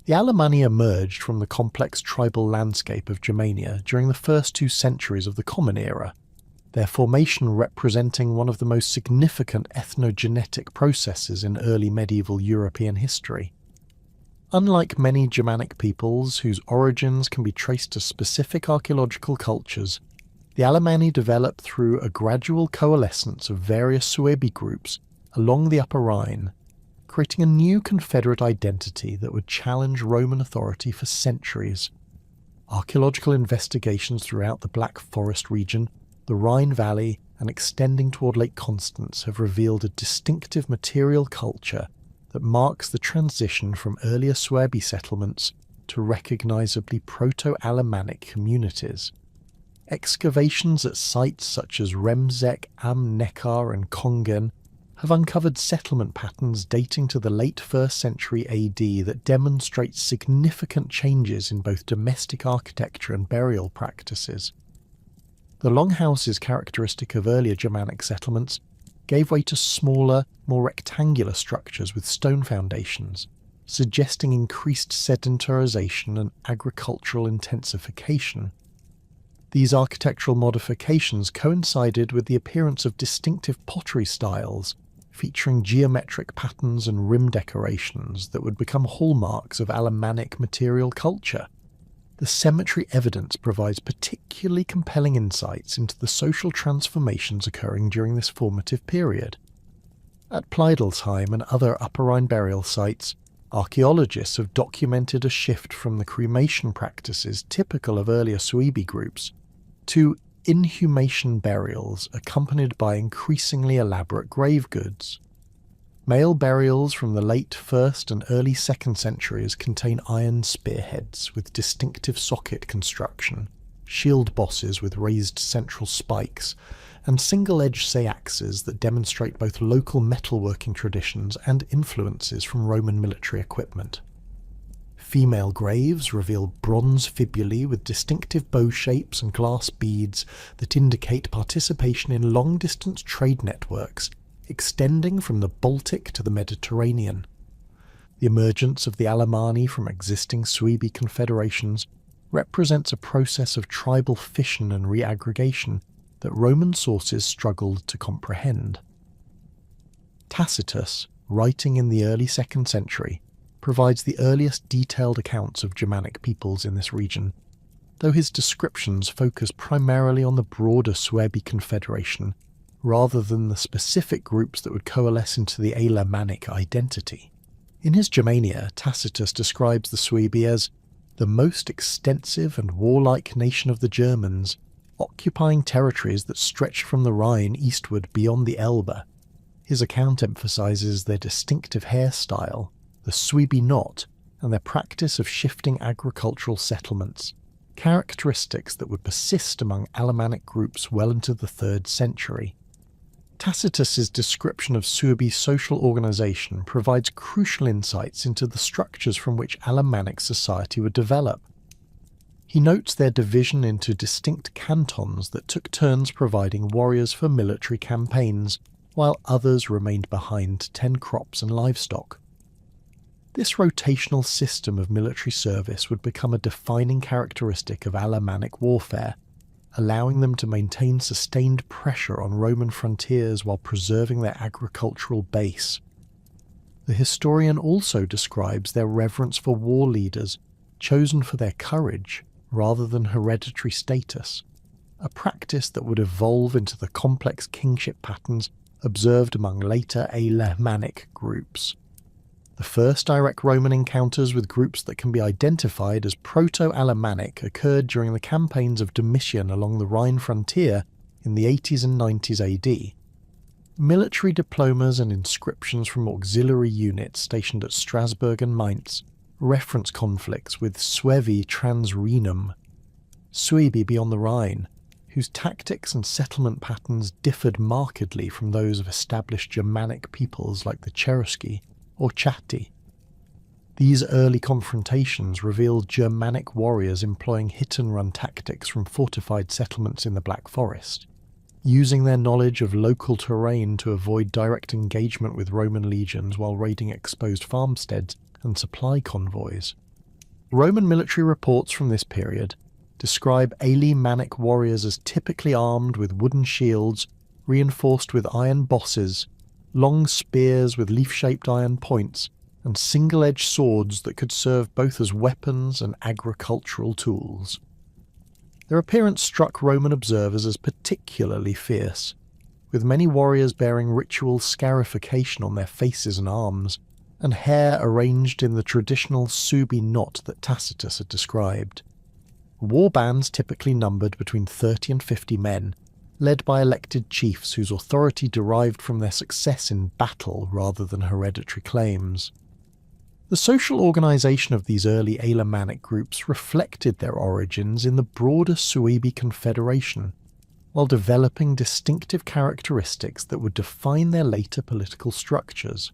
The Alemanni emerged from the complex tribal landscape of Germania during the first 2 centuries of the Common Era, their formation representing one of the most significant ethnogenetic processes in early medieval European history. Unlike many Germanic peoples whose origins can be traced to specific archaeological cultures, the Alemanni developed through a gradual coalescence of various Suebi groups along the Upper Rhine, creating a new confederate identity that would challenge Roman authority for centuries. Archaeological investigations throughout the Black Forest region, the Rhine Valley, and extending toward Lake Constance have revealed a distinctive material culture that marks the transition from earlier Suebi settlements to recognisably Proto-Alemannic communities. Excavations at sites such as Remseck, am Neckar and Kongen have uncovered settlement patterns dating to the late 1st century AD that demonstrate significant changes in both domestic architecture and burial practices. The longhouses characteristic of earlier Germanic settlements gave way to smaller, more rectangular structures with stone foundations, suggesting increased sedentarization and agricultural intensification. These architectural modifications coincided with the appearance of distinctive pottery styles, featuring geometric patterns and rim decorations that would become hallmarks of Alemannic material culture. The cemetery evidence provides particularly compelling insights into the social transformations occurring during this formative period. At Pleidelsheim and other Upper Rhine burial sites, archaeologists have documented a shift from the cremation practices typical of earlier Suebi groups to inhumation burials accompanied by increasingly elaborate grave goods. Male burials from the late 1st and early 2nd centuries contain iron spearheads with distinctive socket construction, shield bosses with raised central spikes, and single-edged seaxes that demonstrate both local metalworking traditions and influences from Roman military equipment. Female graves reveal bronze fibulae with distinctive bow shapes and glass beads that indicate participation in long-distance trade networks extending from the Baltic to the Mediterranean. The emergence of the Alemanni from existing Suebi confederations represents a process of tribal fission and reaggregation that Roman sources struggled to comprehend. Tacitus, writing in the early 2nd century, provides the earliest detailed accounts of Germanic peoples in this region, though his descriptions focus primarily on the broader Suebi confederation rather than the specific groups that would coalesce into the Alemannic identity. In his Germania, Tacitus describes the Suebi as the most extensive and warlike nation of the Germans, occupying territories that stretched from the Rhine eastward beyond the Elbe. His account emphasizes their distinctive hairstyle, the Suebi knot, and their practice of shifting agricultural settlements, characteristics that would persist among Alemannic groups well into the 3rd century. Tacitus's description of Suebi's social organization provides crucial insights into the structures from which Alemannic society would develop. He notes their division into distinct cantons that took turns providing warriors for military campaigns, while others remained behind to tend crops and livestock. This rotational system of military service would become a defining characteristic of Alemannic warfare, allowing them to maintain sustained pressure on Roman frontiers while preserving their agricultural base. The historian also describes their reverence for war leaders, chosen for their courage rather than hereditary status, a practice that would evolve into the complex kingship patterns observed among later Alemannic groups. The first direct Roman encounters with groups that can be identified as Proto-Alemannic occurred during the campaigns of Domitian along the Rhine frontier in the 80s and 90s AD. Military diplomas and inscriptions from auxiliary units stationed at Strasbourg and Mainz reference conflicts with Suevi trans Rhinum, Suebi beyond the Rhine, whose tactics and settlement patterns differed markedly from those of established Germanic peoples like the Cherusci or Chatti. These early confrontations revealed Germanic warriors employing hit-and-run tactics from fortified settlements in the Black Forest, using their knowledge of local terrain to avoid direct engagement with Roman legions while raiding exposed farmsteads and supply convoys. Roman military reports from this period describe Alemannic warriors as typically armed with wooden shields reinforced with iron bosses, long spears with leaf-shaped iron points, and single-edged swords that could serve both as weapons and agricultural tools. Their appearance struck Roman observers as particularly fierce, with many warriors bearing ritual scarification on their faces and arms, and hair arranged in the traditional Subi knot that Tacitus had described. War bands typically numbered between 30 and 50 men, led by elected chiefs whose authority derived from their success in battle rather than hereditary claims. The social organisation of these early Alemannic groups reflected their origins in the broader Suebi confederation, while developing distinctive characteristics that would define their later political structures.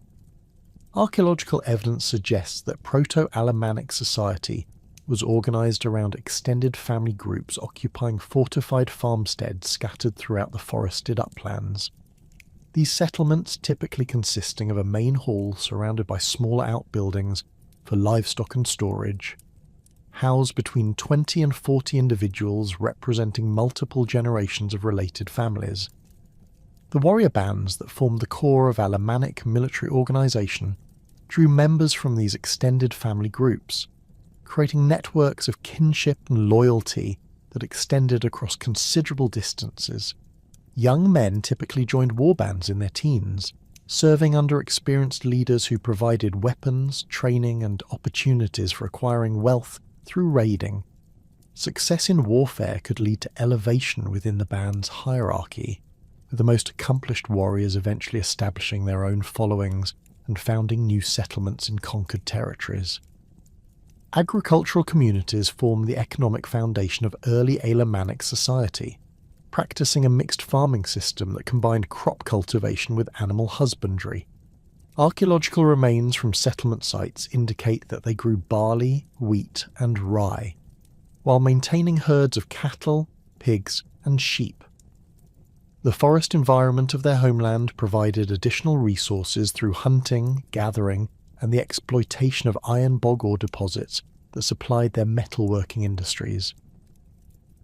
Archaeological evidence suggests that Proto-Alemannic society was organised around extended family groups occupying fortified farmsteads scattered throughout the forested uplands. These settlements typically consisting of a main hall surrounded by smaller outbuildings for livestock and storage, house between 20 and 40 individuals representing multiple generations of related families. The warrior bands that formed the core of Alemannic military organisation drew members from these extended family groups, creating networks of kinship and loyalty that extended across considerable distances. Young men typically joined warbands in their teens, serving under experienced leaders who provided weapons, training, and opportunities for acquiring wealth through raiding. Success in warfare could lead to elevation within the band's hierarchy, with the most accomplished warriors eventually establishing their own followings and founding new settlements in conquered territories. Agricultural communities formed the economic foundation of early Alemannic society, practicing a mixed farming system that combined crop cultivation with animal husbandry. Archaeological remains from settlement sites indicate that they grew barley, wheat, and rye, while maintaining herds of cattle, pigs, and sheep. The forest environment of their homeland provided additional resources through hunting, gathering, and the exploitation of iron bog ore deposits that supplied their metalworking industries.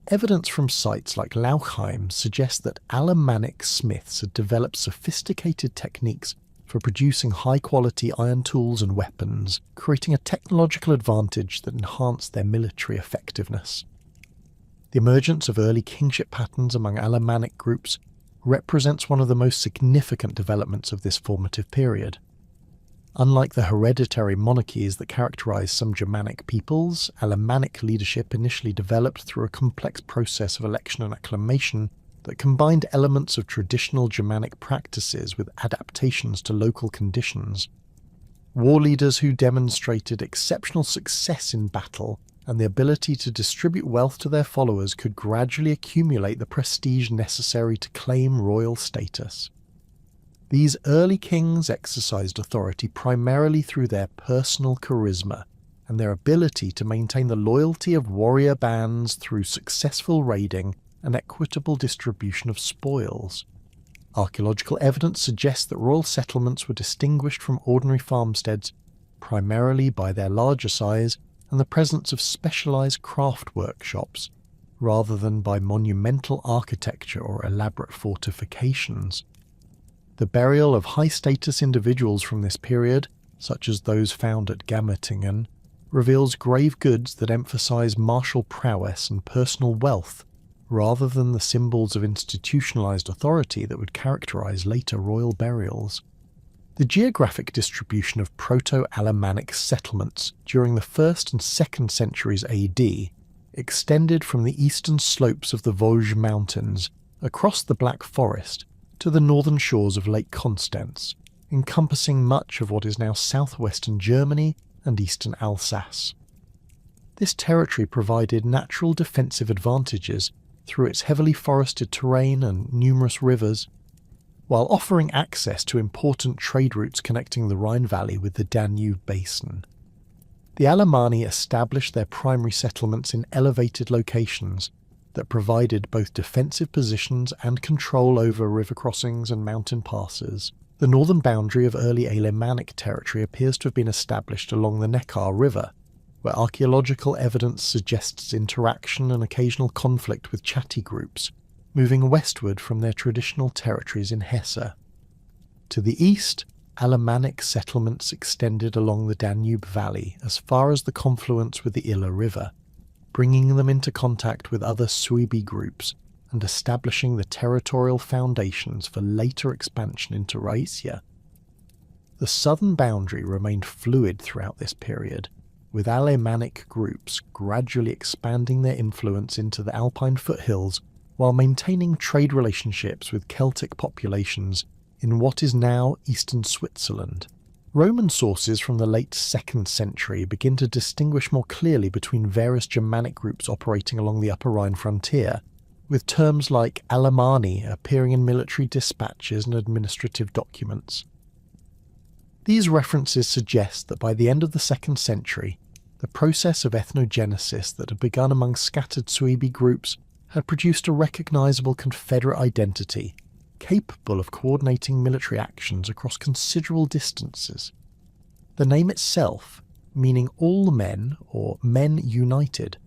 Evidence from sites like Lauchheim suggests that Alemannic smiths had developed sophisticated techniques for producing high-quality iron tools and weapons, creating a technological advantage that enhanced their military effectiveness. The emergence of early kingship patterns among Alemannic groups represents one of the most significant developments of this formative period. Unlike the hereditary monarchies that characterized some Germanic peoples, Alemannic leadership initially developed through a complex process of election and acclamation that combined elements of traditional Germanic practices with adaptations to local conditions. War leaders who demonstrated exceptional success in battle and the ability to distribute wealth to their followers could gradually accumulate the prestige necessary to claim royal status. These early kings exercised authority primarily through their personal charisma and their ability to maintain the loyalty of warrior bands through successful raiding and equitable distribution of spoils. Archaeological evidence suggests that royal settlements were distinguished from ordinary farmsteads primarily by their larger size and the presence of specialized craft workshops, rather than by monumental architecture or elaborate fortifications. The burial of high-status individuals from this period, such as those found at Gammertingen, reveals grave goods that emphasize martial prowess and personal wealth, rather than the symbols of institutionalized authority that would characterize later royal burials. The geographic distribution of Proto-Alemannic settlements during the 1st and 2nd centuries AD extended from the eastern slopes of the Vosges Mountains across the Black Forest to the northern shores of Lake Constance, encompassing much of what is now southwestern Germany and eastern Alsace. This territory provided natural defensive advantages through its heavily forested terrain and numerous rivers, while offering access to important trade routes connecting the Rhine Valley with the Danube basin. The Alemanni established their primary settlements in elevated locations that provided both defensive positions and control over river crossings and mountain passes. The northern boundary of early Alemannic territory appears to have been established along the Neckar River, where archaeological evidence suggests interaction and occasional conflict with Chatti groups, moving westward from their traditional territories in Hesse. To the east, Alemannic settlements extended along the Danube Valley as far as the confluence with the Iller River, bringing them into contact with other Suebi groups and establishing the territorial foundations for later expansion into Raetia. The southern boundary remained fluid throughout this period, with Alemannic groups gradually expanding their influence into the Alpine foothills while maintaining trade relationships with Celtic populations in what is now eastern Switzerland. Roman sources from the late 2nd century begin to distinguish more clearly between various Germanic groups operating along the Upper Rhine frontier, with terms like Alemanni appearing in military dispatches and administrative documents. These references suggest that by the end of the 2nd century, the process of ethnogenesis that had begun among scattered Suebi groups had produced a recognisable Confederate identity, capable of coordinating military actions across considerable distances. The name itself, meaning all men or men united,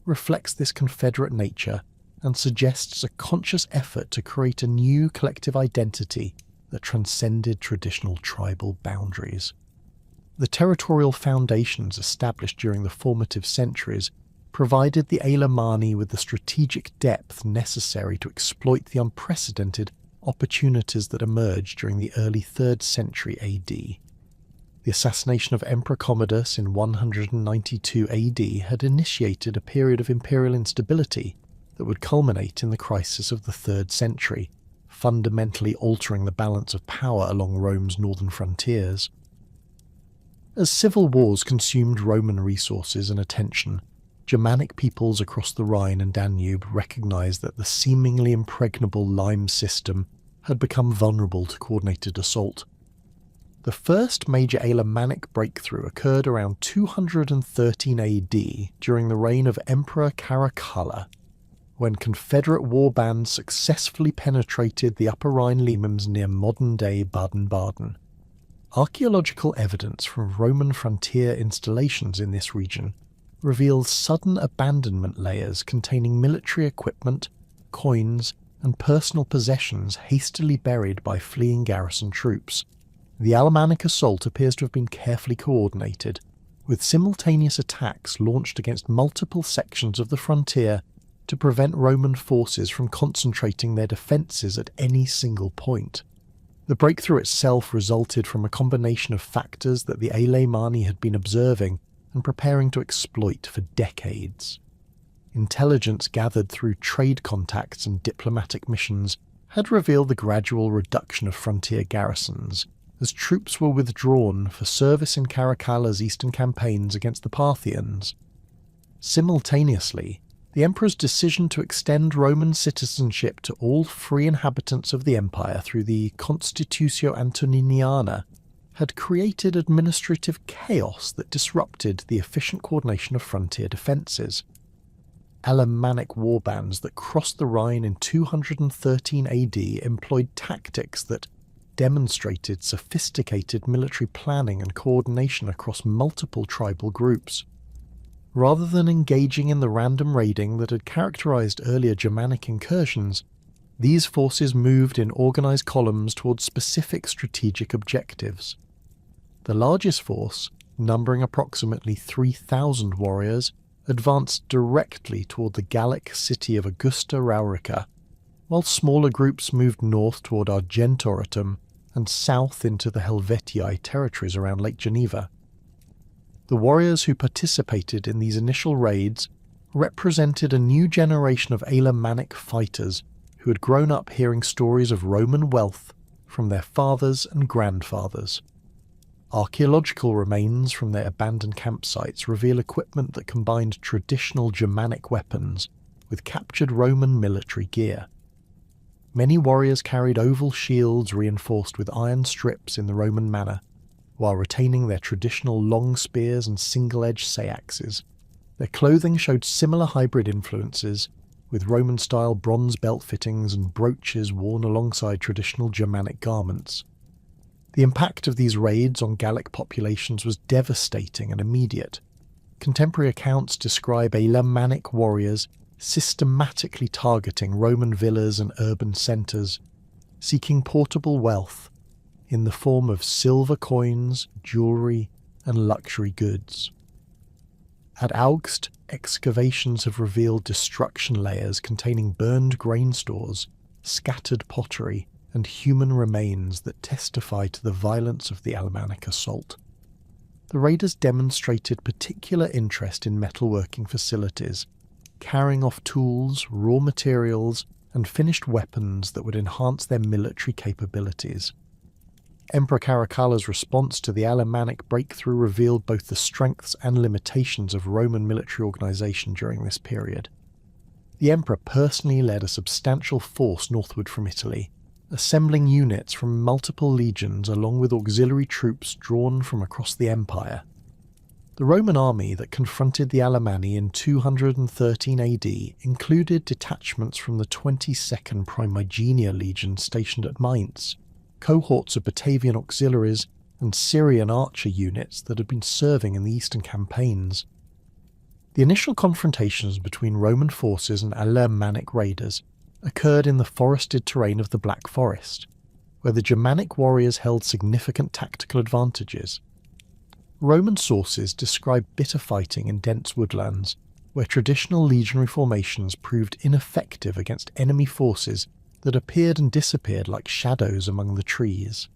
reflects this Confederate nature and suggests a conscious effort to create a new collective identity that transcended traditional tribal boundaries. The territorial foundations established during the formative centuries provided the Alemanni with the strategic depth necessary to exploit the unprecedented opportunities that emerged during the early 3rd century AD. The assassination of Emperor Commodus in 192 AD had initiated a period of imperial instability that would culminate in the crisis of the 3rd century, fundamentally altering the balance of power along Rome's northern frontiers. As civil wars consumed Roman resources and attention, Germanic peoples across the Rhine and Danube recognized that the seemingly impregnable Lime system had become vulnerable to coordinated assault. The first major Alemannic breakthrough occurred around 213 AD during the reign of Emperor Caracalla, when Confederate war bands successfully penetrated the Upper Rhine limes near modern-day Baden-Baden. Archaeological evidence from Roman frontier installations in this region reveals sudden abandonment layers containing military equipment, coins, and personal possessions hastily buried by fleeing garrison troops. The Alemannic assault appears to have been carefully coordinated, with simultaneous attacks launched against multiple sections of the frontier to prevent Roman forces from concentrating their defences at any single point. The breakthrough itself resulted from a combination of factors that the Alemanni had been observing and preparing to exploit for decades. Intelligence gathered through trade contacts and diplomatic missions had revealed the gradual reduction of frontier garrisons, as troops were withdrawn for service in Caracalla's eastern campaigns against the Parthians. Simultaneously, the emperor's decision to extend Roman citizenship to all free inhabitants of the empire through the Constitutio Antoniniana had created administrative chaos that disrupted the efficient coordination of frontier defences. Alemannic warbands that crossed the Rhine in 213 AD employed tactics that demonstrated sophisticated military planning and coordination across multiple tribal groups. Rather than engaging in the random raiding that had characterized earlier Germanic incursions, these forces moved in organized columns towards specific strategic objectives. The largest force, numbering approximately 3,000 warriors, advanced directly toward the Gallic city of Augusta Raurica, while smaller groups moved north toward Argentoratum and south into the Helvetii territories around Lake Geneva. The warriors who participated in these initial raids represented a new generation of Alemannic fighters who had grown up hearing stories of Roman wealth from their fathers and grandfathers. Archaeological remains from their abandoned campsites reveal equipment that combined traditional Germanic weapons with captured Roman military gear. Many warriors carried oval shields reinforced with iron strips in the Roman manner, while retaining their traditional long spears and single-edged seaxes. Their clothing showed similar hybrid influences, with Roman-style bronze belt fittings and brooches worn alongside traditional Germanic garments. The impact of these raids on Gallic populations was devastating and immediate. contemporary accounts describe Alemannic warriors systematically targeting Roman villas and urban centres, seeking portable wealth in the form of silver coins, jewellery and luxury goods. At Augst, excavations have revealed destruction layers containing burned grain stores, scattered pottery and human remains that testify to the violence of the Alemannic assault. The raiders demonstrated particular interest in metalworking facilities, carrying off tools, raw materials, and finished weapons that would enhance their military capabilities. Emperor Caracalla's response to the Alemannic breakthrough revealed both the strengths and limitations of Roman military organisation during this period. The emperor personally led a substantial force northward from Italy, assembling units from multiple legions along with auxiliary troops drawn from across the empire. The Roman army that confronted the Alemanni in 213 AD included detachments from the 22nd Primigenia Legion stationed at Mainz, cohorts of Batavian auxiliaries and Syrian archer units that had been serving in the eastern campaigns. The initial confrontations between Roman forces and Alemannic raiders occurred in the forested terrain of the Black Forest, where the Germanic warriors held significant tactical advantages. Roman sources describe bitter fighting in dense woodlands, where traditional legionary formations proved ineffective against enemy forces that appeared and disappeared like shadows among the trees.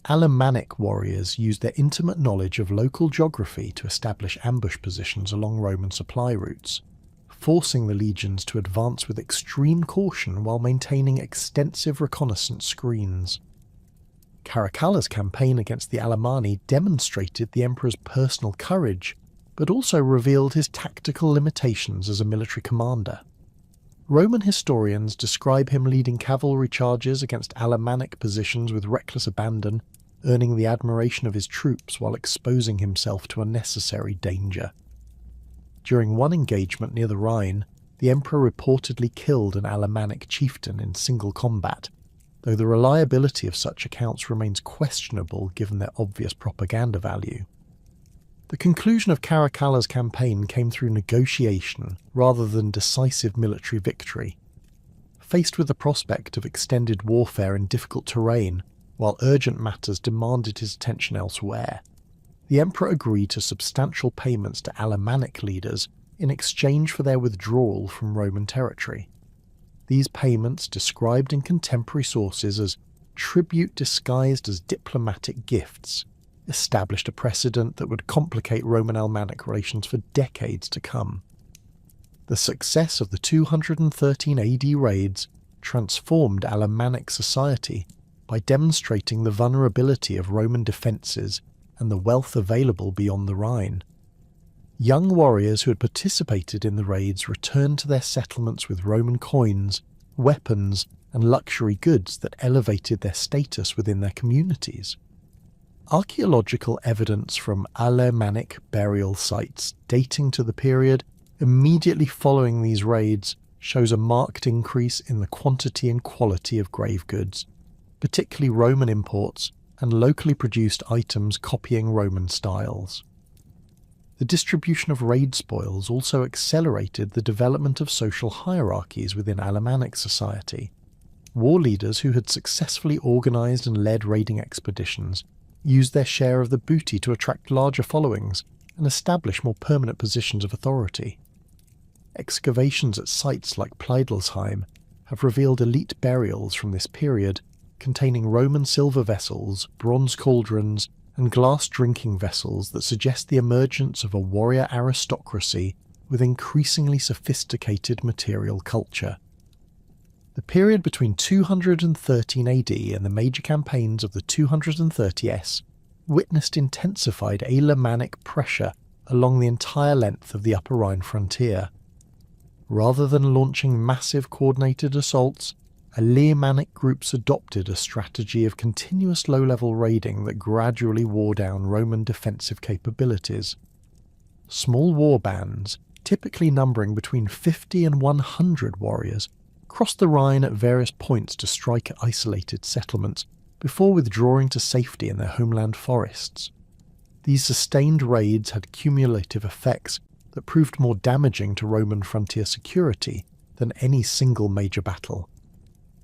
Alemannic warriors used their intimate knowledge of local geography to establish ambush positions along Roman supply routes, forcing the legions to advance with extreme caution while maintaining extensive reconnaissance screens. Caracalla's campaign against the Alemanni demonstrated the emperor's personal courage, but also revealed his tactical limitations as a military commander. Roman historians describe him leading cavalry charges against Alemannic positions with reckless abandon, earning the admiration of his troops while exposing himself to unnecessary danger. During one engagement near the Rhine, the emperor reportedly killed an Alemannic chieftain in single combat, though the reliability of such accounts remains questionable given their obvious propaganda value. The conclusion of Caracalla's campaign came through negotiation rather than decisive military victory. Faced with the prospect of extended warfare in difficult terrain, while urgent matters demanded his attention elsewhere, the emperor agreed to substantial payments to Alemannic leaders in exchange for their withdrawal from Roman territory. These payments, described in contemporary sources as tribute disguised as diplomatic gifts, established a precedent that would complicate Roman-Alemannic relations for decades to come. The success of the 213 AD raids transformed Alemannic society by demonstrating the vulnerability of Roman defences and the wealth available beyond the Rhine. Young warriors who had participated in the raids returned to their settlements with Roman coins, weapons, and luxury goods that elevated their status within their communities. Archaeological evidence from Alemannic burial sites dating to the period immediately following these raids shows a marked increase in the quantity and quality of grave goods, particularly Roman imports and locally produced items copying Roman styles. The distribution of raid spoils also accelerated the development of social hierarchies within Alemannic society. War leaders who had successfully organised and led raiding expeditions used their share of the booty to attract larger followings and establish more permanent positions of authority. Excavations at sites like Pleidelsheim have revealed elite burials from this period containing Roman silver vessels, bronze cauldrons, and glass drinking vessels that suggest the emergence of a warrior aristocracy with increasingly sophisticated material culture. The period between 213 AD and the major campaigns of the 230s witnessed intensified Alemannic pressure along the entire length of the Upper Rhine frontier. Rather than launching massive coordinated assaults, Alemannic groups adopted a strategy of continuous low-level raiding that gradually wore down Roman defensive capabilities. Small war bands, typically numbering between 50 and 100 warriors, crossed the Rhine at various points to strike at isolated settlements before withdrawing to safety in their homeland forests. These sustained raids had cumulative effects that proved more damaging to Roman frontier security than any single major battle.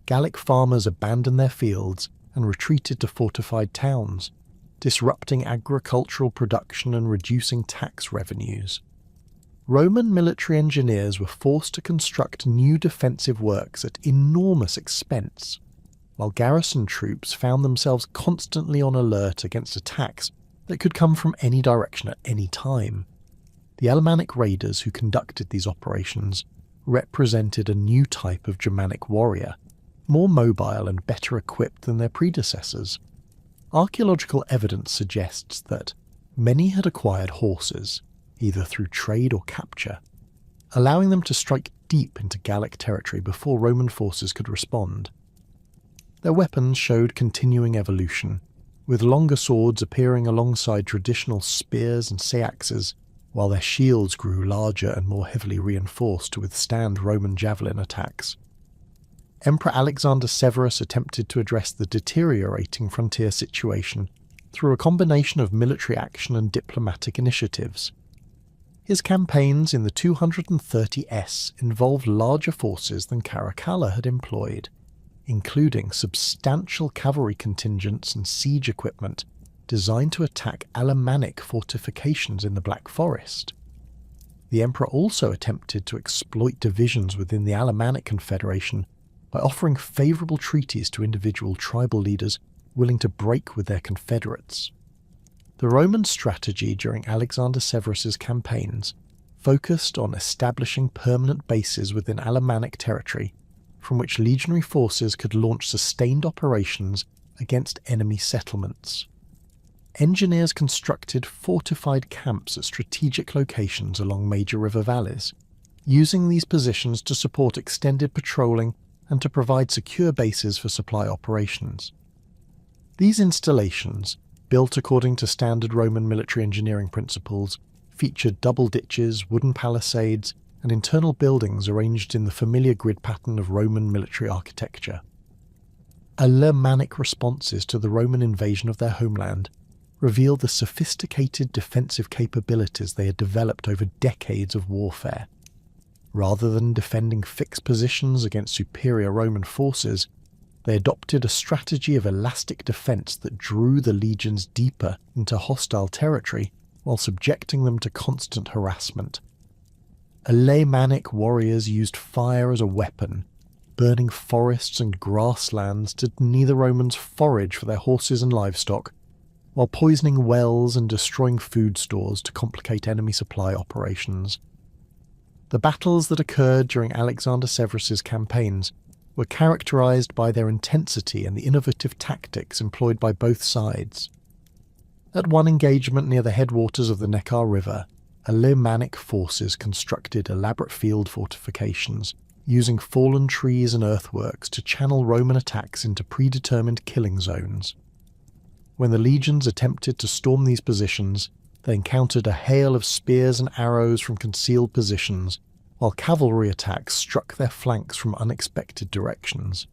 Gallic farmers abandoned their fields and retreated to fortified towns, disrupting agricultural production and reducing tax revenues. Roman military engineers were forced to construct new defensive works at enormous expense, while garrison troops found themselves constantly on alert against attacks that could come from any direction at any time. The Alemannic raiders who conducted these operations represented a new type of Germanic warrior, more mobile and better equipped than their predecessors. Archaeological evidence suggests that many had acquired horses, either through trade or capture, allowing them to strike deep into Gallic territory before Roman forces could respond. Their weapons showed continuing evolution, with longer swords appearing alongside traditional spears and seaxes, while their shields grew larger and more heavily reinforced to withstand Roman javelin attacks. Emperor Alexander Severus attempted to address the deteriorating frontier situation through a combination of military action and diplomatic initiatives. His campaigns in the 230s involved larger forces than Caracalla had employed, including substantial cavalry contingents and siege equipment designed to attack Alemannic fortifications in the Black Forest. The emperor also attempted to exploit divisions within the Alemannic confederation by offering favourable treaties to individual tribal leaders willing to break with their confederates. The Roman strategy during Alexander Severus's campaigns focused on establishing permanent bases within Alemannic territory from which legionary forces could launch sustained operations against enemy settlements. Engineers constructed fortified camps at strategic locations along major river valleys, using these positions to support extended patrolling and to provide secure bases for supply operations. These installations, built according to standard Roman military engineering principles, featured double ditches, wooden palisades, and internal buildings arranged in the familiar grid pattern of Roman military architecture. Alemannic responses to the Roman invasion of their homeland revealed the sophisticated defensive capabilities they had developed over decades of warfare. Rather than defending fixed positions against superior Roman forces, they adopted a strategy of elastic defence that drew the legions deeper into hostile territory while subjecting them to constant harassment. Alemannic warriors used fire as a weapon, burning forests and grasslands to deny the Romans forage for their horses and livestock, while poisoning wells and destroying food stores to complicate enemy supply operations. The battles that occurred during Alexander Severus's campaigns were characterized by their intensity and the innovative tactics employed by both sides. At one engagement near the headwaters of the Neckar River, Alemannic forces constructed elaborate field fortifications, using fallen trees and earthworks to channel Roman attacks into predetermined killing zones. When the legions attempted to storm these positions, they encountered a hail of spears and arrows from concealed positions, while cavalry attacks struck their flanks from unexpected directions.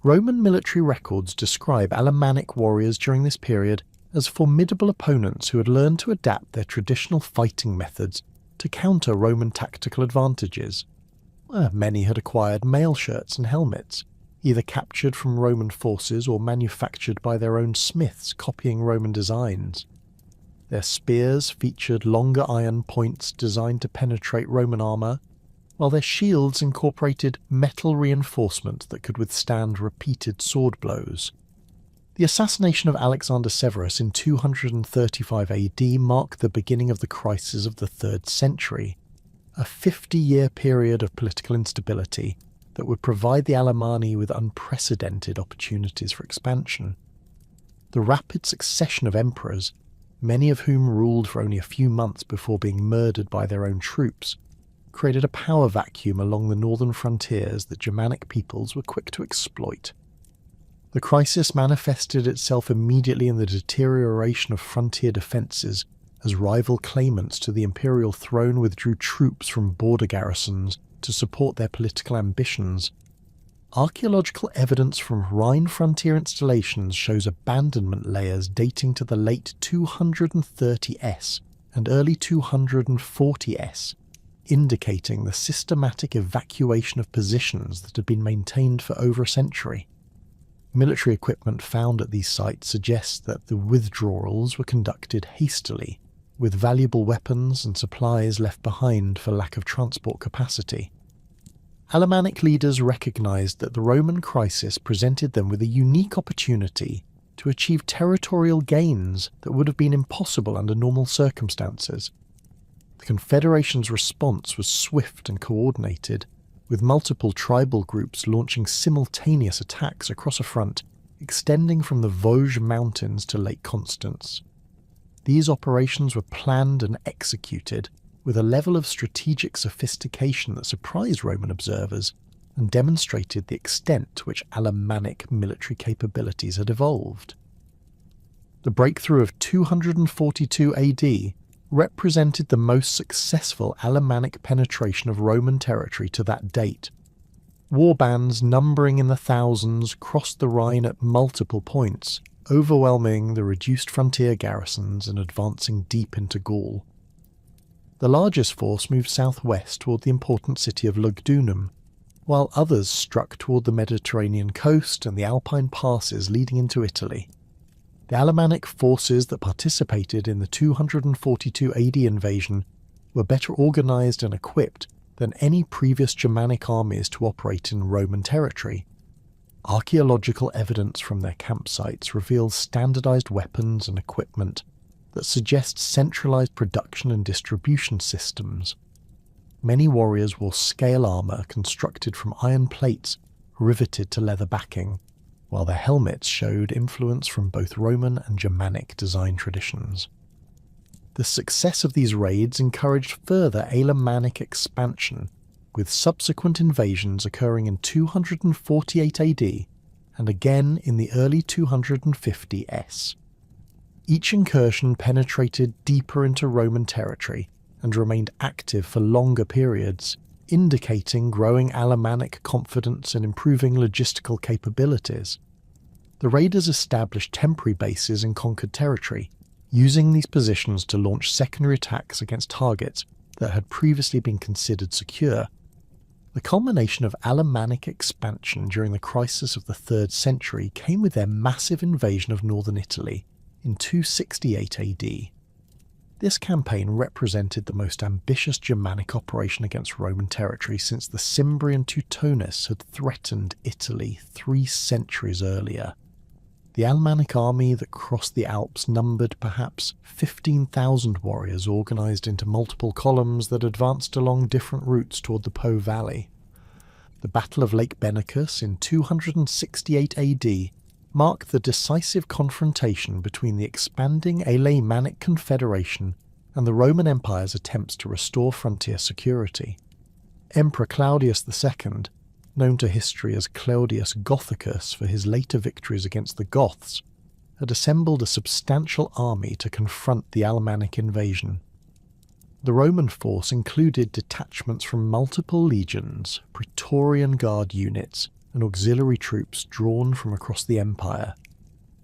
Roman military records describe Alemannic warriors during this period as formidable opponents who had learned to adapt their traditional fighting methods to counter Roman tactical advantages. Many had acquired mail shirts and helmets, either captured from Roman forces or manufactured by their own smiths copying Roman designs. Their spears featured longer iron points designed to penetrate Roman armour, while their shields incorporated metal reinforcement that could withstand repeated sword blows. The assassination of Alexander Severus in 235 AD marked the beginning of the crisis of the 3rd century, a 50-year period of political instability that would provide the Alemanni with unprecedented opportunities for expansion. The rapid succession of emperors, many of whom ruled for only a few months before being murdered by their own troops, created a power vacuum along the northern frontiers that Germanic peoples were quick to exploit. The crisis manifested itself immediately in the deterioration of frontier defences as rival claimants to the imperial throne withdrew troops from border garrisons to support their political ambitions. Archaeological evidence from Rhine frontier installations shows abandonment layers dating to the late 230s and early 240s, indicating the systematic evacuation of positions that had been maintained for over a century. Military equipment found at these sites suggests that the withdrawals were conducted hastily, with valuable weapons and supplies left behind for lack of transport capacity. Alemannic leaders recognised that the Roman crisis presented them with a unique opportunity to achieve territorial gains that would have been impossible under normal circumstances. The Confederation's response was swift and coordinated, with multiple tribal groups launching simultaneous attacks across a front extending from the Vosges Mountains to Lake Constance. These operations were planned and executed with a level of strategic sophistication that surprised Roman observers and demonstrated the extent to which Alemannic military capabilities had evolved. The breakthrough of 242 AD represented the most successful Alemannic penetration of Roman territory to that date. Warbands numbering in the thousands crossed the Rhine at multiple points, overwhelming the reduced frontier garrisons and advancing deep into Gaul. The largest force moved southwest toward the important city of Lugdunum, while others struck toward the Mediterranean coast and the Alpine passes leading into Italy. The Alemannic forces that participated in the 242 AD invasion were better organised and equipped than any previous Germanic armies to operate in Roman territory. Archaeological evidence from their campsites reveals standardised weapons and equipment that suggest centralised production and distribution systems. Many warriors wore scale armour constructed from iron plates riveted to leather backing, while their helmets showed influence from both Roman and Germanic design traditions. The success of these raids encouraged further Alemannic expansion, with subsequent invasions occurring in 248 AD and again in the early 250s. Each incursion penetrated deeper into Roman territory and remained active for longer periods, indicating growing Alemannic confidence and improving logistical capabilities. The raiders established temporary bases in conquered territory, using these positions to launch secondary attacks against targets that had previously been considered secure. The culmination of Alemannic expansion during the crisis of the 3rd century came with their massive invasion of northern Italy in 268 AD. This campaign represented the most ambitious Germanic operation against Roman territory since the Cimbrian Teutonus had threatened Italy 3 centuries earlier. The Alemannic army that crossed the Alps numbered perhaps 15,000 warriors organised into multiple columns that advanced along different routes toward the Po Valley. The Battle of Lake Benacus in 268 AD marked the decisive confrontation between the expanding Alemannic confederation and the Roman Empire's attempts to restore frontier security. Emperor Claudius II, known to history as Claudius Gothicus for his later victories against the Goths, had assembled a substantial army to confront the Alemannic invasion. The Roman force included detachments from multiple legions, Praetorian Guard units, and auxiliary troops drawn from across the empire.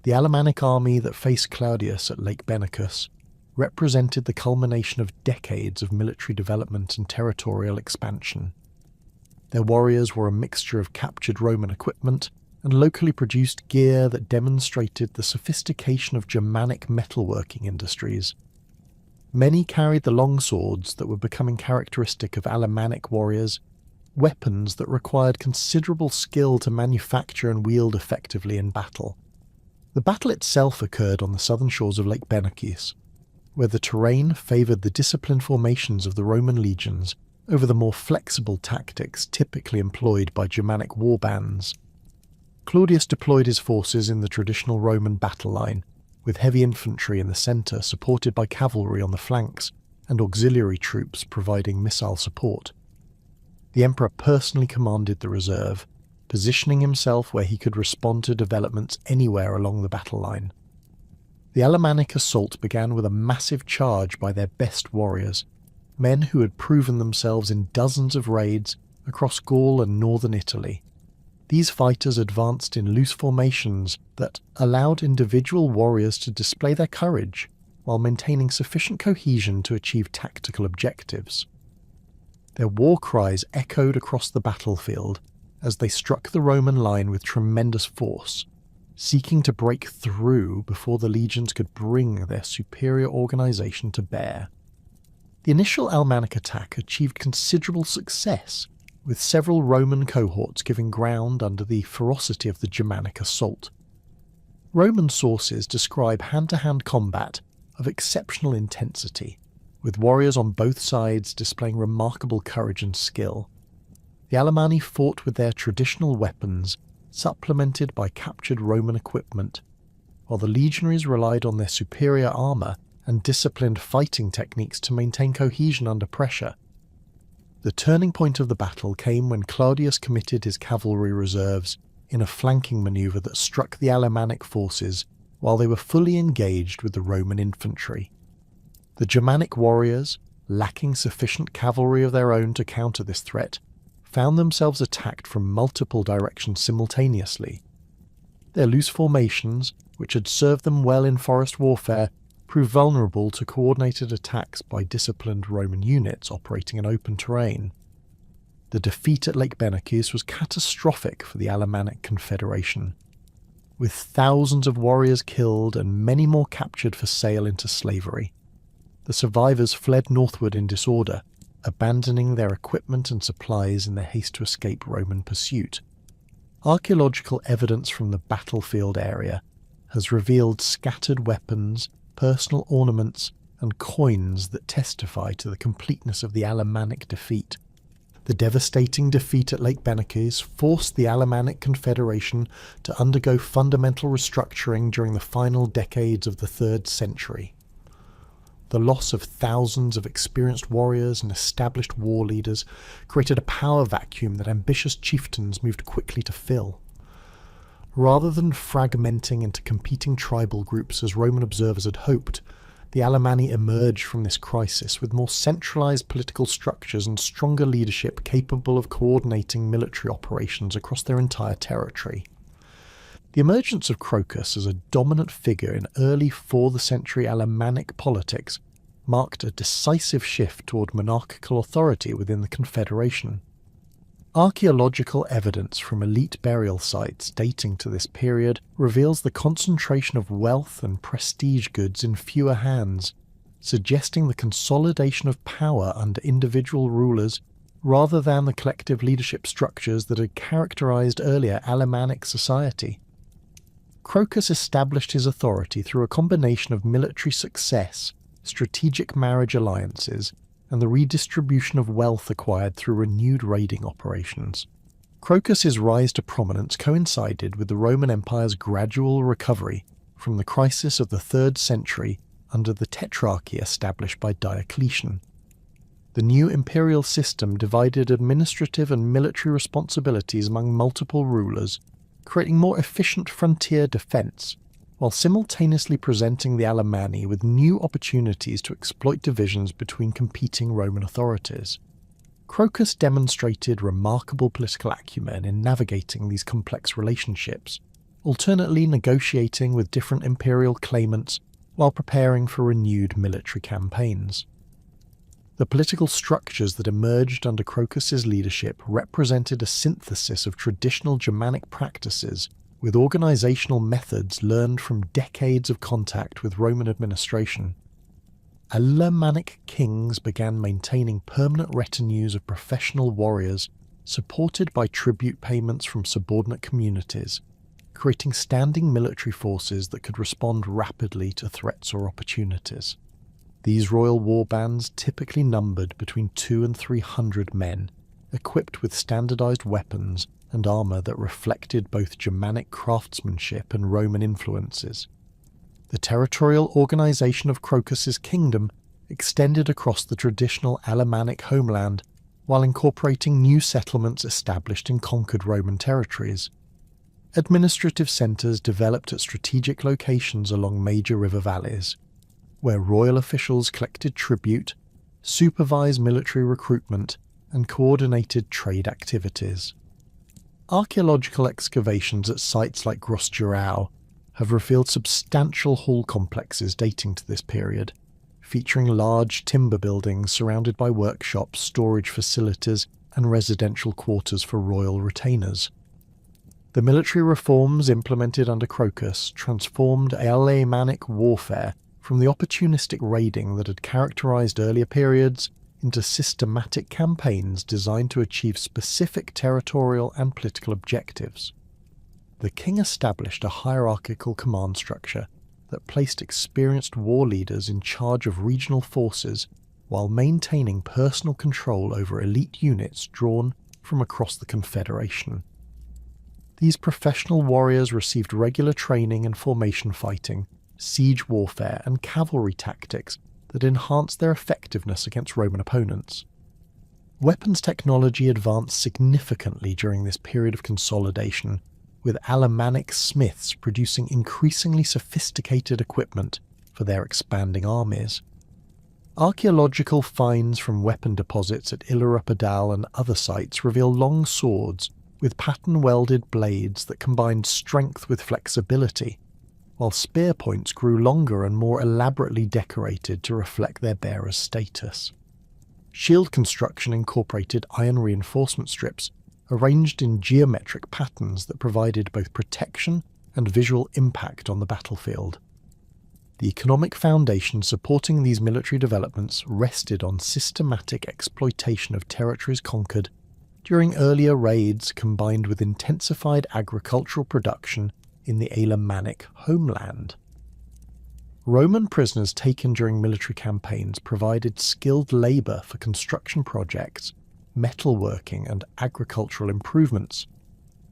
The Alemannic army that faced Claudius at Lake Benacus represented the culmination of decades of military development and territorial expansion. Their warriors were a mixture of captured Roman equipment and locally produced gear that demonstrated the sophistication of Germanic metalworking industries. Many carried the long swords that were becoming characteristic of Alemannic warriors, weapons that required considerable skill to manufacture and wield effectively in battle. The battle itself occurred on the southern shores of Lake Benacus, where the terrain favoured the disciplined formations of the Roman legions over the more flexible tactics typically employed by Germanic warbands. Claudius deployed his forces in the traditional Roman battle line, with heavy infantry in the centre supported by cavalry on the flanks and auxiliary troops providing missile support. The emperor personally commanded the reserve, positioning himself where he could respond to developments anywhere along the battle line. The Alemannic assault began with a massive charge by their best warriors, men who had proven themselves in dozens of raids across Gaul and northern Italy. These fighters advanced in loose formations that allowed individual warriors to display their courage while maintaining sufficient cohesion to achieve tactical objectives. Their war cries echoed across the battlefield as they struck the Roman line with tremendous force, seeking to break through before the legions could bring their superior organization to bear. The initial Alemannic attack achieved considerable success, with several Roman cohorts giving ground under the ferocity of the Germanic assault. Roman sources describe hand-to-hand combat of exceptional intensity, with warriors on both sides displaying remarkable courage and skill. The Alemanni fought with their traditional weapons, supplemented by captured Roman equipment, while the legionaries relied on their superior armour and disciplined fighting techniques to maintain cohesion under pressure. The turning point of the battle came when Claudius committed his cavalry reserves in a flanking manoeuvre that struck the Alemannic forces while they were fully engaged with the Roman infantry. The Germanic warriors, lacking sufficient cavalry of their own to counter this threat, found themselves attacked from multiple directions simultaneously. Their loose formations, which had served them well in forest warfare, proved vulnerable to coordinated attacks by disciplined Roman units operating in open terrain. The defeat at Lake Benakis was catastrophic for the Alemannic confederation. With thousands of warriors killed and many more captured for sale into slavery, the survivors fled northward in disorder, abandoning their equipment and supplies in their haste to escape Roman pursuit. Archaeological evidence from the battlefield area has revealed scattered weapons, personal ornaments, and coins that testify to the completeness of the Alemannic defeat. The devastating defeat at Lake Benakis forced the Alemannic Confederation to undergo fundamental restructuring during the final decades of the 3rd century. The loss of thousands of experienced warriors and established war leaders created a power vacuum that ambitious chieftains moved quickly to fill. Rather than fragmenting into competing tribal groups as Roman observers had hoped, the Alemanni emerged from this crisis with more centralized political structures and stronger leadership capable of coordinating military operations across their entire territory. The emergence of Crocus as a dominant figure in early 4th century Alemannic politics marked a decisive shift toward monarchical authority within the Confederation. Archaeological evidence from elite burial sites dating to this period reveals the concentration of wealth and prestige goods in fewer hands, suggesting the consolidation of power under individual rulers rather than the collective leadership structures that had characterized earlier Alemannic society. Crocus established his authority through a combination of military success, strategic marriage alliances, and the redistribution of wealth acquired through renewed raiding operations. Crocus's rise to prominence coincided with the Roman Empire's gradual recovery from the crisis of the 3rd century under the tetrarchy established by Diocletian. The new imperial system divided administrative and military responsibilities among multiple rulers, creating more efficient frontier defence, while simultaneously presenting the Alemanni with new opportunities to exploit divisions between competing Roman authorities. Crocus demonstrated remarkable political acumen in navigating these complex relationships, alternately negotiating with different imperial claimants while preparing for renewed military campaigns. The political structures that emerged under Crocus's leadership represented a synthesis of traditional Germanic practices with organizational methods learned from decades of contact with Roman administration. Alemannic kings began maintaining permanent retinues of professional warriors, supported by tribute payments from subordinate communities, creating standing military forces that could respond rapidly to threats or opportunities. These royal war bands typically numbered between 200 and 300 men, equipped with standardized weapons and armour that reflected both Germanic craftsmanship and Roman influences. The territorial organisation of Crocus's kingdom extended across the traditional Alemannic homeland, while incorporating new settlements established in conquered Roman territories. Administrative centres developed at strategic locations along major river valleys, where royal officials collected tribute, supervised military recruitment, and coordinated trade activities. Archaeological excavations at sites like Gross-Gerau have revealed substantial hall complexes dating to this period, featuring large timber buildings surrounded by workshops, storage facilities, and residential quarters for royal retainers. The military reforms implemented under Crocus transformed Alemannic warfare from the opportunistic raiding that had characterized earlier periods into systematic campaigns designed to achieve specific territorial and political objectives. The king established a hierarchical command structure that placed experienced war leaders in charge of regional forces while maintaining personal control over elite units drawn from across the confederation. These professional warriors received regular training in formation fighting, siege warfare, and cavalry tactics that enhanced their effectiveness against Roman opponents. Weapons technology advanced significantly during this period of consolidation, with Alemannic smiths producing increasingly sophisticated equipment for their expanding armies. Archaeological finds from weapon deposits at Illerupadal and other sites reveal long swords with pattern-welded blades that combined strength with flexibility, while spear points grew longer and more elaborately decorated to reflect their bearer's status. Shield construction incorporated iron reinforcement strips arranged in geometric patterns that provided both protection and visual impact on the battlefield. The economic foundation supporting these military developments rested on systematic exploitation of territories conquered during earlier raids combined with intensified agricultural production in the Alemannic homeland. Roman prisoners taken during military campaigns provided skilled labour for construction projects, metalworking and agricultural improvements,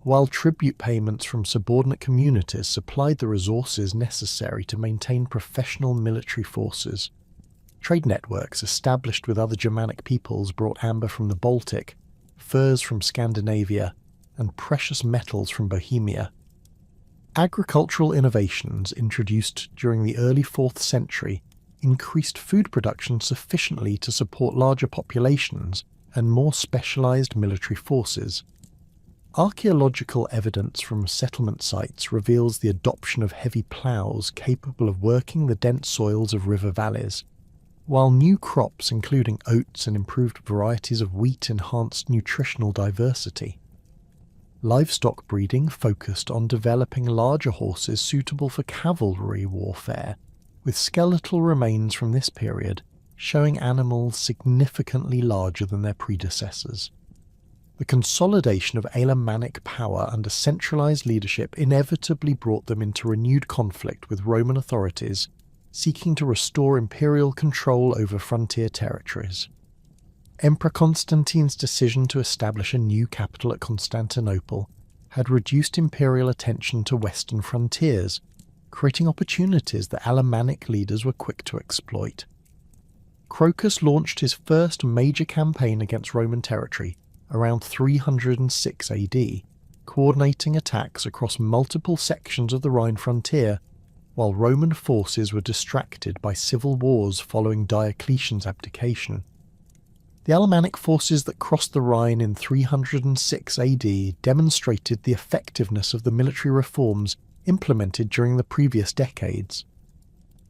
while tribute payments from subordinate communities supplied the resources necessary to maintain professional military forces. Trade networks established with other Germanic peoples brought amber from the Baltic, furs from Scandinavia, and precious metals from Bohemia. Agricultural innovations introduced during the early 4th century increased food production sufficiently to support larger populations and more specialized military forces. Archaeological evidence from settlement sites reveals the adoption of heavy ploughs capable of working the dense soils of river valleys, while new crops including oats and improved varieties of wheat enhanced nutritional diversity. Livestock breeding focused on developing larger horses suitable for cavalry warfare, with skeletal remains from this period showing animals significantly larger than their predecessors. The consolidation of Alemannic power under centralized leadership inevitably brought them into renewed conflict with Roman authorities seeking to restore imperial control over frontier territories. Emperor Constantine's decision to establish a new capital at Constantinople had reduced imperial attention to western frontiers, creating opportunities that Alemannic leaders were quick to exploit. Crocus launched his first major campaign against Roman territory around 306 AD, coordinating attacks across multiple sections of the Rhine frontier, while Roman forces were distracted by civil wars following Diocletian's abdication. The Alemannic forces that crossed the Rhine in 306 AD demonstrated the effectiveness of the military reforms implemented during the previous decades.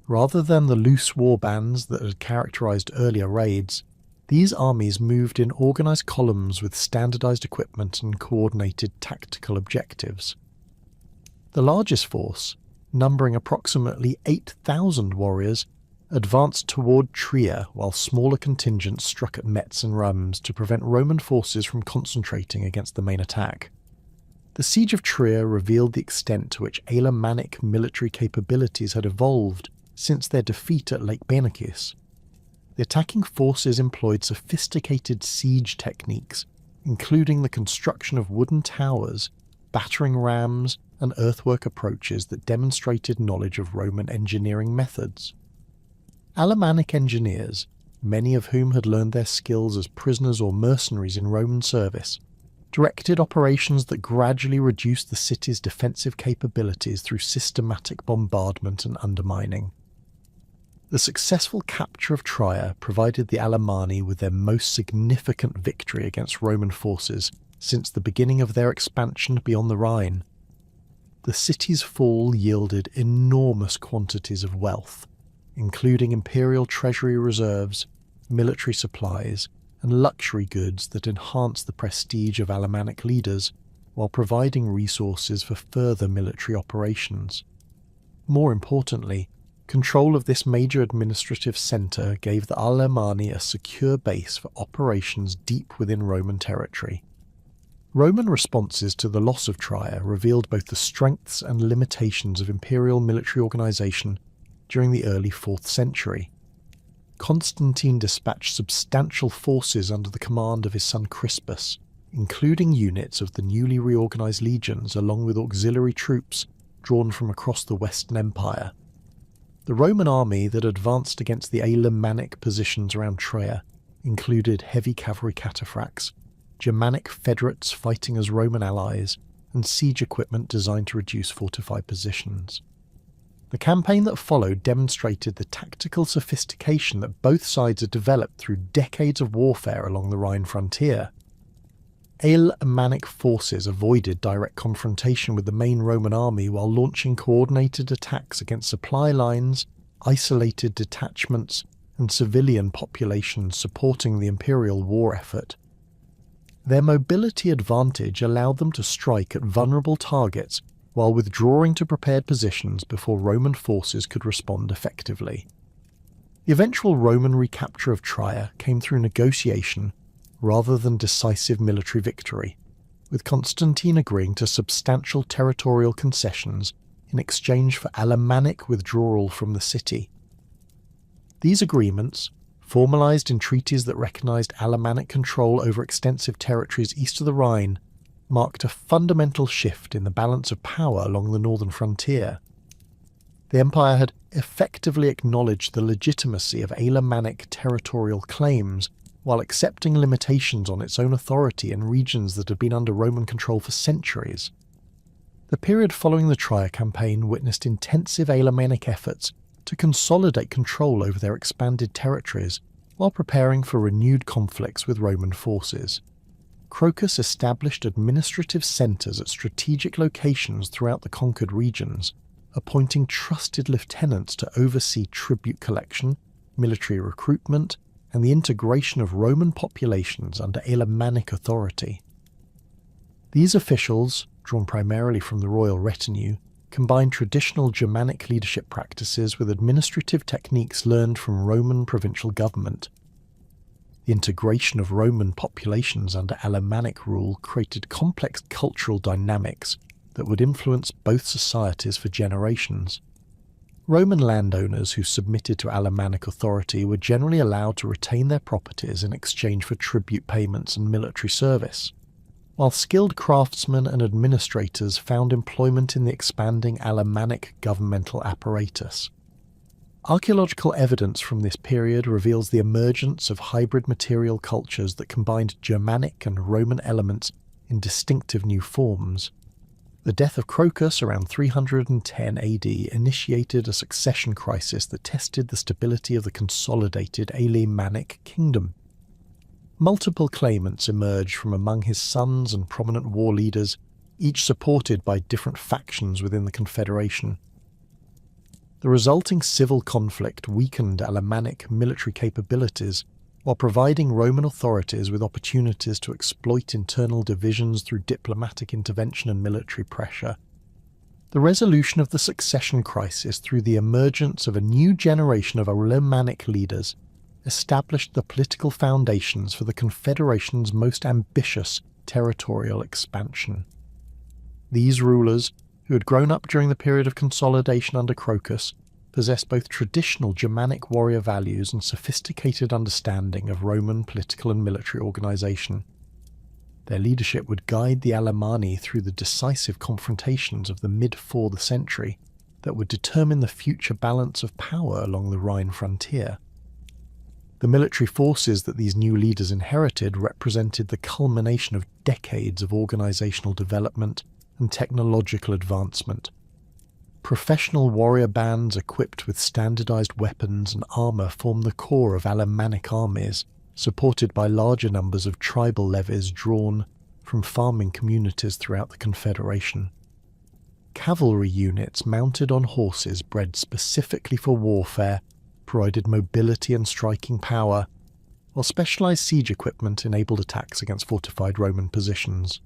Rather than the loose war bands that had characterized earlier raids, these armies moved in organized columns with standardized equipment and coordinated tactical objectives. The largest force, numbering approximately 8,000 warriors, advanced toward Trier while smaller contingents struck at Metz and Reims to prevent Roman forces from concentrating against the main attack. The siege of Trier revealed the extent to which Alemannic military capabilities had evolved since their defeat at Lake Benakis. The attacking forces employed sophisticated siege techniques, including the construction of wooden towers, battering rams, and earthwork approaches that demonstrated knowledge of Roman engineering methods. Alemannic engineers, many of whom had learned their skills as prisoners or mercenaries in Roman service, directed operations that gradually reduced the city's defensive capabilities through systematic bombardment and undermining. The successful capture of Trier provided the Alemanni with their most significant victory against Roman forces since the beginning of their expansion beyond the Rhine. The city's fall yielded enormous quantities of wealth, including imperial treasury reserves, military supplies, and luxury goods that enhanced the prestige of Alemannic leaders while providing resources for further military operations. More importantly, control of this major administrative centre gave the Alemanni a secure base for operations deep within Roman territory. Roman responses to the loss of Trier revealed both the strengths and limitations of imperial military organisation during the early 4th century. Constantine dispatched substantial forces under the command of his son Crispus, including units of the newly reorganised legions along with auxiliary troops drawn from across the Western Empire. The Roman army that advanced against the Alemannic positions around Trier included heavy cavalry cataphracts, Germanic federates fighting as Roman allies, and siege equipment designed to reduce fortified positions. The campaign that followed demonstrated the tactical sophistication that both sides had developed through decades of warfare along the Rhine frontier. Alemannic forces avoided direct confrontation with the main Roman army while launching coordinated attacks against supply lines, isolated detachments, and civilian populations supporting the imperial war effort. Their mobility advantage allowed them to strike at vulnerable targets while withdrawing to prepared positions before Roman forces could respond effectively. The eventual Roman recapture of Trier came through negotiation rather than decisive military victory, with Constantine agreeing to substantial territorial concessions in exchange for Alemannic withdrawal from the city. These agreements, formalised in treaties that recognised Alemannic control over extensive territories east of the Rhine, marked a fundamental shift in the balance of power along the northern frontier. The empire had effectively acknowledged the legitimacy of Alemannic territorial claims while accepting limitations on its own authority in regions that had been under Roman control for centuries. The period following the Trier campaign witnessed intensive Alemannic efforts to consolidate control over their expanded territories while preparing for renewed conflicts with Roman forces. Crocus established administrative centres at strategic locations throughout the conquered regions, appointing trusted lieutenants to oversee tribute collection, military recruitment, and the integration of Roman populations under Alemannic authority. These officials, drawn primarily from the royal retinue, combined traditional Germanic leadership practices with administrative techniques learned from Roman provincial government. The integration of Roman populations under Alemannic rule created complex cultural dynamics that would influence both societies for generations. Roman landowners who submitted to Alemannic authority were generally allowed to retain their properties in exchange for tribute payments and military service, while skilled craftsmen and administrators found employment in the expanding Alemannic governmental apparatus. Archaeological evidence from this period reveals the emergence of hybrid material cultures that combined Germanic and Roman elements in distinctive new forms. The death of Crocus around 310 AD initiated a succession crisis that tested the stability of the consolidated Alemannic kingdom. Multiple claimants emerged from among his sons and prominent war leaders, each supported by different factions within the confederation. The resulting civil conflict weakened Alemannic military capabilities while providing Roman authorities with opportunities to exploit internal divisions through diplomatic intervention and military pressure. The resolution of the succession crisis through the emergence of a new generation of Alemannic leaders established the political foundations for the Confederation's most ambitious territorial expansion. These rulers, who had grown up during the period of consolidation under Crocus, possessed both traditional Germanic warrior values and sophisticated understanding of Roman political and military organisation. Their leadership would guide the Alemanni through the decisive confrontations of the mid-4th century that would determine the future balance of power along the Rhine frontier. The military forces that these new leaders inherited represented the culmination of decades of organisational development and technological advancement. Professional warrior bands equipped with standardised weapons and armour formed the core of Alemannic armies, supported by larger numbers of tribal levies drawn from farming communities throughout the Confederation. Cavalry units mounted on horses bred specifically for warfare provided mobility and striking power, while specialised siege equipment enabled attacks against fortified Roman positions.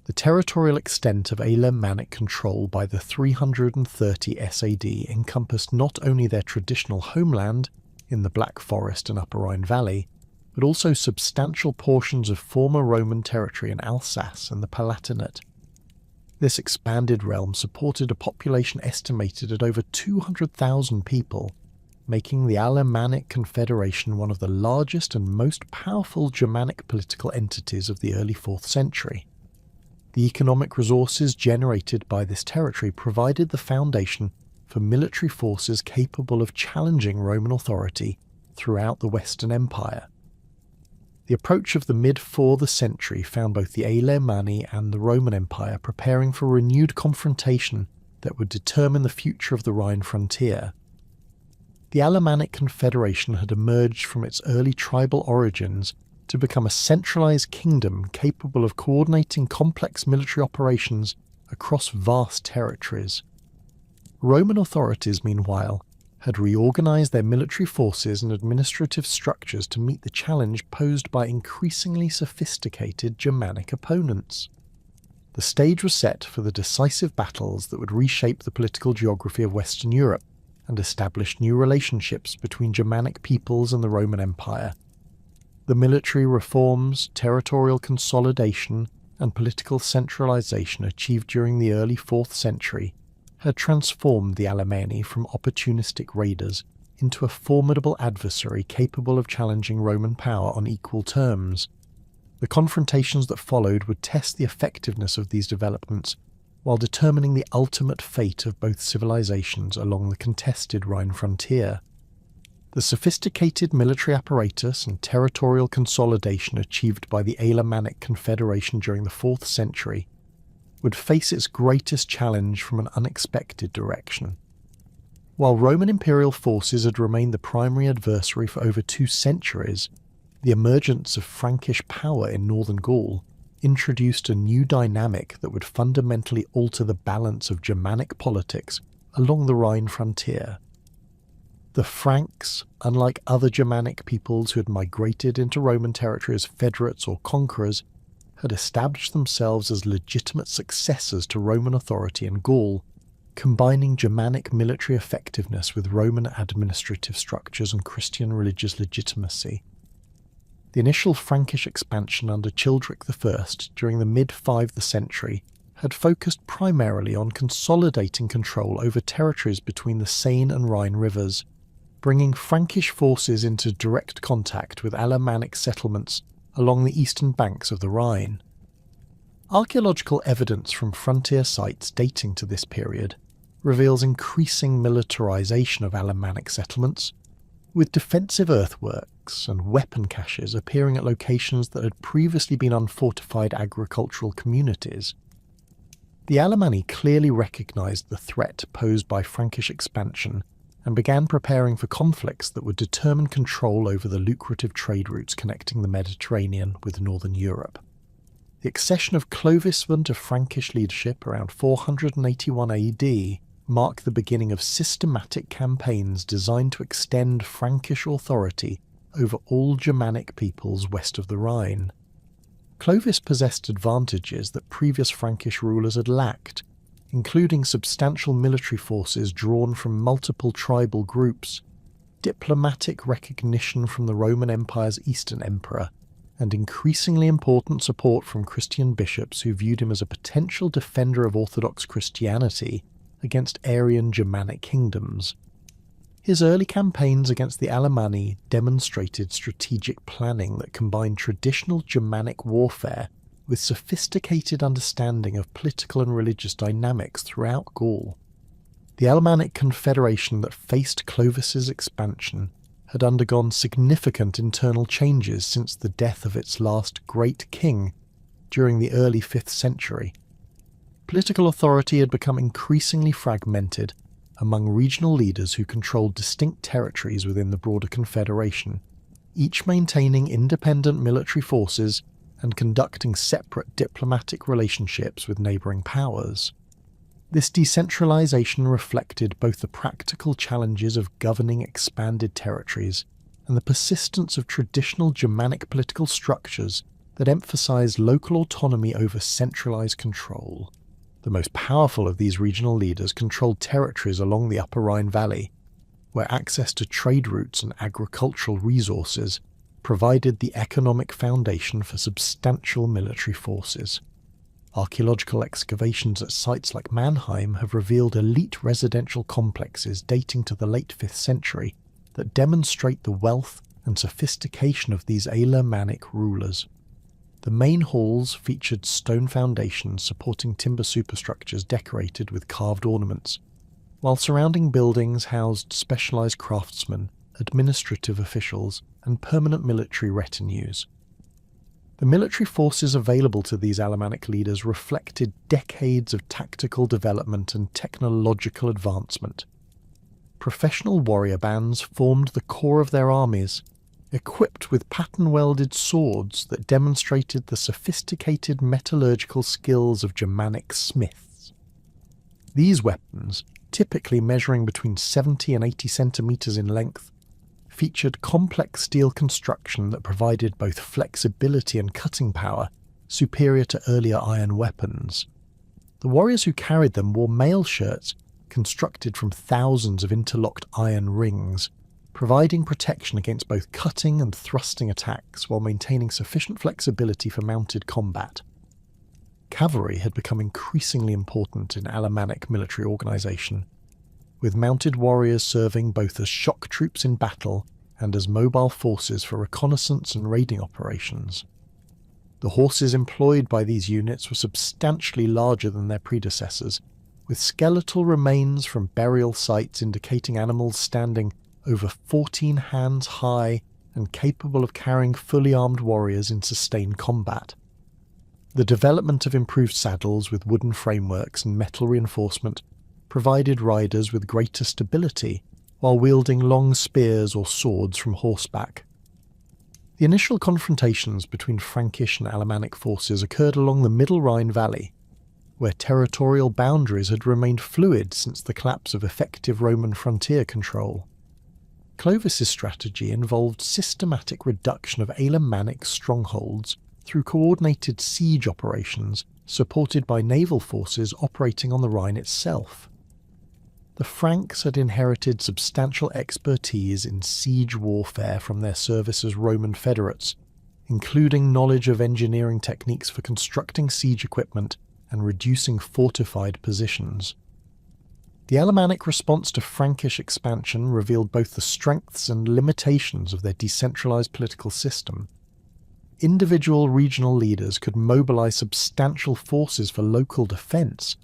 The territorial extent of Alemannic control by the 330 SAD encompassed not only their traditional homeland in the Black Forest and Upper Rhine Valley, but also substantial portions of former Roman territory in Alsace and the Palatinate. This expanded realm supported a population estimated at over 200,000 people, making the Alemannic Confederation one of the largest and most powerful Germanic political entities of the early 4th century. The economic resources generated by this territory provided the foundation for military forces capable of challenging Roman authority throughout the Western Empire. The approach of the mid-4th century found both the Alemanni and the Roman Empire preparing for renewed confrontation that would determine the future of the Rhine frontier. The Alemannic Confederation had emerged from its early tribal origins to become a centralised kingdom capable of coordinating complex military operations across vast territories. Roman authorities, meanwhile, had reorganised their military forces and administrative structures to meet the challenge posed by increasingly sophisticated Germanic opponents. The stage was set for the decisive battles that would reshape the political geography of Western Europe and establish new relationships between Germanic peoples and the Roman Empire. The military reforms, territorial consolidation, and political centralisation achieved during the early 4th century had transformed the Alemanni from opportunistic raiders into a formidable adversary capable of challenging Roman power on equal terms. The confrontations that followed would test the effectiveness of these developments while determining the ultimate fate of both civilizations along the contested Rhine frontier. The sophisticated military apparatus and territorial consolidation achieved by the Alemannic Confederation during the 4th century would face its greatest challenge from an unexpected direction. While Roman imperial forces had remained the primary adversary for over 2 centuries, the emergence of Frankish power in northern Gaul introduced a new dynamic that would fundamentally alter the balance of Germanic politics along the Rhine frontier. The Franks, unlike other Germanic peoples who had migrated into Roman territory as federates or conquerors, had established themselves as legitimate successors to Roman authority in Gaul, combining Germanic military effectiveness with Roman administrative structures and Christian religious legitimacy. The initial Frankish expansion under Childeric I during the mid-5th century had focused primarily on consolidating control over territories between the Seine and Rhine rivers, bringing Frankish forces into direct contact with Alemannic settlements along the eastern banks of the Rhine. Archaeological evidence from frontier sites dating to this period reveals increasing militarization of Alemannic settlements, with defensive earthworks and weapon caches appearing at locations that had previously been unfortified agricultural communities. The Alemanni clearly recognized the threat posed by Frankish expansion and began preparing for conflicts that would determine control over the lucrative trade routes connecting the Mediterranean with northern Europe. The accession of Clovis I to Frankish leadership around 481 AD marked the beginning of systematic campaigns designed to extend Frankish authority over all Germanic peoples west of the Rhine. Clovis possessed advantages that previous Frankish rulers had lacked, including substantial military forces drawn from multiple tribal groups, diplomatic recognition from the Roman Empire's Eastern Emperor, and increasingly important support from Christian bishops who viewed him as a potential defender of Orthodox Christianity against Arian Germanic kingdoms. His early campaigns against the Alemanni demonstrated strategic planning that combined traditional Germanic warfare with sophisticated understanding of political and religious dynamics throughout Gaul. The Alemannic Confederation that faced Clovis's expansion had undergone significant internal changes since the death of its last great king during the early 5th century. Political authority had become increasingly fragmented among regional leaders who controlled distinct territories within the broader confederation, each maintaining independent military forces and conducting separate diplomatic relationships with neighbouring powers. This decentralisation reflected both the practical challenges of governing expanded territories and the persistence of traditional Germanic political structures that emphasised local autonomy over centralised control. The most powerful of these regional leaders controlled territories along the Upper Rhine Valley, where access to trade routes and agricultural resources provided the economic foundation for substantial military forces. Archaeological excavations at sites like Mannheim have revealed elite residential complexes dating to the late 5th century that demonstrate the wealth and sophistication of these Alemannic rulers. The main halls featured stone foundations supporting timber superstructures decorated with carved ornaments, while surrounding buildings housed specialised craftsmen, administrative officials, and permanent military retinues. The military forces available to these Alemannic leaders reflected decades of tactical development and technological advancement. Professional warrior bands formed the core of their armies, equipped with pattern-welded swords that demonstrated the sophisticated metallurgical skills of Germanic smiths. These weapons, typically measuring between 70 and 80 centimetres in length, featured complex steel construction that provided both flexibility and cutting power superior to earlier iron weapons. The warriors who carried them wore mail shirts constructed from thousands of interlocked iron rings, providing protection against both cutting and thrusting attacks while maintaining sufficient flexibility for mounted combat. Cavalry had become increasingly important in Alemannic military organisation, with mounted warriors serving both as shock troops in battle and as mobile forces for reconnaissance and raiding operations. The horses employed by these units were substantially larger than their predecessors, with skeletal remains from burial sites indicating animals standing over 14 hands high and capable of carrying fully armed warriors in sustained combat. The development of improved saddles with wooden frameworks and metal reinforcement provided riders with greater stability while wielding long spears or swords from horseback. The initial confrontations between Frankish and Alemannic forces occurred along the Middle Rhine Valley, where territorial boundaries had remained fluid since the collapse of effective Roman frontier control. Clovis's strategy involved systematic reduction of Alemannic strongholds through coordinated siege operations supported by naval forces operating on the Rhine itself. The Franks had inherited substantial expertise in siege warfare from their service as Roman federates, including knowledge of engineering techniques for constructing siege equipment and reducing fortified positions. The Alemannic response to Frankish expansion revealed both the strengths and limitations of their decentralised political system. Individual regional leaders could mobilise substantial forces for local defence,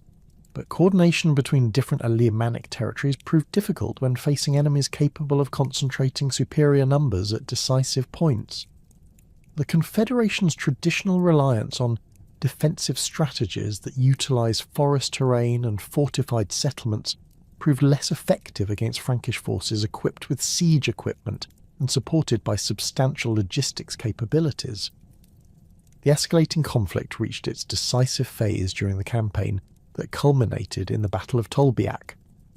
but coordination between different Alemannic territories proved difficult when facing enemies capable of concentrating superior numbers at decisive points. The Confederation's traditional reliance on defensive strategies that utilise forest terrain and fortified settlements proved less effective against Frankish forces equipped with siege equipment and supported by substantial logistics capabilities. The escalating conflict reached its decisive phase during the campaign that culminated in the Battle of Tolbiac,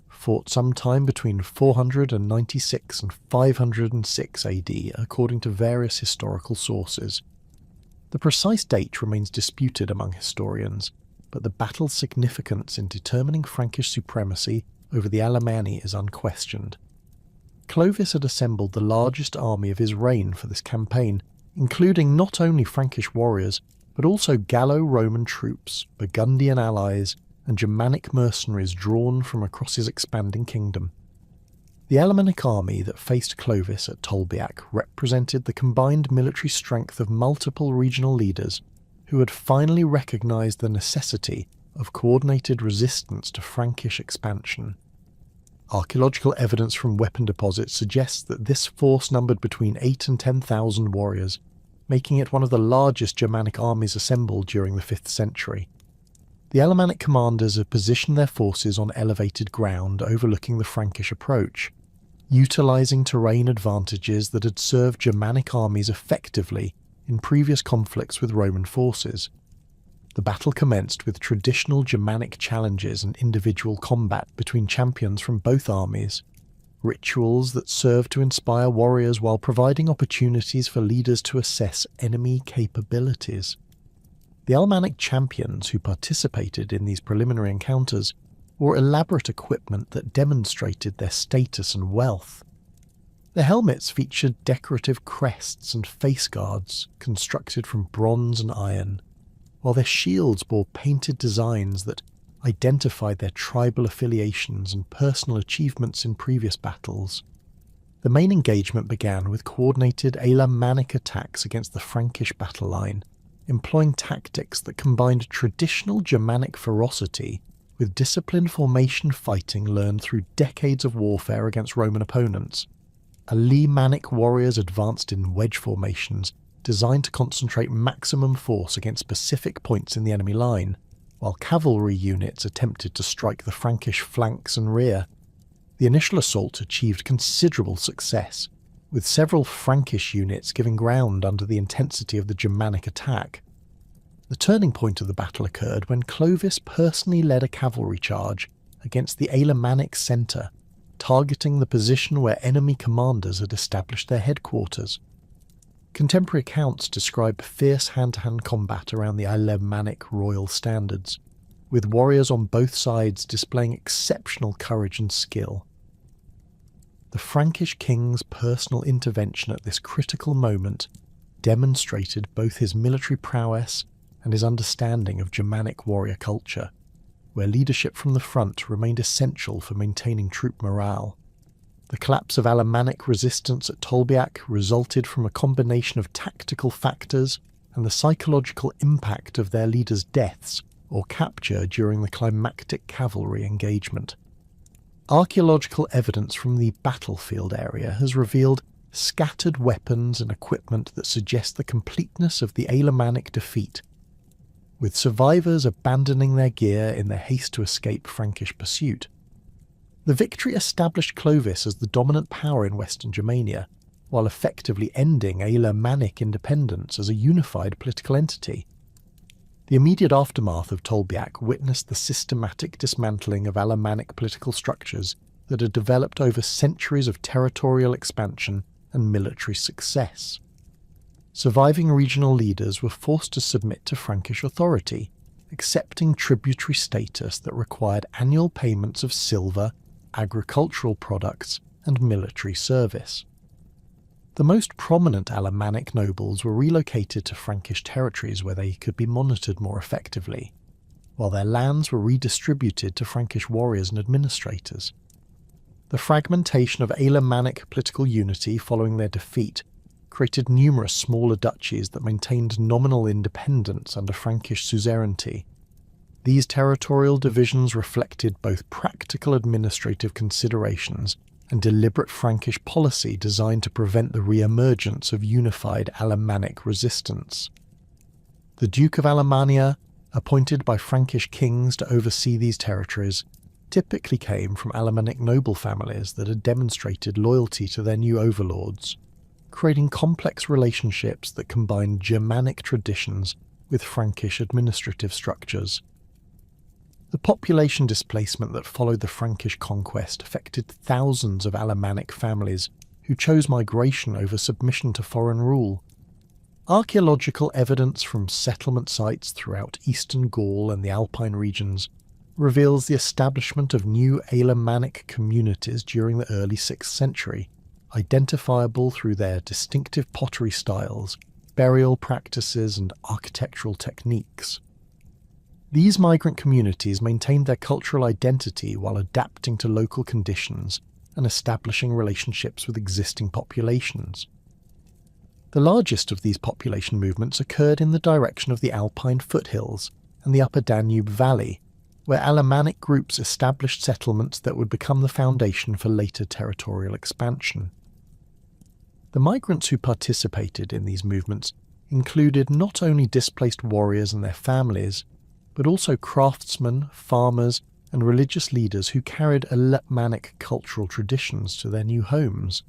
fought sometime between 496 and 506 AD according to various historical sources. The precise date remains disputed among historians, but the battle's significance in determining Frankish supremacy over the Alemanni is unquestioned. Clovis had assembled the largest army of his reign for this campaign, including not only Frankish warriors, but also Gallo-Roman troops, Burgundian allies, and Germanic mercenaries drawn from across his expanding kingdom. The Alemannic army that faced Clovis at Tolbiac represented the combined military strength of multiple regional leaders who had finally recognised the necessity of coordinated resistance to Frankish expansion. Archaeological evidence from weapon deposits suggests that this force numbered between 8,000 and 10,000 warriors, making it one of the largest Germanic armies assembled during the 5th century. The Alemannic commanders had positioned their forces on elevated ground overlooking the Frankish approach, utilising terrain advantages that had served Germanic armies effectively in previous conflicts with Roman forces. The battle commenced with traditional Germanic challenges and individual combat between champions from both armies, rituals that served to inspire warriors while providing opportunities for leaders to assess enemy capabilities. The Alemannic champions who participated in these preliminary encounters wore elaborate equipment that demonstrated their status and wealth. Their helmets featured decorative crests and face guards constructed from bronze and iron, while their shields bore painted designs that identified their tribal affiliations and personal achievements in previous battles. The main engagement began with coordinated Alemannic attacks against the Frankish battle line, employing tactics that combined traditional Germanic ferocity with disciplined formation fighting learned through decades of warfare against Roman opponents. Alemannic warriors advanced in wedge formations designed to concentrate maximum force against specific points in the enemy line, while cavalry units attempted to strike the Frankish flanks and rear. The initial assault achieved considerable success, with several Frankish units giving ground under the intensity of the Germanic attack. The turning point of the battle occurred when Clovis personally led a cavalry charge against the Alemannic centre, targeting the position where enemy commanders had established their headquarters. Contemporary accounts describe fierce hand-to-hand combat around the Alemannic royal standards, with warriors on both sides displaying exceptional courage and skill. The Frankish king's personal intervention at this critical moment demonstrated both his military prowess and his understanding of Germanic warrior culture, where leadership from the front remained essential for maintaining troop morale. The collapse of Alemannic resistance at Tolbiac resulted from a combination of tactical factors and the psychological impact of their leaders' deaths or capture during the climactic cavalry engagement. Archaeological evidence from the battlefield area has revealed scattered weapons and equipment that suggest the completeness of the Alemannic defeat, with survivors abandoning their gear in their haste to escape Frankish pursuit. The victory established Clovis as the dominant power in Western Germania, while effectively ending Alemannic independence as a unified political entity. The immediate aftermath of Tolbiac witnessed the systematic dismantling of Alemannic political structures that had developed over centuries of territorial expansion and military success. Surviving regional leaders were forced to submit to Frankish authority, accepting tributary status that required annual payments of silver, agricultural products, and military service. The most prominent Alemannic nobles were relocated to Frankish territories where they could be monitored more effectively, while their lands were redistributed to Frankish warriors and administrators. The fragmentation of Alemannic political unity following their defeat created numerous smaller duchies that maintained nominal independence under Frankish suzerainty. These territorial divisions reflected both practical administrative considerations and deliberate Frankish policy designed to prevent the re-emergence of unified Alemannic resistance. The Duke of Alemannia, appointed by Frankish kings to oversee these territories, typically came from Alemannic noble families that had demonstrated loyalty to their new overlords, creating complex relationships that combined Germanic traditions with Frankish administrative structures. The population displacement that followed the Frankish conquest affected thousands of Alemannic families who chose migration over submission to foreign rule. Archaeological evidence from settlement sites throughout eastern Gaul and the Alpine regions reveals the establishment of new Alemannic communities during the early 6th century, identifiable through their distinctive pottery styles, burial practices, and architectural techniques. These migrant communities maintained their cultural identity while adapting to local conditions and establishing relationships with existing populations. The largest of these population movements occurred in the direction of the Alpine foothills and the upper Danube Valley, where Alemannic groups established settlements that would become the foundation for later territorial expansion. The migrants who participated in these movements included not only displaced warriors and their families, but also craftsmen, farmers, and religious leaders who carried Alemannic cultural traditions to their new homes.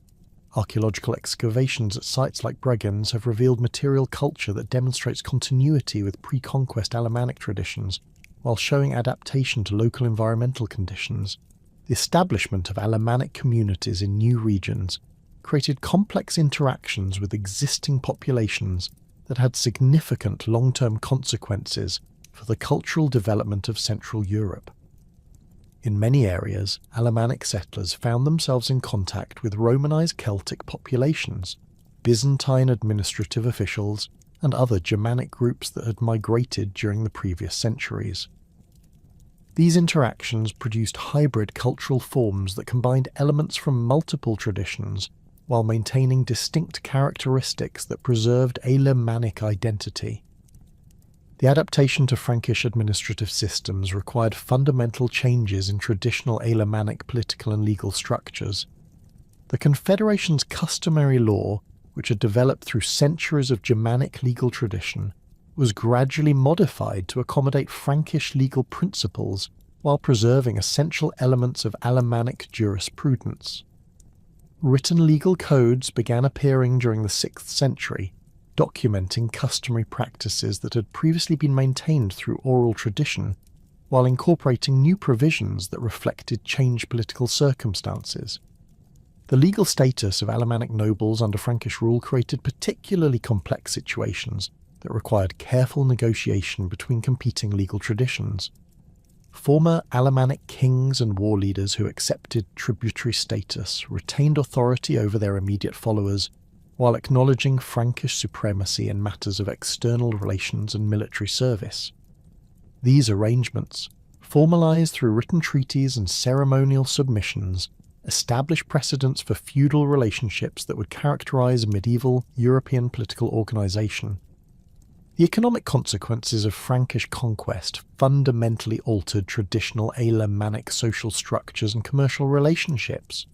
Archaeological excavations at sites like Bregenz have revealed material culture that demonstrates continuity with pre-conquest Alemannic traditions, while showing adaptation to local environmental conditions. The establishment of Alemannic communities in new regions created complex interactions with existing populations that had significant long-term consequences for the cultural development of Central Europe. In many areas, Alemannic settlers found themselves in contact with Romanized Celtic populations, Byzantine administrative officials, and other Germanic groups that had migrated during the previous centuries. These interactions produced hybrid cultural forms that combined elements from multiple traditions while maintaining distinct characteristics that preserved Alemannic identity. The adaptation to Frankish administrative systems required fundamental changes in traditional Alemannic political and legal structures. The confederation's customary law, which had developed through centuries of Germanic legal tradition, was gradually modified to accommodate Frankish legal principles while preserving essential elements of Alemannic jurisprudence. Written legal codes began appearing during the 6th century, documenting customary practices that had previously been maintained through oral tradition, while incorporating new provisions that reflected changed political circumstances. The legal status of Alemannic nobles under Frankish rule created particularly complex situations that required careful negotiation between competing legal traditions. Former Alemannic kings and war leaders who accepted tributary status retained authority over their immediate followers, while acknowledging Frankish supremacy in matters of external relations and military service. These arrangements, formalized through written treaties and ceremonial submissions, established precedents for feudal relationships that would characterize medieval European political organization. The economic consequences of Frankish conquest fundamentally altered traditional Alemannic social structures and commercial relationships.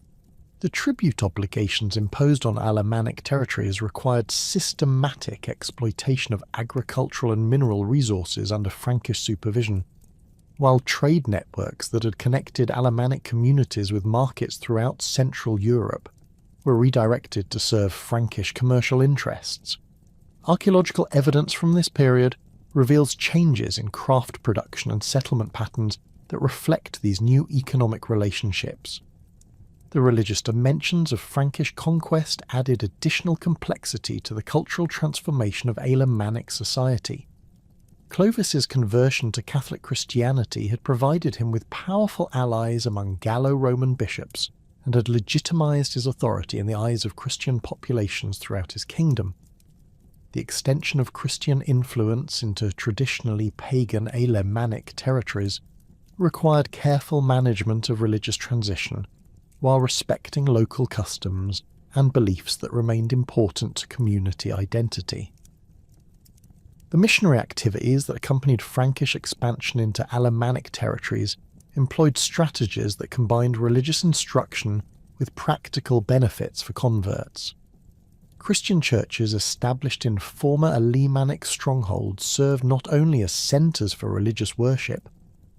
The tribute obligations imposed on Alemannic territories required systematic exploitation of agricultural and mineral resources under Frankish supervision, while trade networks that had connected Alemannic communities with markets throughout Central Europe were redirected to serve Frankish commercial interests. Archaeological evidence from this period reveals changes in craft production and settlement patterns that reflect these new economic relationships. The religious dimensions of Frankish conquest added additional complexity to the cultural transformation of Alemannic society. Clovis's conversion to Catholic Christianity had provided him with powerful allies among Gallo-Roman bishops and had legitimized his authority in the eyes of Christian populations throughout his kingdom. The extension of Christian influence into traditionally pagan Alemannic territories required careful management of religious transition, while respecting local customs and beliefs that remained important to community identity. The missionary activities that accompanied Frankish expansion into Alemannic territories employed strategies that combined religious instruction with practical benefits for converts. Christian churches established in former Alemannic strongholds served not only as centres for religious worship,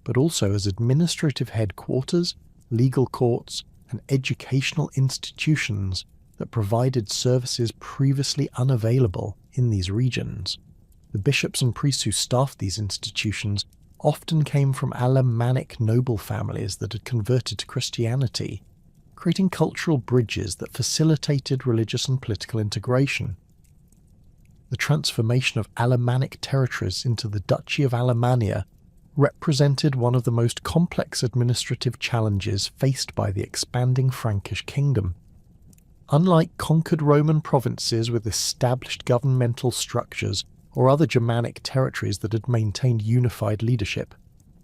but also as administrative headquarters, legal courts, and educational institutions that provided services previously unavailable in these regions. The bishops and priests who staffed these institutions often came from Alemannic noble families that had converted to Christianity, creating cultural bridges that facilitated religious and political integration. The transformation of Alemannic territories into the Duchy of Alemannia represented one of the most complex administrative challenges faced by the expanding Frankish kingdom. Unlike conquered Roman provinces with established governmental structures or other Germanic territories that had maintained unified leadership,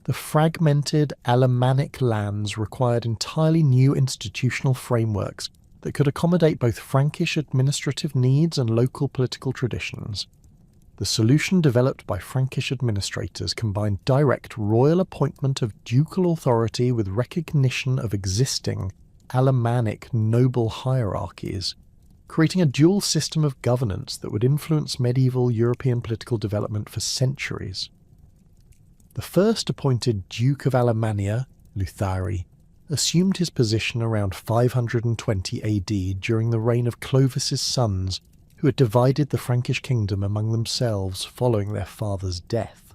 the fragmented Alemannic lands required entirely new institutional frameworks that could accommodate both Frankish administrative needs and local political traditions. The solution developed by Frankish administrators combined direct royal appointment of ducal authority with recognition of existing Alemannic noble hierarchies, creating a dual system of governance that would influence medieval European political development for centuries. The first appointed Duke of Alemannia, Luthari, assumed his position around 520 AD during the reign of Clovis's sons, who had divided the Frankish kingdom among themselves following their father's death.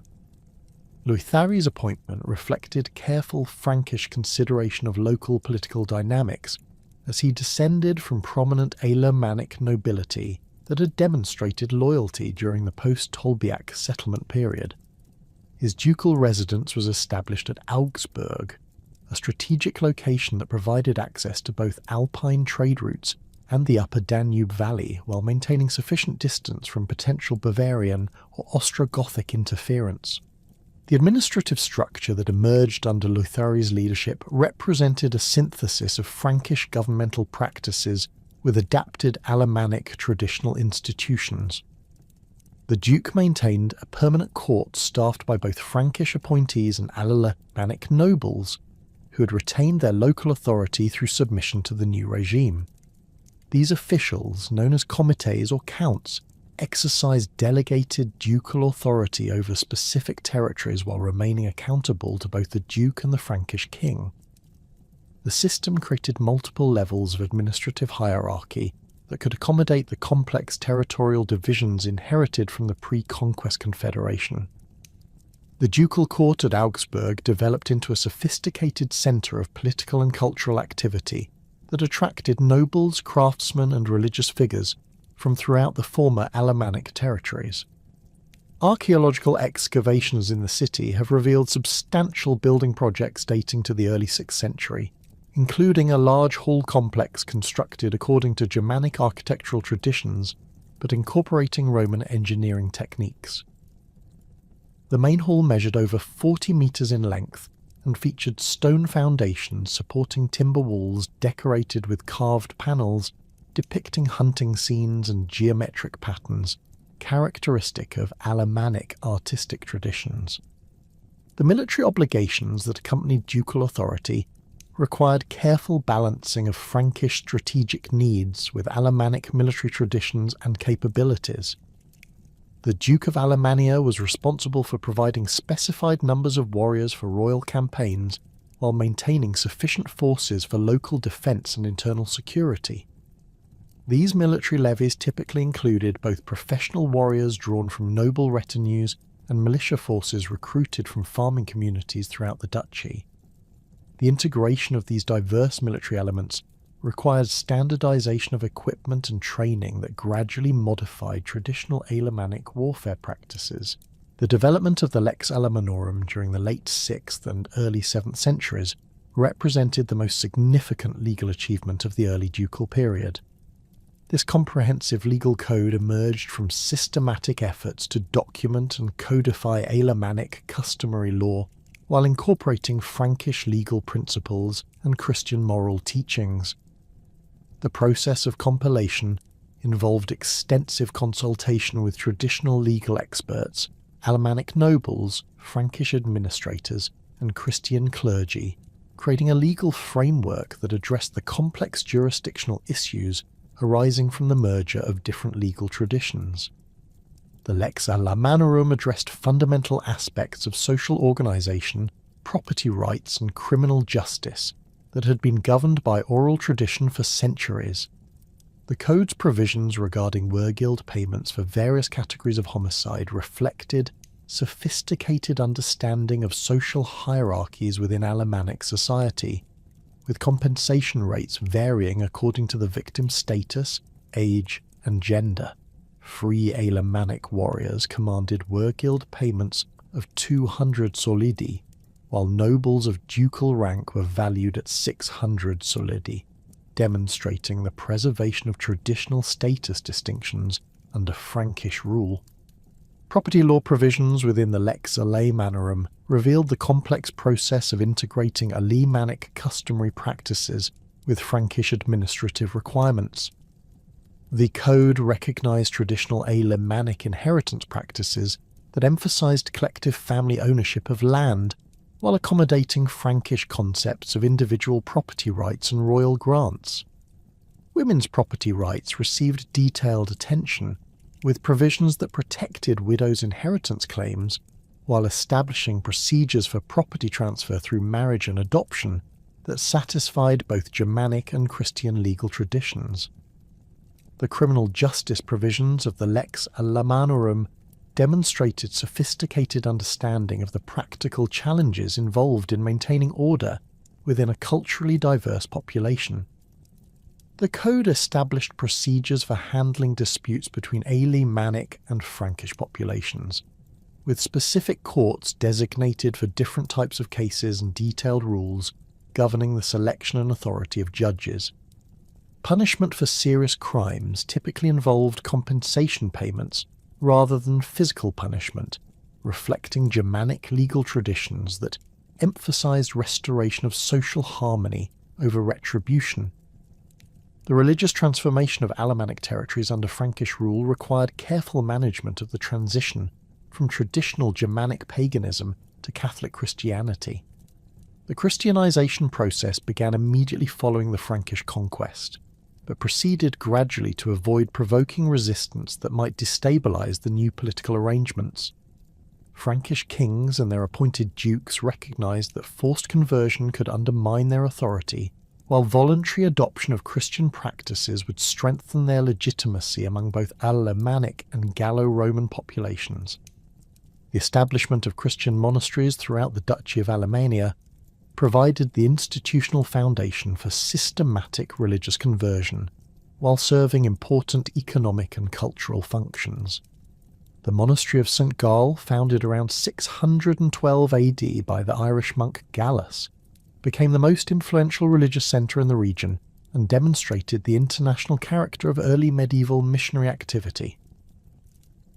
Leuthari's appointment reflected careful Frankish consideration of local political dynamics, as he descended from prominent Alemannic nobility that had demonstrated loyalty during the post-Tolbiac settlement period. His ducal residence was established at Augsburg, a strategic location that provided access to both Alpine trade routes and the upper Danube Valley while maintaining sufficient distance from potential Bavarian or Ostrogothic interference. The administrative structure that emerged under Leuthari's leadership represented a synthesis of Frankish governmental practices with adapted Alemannic traditional institutions. The Duke maintained a permanent court staffed by both Frankish appointees and Alemannic nobles, who had retained their local authority through submission to the new regime. These officials, known as comites or counts, exercised delegated ducal authority over specific territories while remaining accountable to both the Duke and the Frankish king. The system created multiple levels of administrative hierarchy that could accommodate the complex territorial divisions inherited from the pre-conquest confederation. The ducal court at Augsburg developed into a sophisticated centre of political and cultural activity that attracted nobles, craftsmen and religious figures from throughout the former Alemannic territories. Archaeological excavations in the city have revealed substantial building projects dating to the early 6th century, including a large hall complex constructed according to Germanic architectural traditions but incorporating Roman engineering techniques. The main hall measured over 40 metres in length and featured stone foundations supporting timber walls decorated with carved panels depicting hunting scenes and geometric patterns characteristic of Alemannic artistic traditions. The military obligations that accompanied ducal authority required careful balancing of Frankish strategic needs with Alemannic military traditions and capabilities. The Duke of Alemannia was responsible for providing specified numbers of warriors for royal campaigns while maintaining sufficient forces for local defence and internal security. These military levies typically included both professional warriors drawn from noble retinues and militia forces recruited from farming communities throughout the duchy. The integration of these diverse military elements required standardization of equipment and training that gradually modified traditional Alemannic warfare practices. The development of the Lex Alemannorum during the late 6th and early 7th centuries represented the most significant legal achievement of the early ducal period. This comprehensive legal code emerged from systematic efforts to document and codify Alemannic customary law while incorporating Frankish legal principles and Christian moral teachings. The process of compilation involved extensive consultation with traditional legal experts, Alemannic nobles, Frankish administrators, and Christian clergy, creating a legal framework that addressed the complex jurisdictional issues arising from the merger of different legal traditions. The Lex Alemannorum addressed fundamental aspects of social organisation, property rights, and criminal justice that had been governed by oral tradition for centuries. The code's provisions regarding wergild payments for various categories of homicide reflected sophisticated understanding of social hierarchies within Alemannic society, with compensation rates varying according to the victim's status, age, and gender. Free Alemannic warriors commanded wergild payments of 200 solidi, while nobles of ducal rank were valued at 600 solidi, demonstrating the preservation of traditional status distinctions under Frankish rule. Property law provisions within the Lex Alemannorum revealed the complex process of integrating Alemannic customary practices with Frankish administrative requirements. The code recognized traditional Alemannic inheritance practices that emphasized collective family ownership of land, while accommodating Frankish concepts of individual property rights and royal grants. Women's property rights received detailed attention, with provisions that protected widows' inheritance claims, while establishing procedures for property transfer through marriage and adoption that satisfied both Germanic and Christian legal traditions. The criminal justice provisions of the Lex Alemannorum demonstrated sophisticated understanding of the practical challenges involved in maintaining order within a culturally diverse population. The code established procedures for handling disputes between Alemannic and Frankish populations, with specific courts designated for different types of cases and detailed rules governing the selection and authority of judges. Punishment for serious crimes typically involved compensation payments rather than physical punishment, reflecting Germanic legal traditions that emphasized restoration of social harmony over retribution. The religious transformation of Alemannic territories under Frankish rule required careful management of the transition from traditional Germanic paganism to Catholic Christianity. The Christianization process began immediately following the Frankish conquest, but proceeded gradually to avoid provoking resistance that might destabilize the new political arrangements. Frankish kings and their appointed dukes recognized that forced conversion could undermine their authority, while voluntary adoption of Christian practices would strengthen their legitimacy among both Alemannic and Gallo-Roman populations. The establishment of Christian monasteries throughout the Duchy of Alemannia provided the institutional foundation for systematic religious conversion, while serving important economic and cultural functions. The monastery of St. Gall, founded around 612 AD by the Irish monk Gallus, became the most influential religious centre in the region and demonstrated the international character of early medieval missionary activity.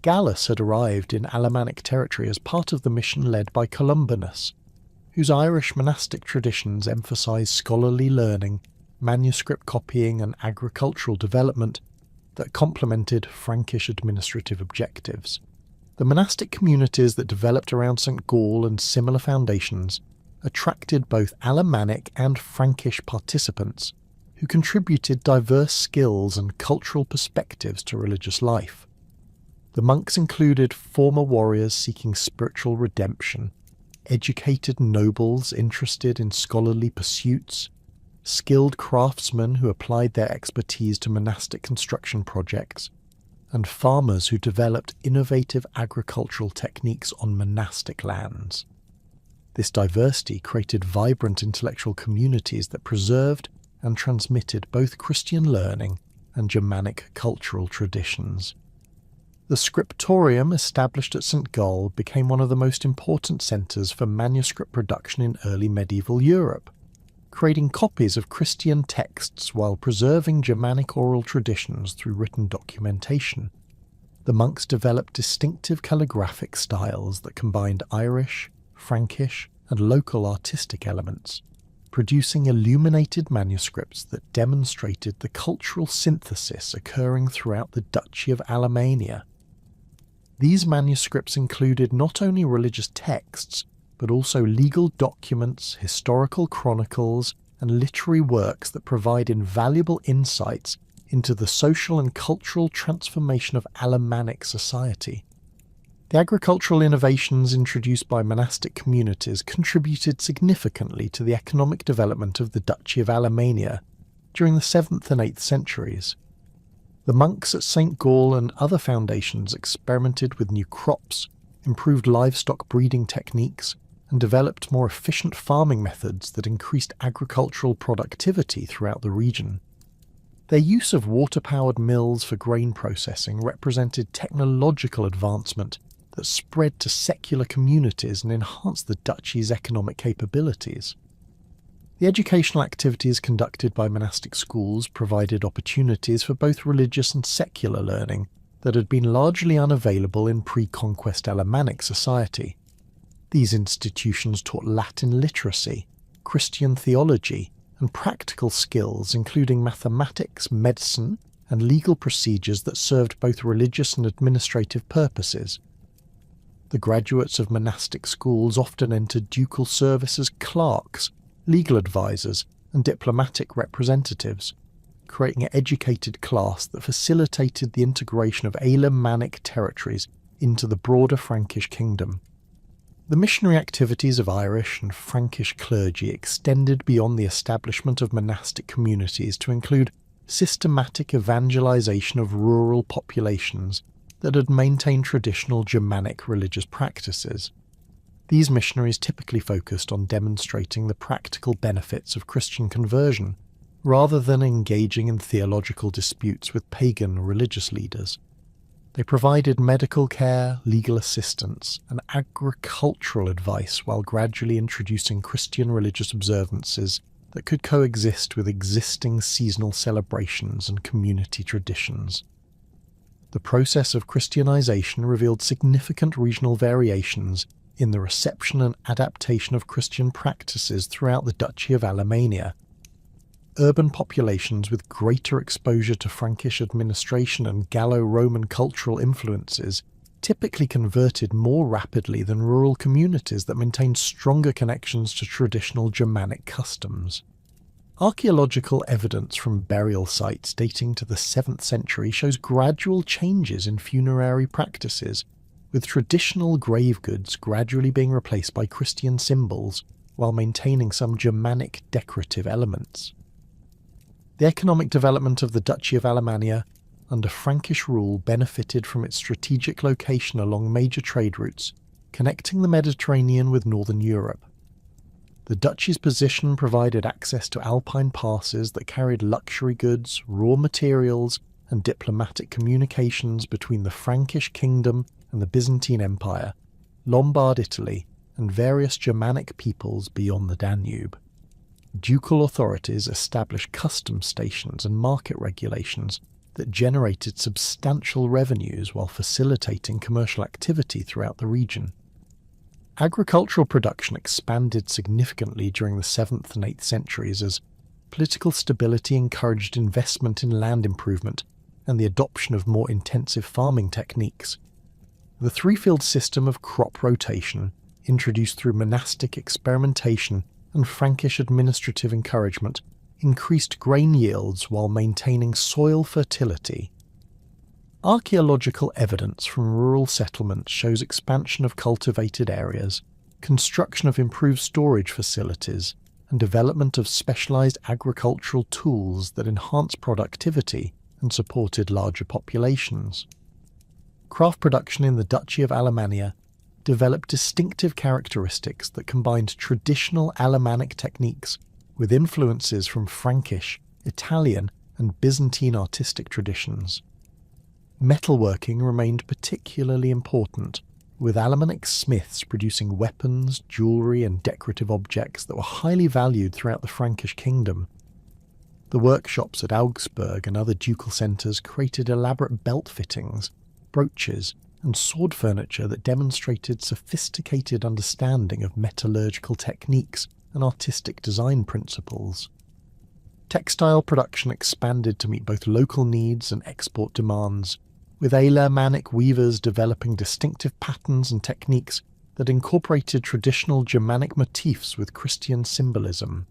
Gallus had arrived in Alemannic territory as part of the mission led by Columbanus, whose Irish monastic traditions emphasised scholarly learning, manuscript copying and agricultural development that complemented Frankish administrative objectives. The monastic communities that developed around St. Gall and similar foundations attracted both Alemannic and Frankish participants who contributed diverse skills and cultural perspectives to religious life. The monks included former warriors seeking spiritual redemption, educated nobles interested in scholarly pursuits, skilled craftsmen who applied their expertise to monastic construction projects, and farmers who developed innovative agricultural techniques on monastic lands. This diversity created vibrant intellectual communities that preserved and transmitted both Christian learning and Germanic cultural traditions. The scriptorium established at St. Gall became one of the most important centres for manuscript production in early medieval Europe, creating copies of Christian texts while preserving Germanic oral traditions through written documentation. The monks developed distinctive calligraphic styles that combined Irish, Frankish, and local artistic elements, producing illuminated manuscripts that demonstrated the cultural synthesis occurring throughout the Duchy of Alemannia. These manuscripts included not only religious texts, but also legal documents, historical chronicles, and literary works that provide invaluable insights into the social and cultural transformation of Alemannic society. The agricultural innovations introduced by monastic communities contributed significantly to the economic development of the Duchy of Alemannia during the 7th and 8th centuries. The monks at St. Gall and other foundations experimented with new crops, improved livestock breeding techniques, and developed more efficient farming methods that increased agricultural productivity throughout the region. Their use of water-powered mills for grain processing represented technological advancement that spread to secular communities and enhanced the duchy's economic capabilities. The educational activities conducted by monastic schools provided opportunities for both religious and secular learning that had been largely unavailable in pre-conquest Alemannic society. These institutions taught Latin literacy, Christian theology, and practical skills including mathematics, medicine, and legal procedures that served both religious and administrative purposes. The graduates of monastic schools often entered ducal service as clerks, legal advisors, and diplomatic representatives, creating an educated class that facilitated the integration of Alemannic territories into the broader Frankish kingdom. The missionary activities of Irish and Frankish clergy extended beyond the establishment of monastic communities to include systematic evangelization of rural populations that had maintained traditional Germanic religious practices. These missionaries typically focused on demonstrating the practical benefits of Christian conversion, rather than engaging in theological disputes with pagan religious leaders. They provided medical care, legal assistance, and agricultural advice while gradually introducing Christian religious observances that could coexist with existing seasonal celebrations and community traditions. The process of Christianization revealed significant regional variations in the reception and adaptation of Christian practices throughout the Duchy of Alemannia. Urban populations with greater exposure to Frankish administration and Gallo-Roman cultural influences typically converted more rapidly than rural communities that maintained stronger connections to traditional Germanic customs. Archaeological evidence from burial sites dating to the 7th century shows gradual changes in funerary practices, with traditional grave goods gradually being replaced by Christian symbols while maintaining some Germanic decorative elements. The economic development of the Duchy of Alemannia under Frankish rule benefited from its strategic location along major trade routes, connecting the Mediterranean with northern Europe. The duchy's position provided access to alpine passes that carried luxury goods, raw materials, and diplomatic communications between the Frankish kingdom and the Byzantine Empire, Lombard Italy, and various Germanic peoples beyond the Danube. Ducal authorities established customs stations and market regulations that generated substantial revenues while facilitating commercial activity throughout the region. Agricultural production expanded significantly during the 7th and 8th centuries as political stability encouraged investment in land improvement and the adoption of more intensive farming techniques. The three-field system of crop rotation, introduced through monastic experimentation and Frankish administrative encouragement, increased grain yields while maintaining soil fertility. Archaeological evidence from rural settlements shows expansion of cultivated areas, construction of improved storage facilities, and development of specialized agricultural tools that enhanced productivity and supported larger populations. Craft production in the Duchy of Alemannia developed distinctive characteristics that combined traditional Alemannic techniques with influences from Frankish, Italian, and Byzantine artistic traditions. Metalworking remained particularly important, with Alemannic smiths producing weapons, jewellery, and decorative objects that were highly valued throughout the Frankish kingdom. The workshops at Augsburg and other ducal centres created elaborate belt fittings, brooches, and sword furniture that demonstrated sophisticated understanding of metallurgical techniques and artistic design principles. Textile production expanded to meet both local needs and export demands, with Alemannic weavers developing distinctive patterns and techniques that incorporated traditional Germanic motifs with Christian symbolism.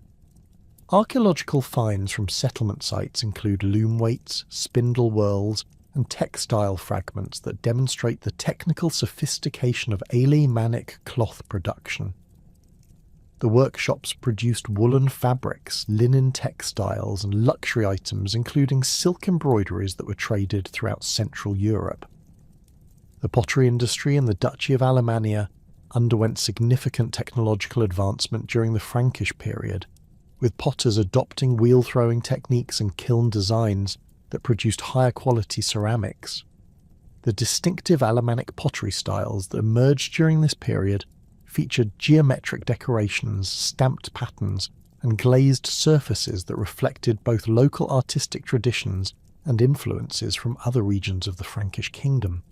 Archaeological finds from settlement sites include loom weights, spindle whorls, and textile fragments that demonstrate the technical sophistication of Alemannic cloth production. The workshops produced woolen fabrics, linen textiles, and luxury items, including silk embroideries that were traded throughout Central Europe. The pottery industry in the Duchy of Alemannia underwent significant technological advancement during the Frankish period, with potters adopting wheel-throwing techniques and kiln designs that produced higher quality ceramics. The distinctive Alemannic pottery styles that emerged during this period featured geometric decorations, stamped patterns, and glazed surfaces that reflected both local artistic traditions and influences from other regions of the Frankish kingdom.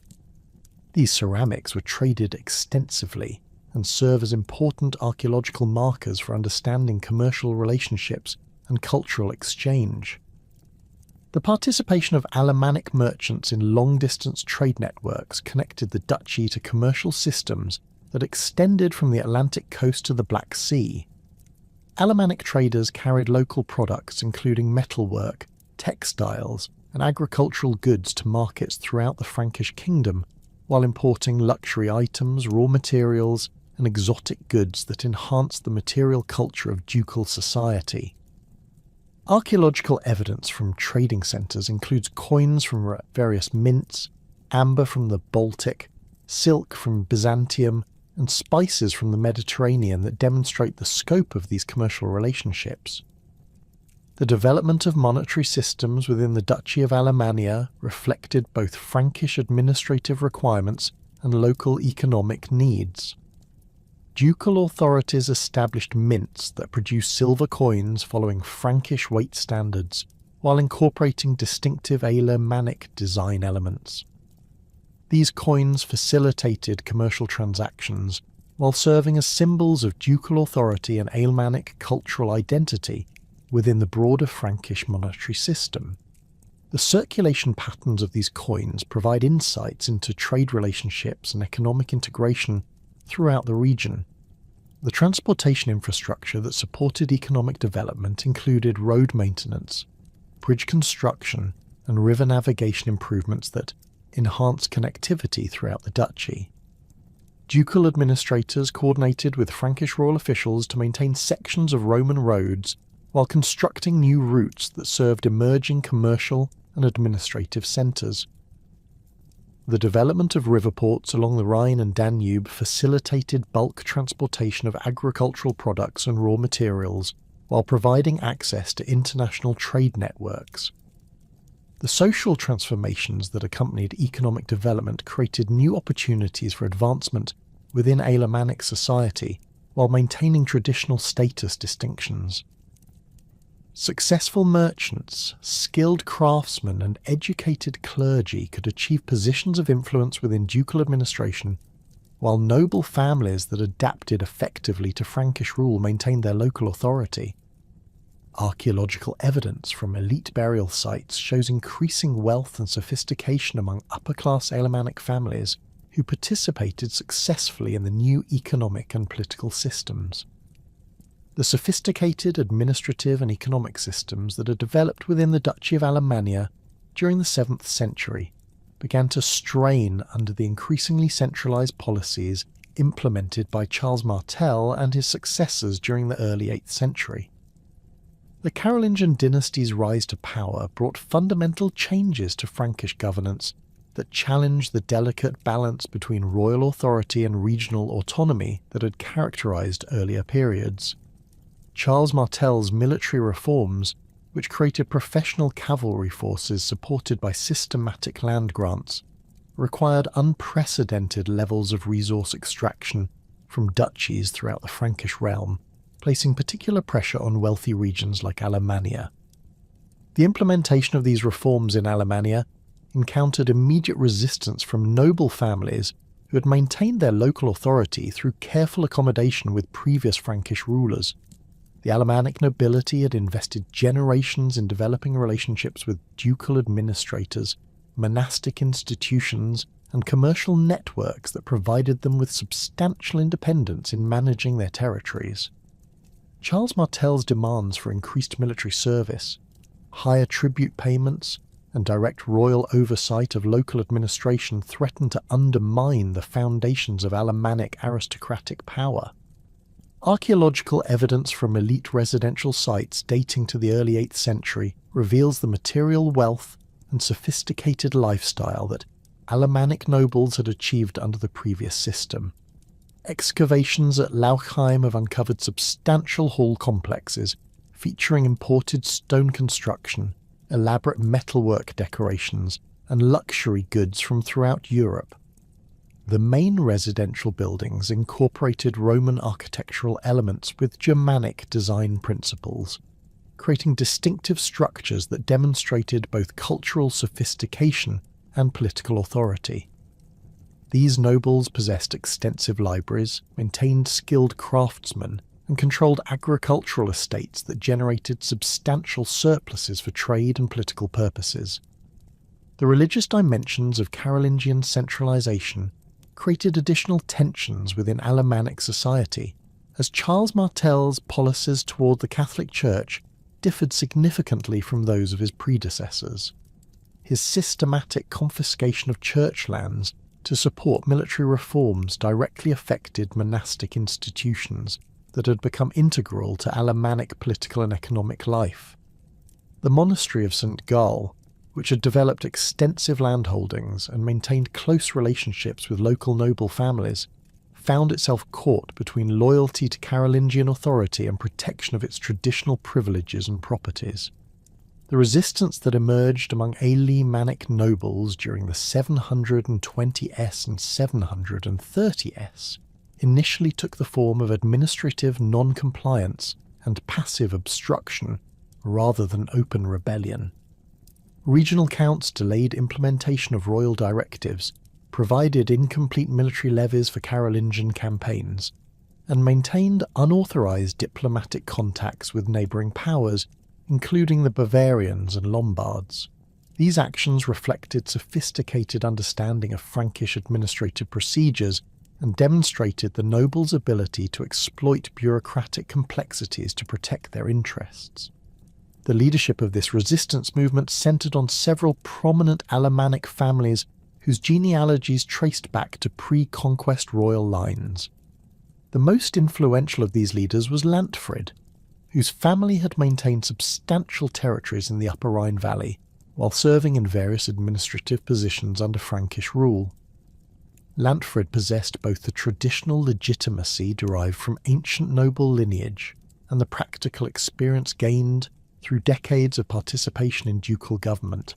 These ceramics were traded extensively and serve as important archaeological markers for understanding commercial relationships and cultural exchange. The participation of Alemannic merchants in long-distance trade networks connected the duchy to commercial systems that extended from the Atlantic coast to the Black Sea. Alemannic traders carried local products including metalwork, textiles, and agricultural goods to markets throughout the Frankish kingdom, while importing luxury items, raw materials, and exotic goods that enhanced the material culture of ducal society. Archaeological evidence from trading centres includes coins from various mints, amber from the Baltic, silk from Byzantium, and spices from the Mediterranean that demonstrate the scope of these commercial relationships. The development of monetary systems within the Duchy of Alemannia reflected both Frankish administrative requirements and local economic needs. Ducal authorities established mints that produced silver coins following Frankish weight standards, while incorporating distinctive Alemannic design elements. These coins facilitated commercial transactions, while serving as symbols of ducal authority and Alemannic cultural identity within the broader Frankish monetary system. The circulation patterns of these coins provide insights into trade relationships and economic integration throughout the region. The transportation infrastructure that supported economic development included road maintenance, bridge construction, and river navigation improvements that enhanced connectivity throughout the duchy. Ducal administrators coordinated with Frankish royal officials to maintain sections of Roman roads while constructing new routes that served emerging commercial and administrative centres. The development of river ports along the Rhine and Danube facilitated bulk transportation of agricultural products and raw materials while providing access to international trade networks. The social transformations that accompanied economic development created new opportunities for advancement within Alemannic society while maintaining traditional status distinctions. Successful merchants, skilled craftsmen, and educated clergy could achieve positions of influence within ducal administration, while noble families that adapted effectively to Frankish rule maintained their local authority. Archaeological evidence from elite burial sites shows increasing wealth and sophistication among upper-class Alemannic families who participated successfully in the new economic and political systems. The sophisticated administrative and economic systems that had developed within the Duchy of Alemannia during the 7th century began to strain under the increasingly centralised policies implemented by Charles Martel and his successors during the early 8th century. The Carolingian dynasty's rise to power brought fundamental changes to Frankish governance that challenged the delicate balance between royal authority and regional autonomy that had characterised earlier periods. Charles Martel's military reforms, which created professional cavalry forces supported by systematic land grants, required unprecedented levels of resource extraction from duchies throughout the Frankish realm, placing particular pressure on wealthy regions like Alemannia. The implementation of these reforms in Alemannia encountered immediate resistance from noble families who had maintained their local authority through careful accommodation with previous Frankish rulers. The Alemannic nobility had invested generations in developing relationships with ducal administrators, monastic institutions, and commercial networks that provided them with substantial independence in managing their territories. Charles Martel's demands for increased military service, higher tribute payments, and direct royal oversight of local administration threatened to undermine the foundations of Alemannic aristocratic power. Archaeological evidence from elite residential sites dating to the early 8th century reveals the material wealth and sophisticated lifestyle that Alemannic nobles had achieved under the previous system. Excavations at Lauchheim have uncovered substantial hall complexes featuring imported stone construction, elaborate metalwork decorations, and luxury goods from throughout Europe. The main residential buildings incorporated Roman architectural elements with Germanic design principles, creating distinctive structures that demonstrated both cultural sophistication and political authority. These nobles possessed extensive libraries, maintained skilled craftsmen, and controlled agricultural estates that generated substantial surpluses for trade and political purposes. The religious dimensions of Carolingian centralisation created additional tensions within Alemannic society, as Charles Martel's policies toward the Catholic Church differed significantly from those of his predecessors. His systematic confiscation of church lands to support military reforms directly affected monastic institutions that had become integral to Alemannic political and economic life. The monastery of St. Gall, which had developed extensive landholdings and maintained close relationships with local noble families, found itself caught between loyalty to Carolingian authority and protection of its traditional privileges and properties. The resistance that emerged among Alemannic nobles during the 720s and 730s initially took the form of administrative non-compliance and passive obstruction rather than open rebellion. Regional counts delayed implementation of royal directives, provided incomplete military levies for Carolingian campaigns, and maintained unauthorized diplomatic contacts with neighboring powers, including the Bavarians and Lombards. These actions reflected sophisticated understanding of Frankish administrative procedures and demonstrated the nobles' ability to exploit bureaucratic complexities to protect their interests. The leadership of this resistance movement centered on several prominent Alemannic families whose genealogies traced back to pre-conquest royal lines. The most influential of these leaders was Lantfrid, whose family had maintained substantial territories in the Upper Rhine Valley while serving in various administrative positions under Frankish rule. Lantfrid possessed both the traditional legitimacy derived from ancient noble lineage and the practical experience gained through decades of participation in ducal government.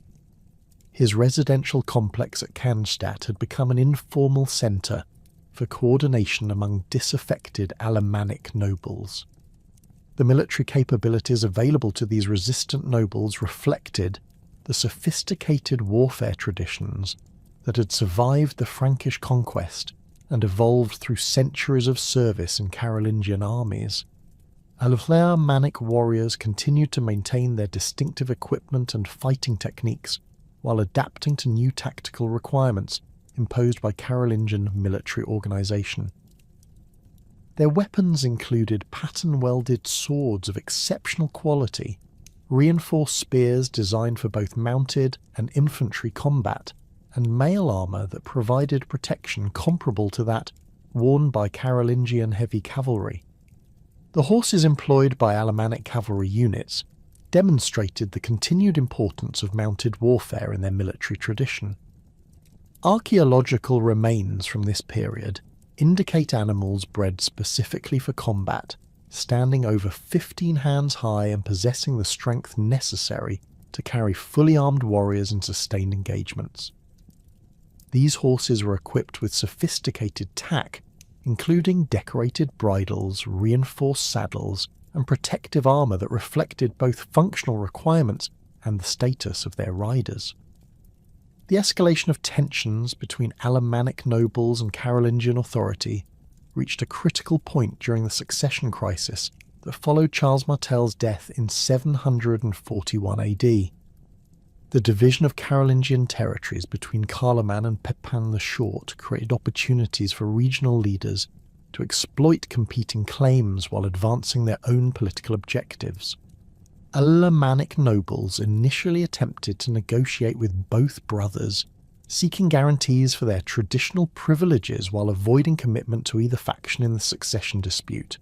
His residential complex at Cannstatt had become an informal centre for coordination among disaffected Alemannic nobles. The military capabilities available to these resistant nobles reflected the sophisticated warfare traditions that had survived the Frankish conquest and evolved through centuries of service in Carolingian armies. Alemannic warriors continued to maintain their distinctive equipment and fighting techniques while adapting to new tactical requirements imposed by Carolingian military organisation. Their weapons included pattern-welded swords of exceptional quality, reinforced spears designed for both mounted and infantry combat, and mail armour that provided protection comparable to that worn by Carolingian heavy cavalry. The horses employed by Alemannic cavalry units demonstrated the continued importance of mounted warfare in their military tradition. Archaeological remains from this period indicate animals bred specifically for combat, standing over 15 hands high and possessing the strength necessary to carry fully armed warriors in sustained engagements. These horses were equipped with sophisticated tack, including decorated bridles, reinforced saddles, and protective armour that reflected both functional requirements and the status of their riders. The escalation of tensions between Alemannic nobles and Carolingian authority reached a critical point during the succession crisis that followed Charles Martel's death in 741 AD. The division of Carolingian territories between Carloman and Pepin the Short created opportunities for regional leaders to exploit competing claims while advancing their own political objectives. Alemannic nobles initially attempted to negotiate with both brothers, seeking guarantees for their traditional privileges while avoiding commitment to either faction in the succession dispute.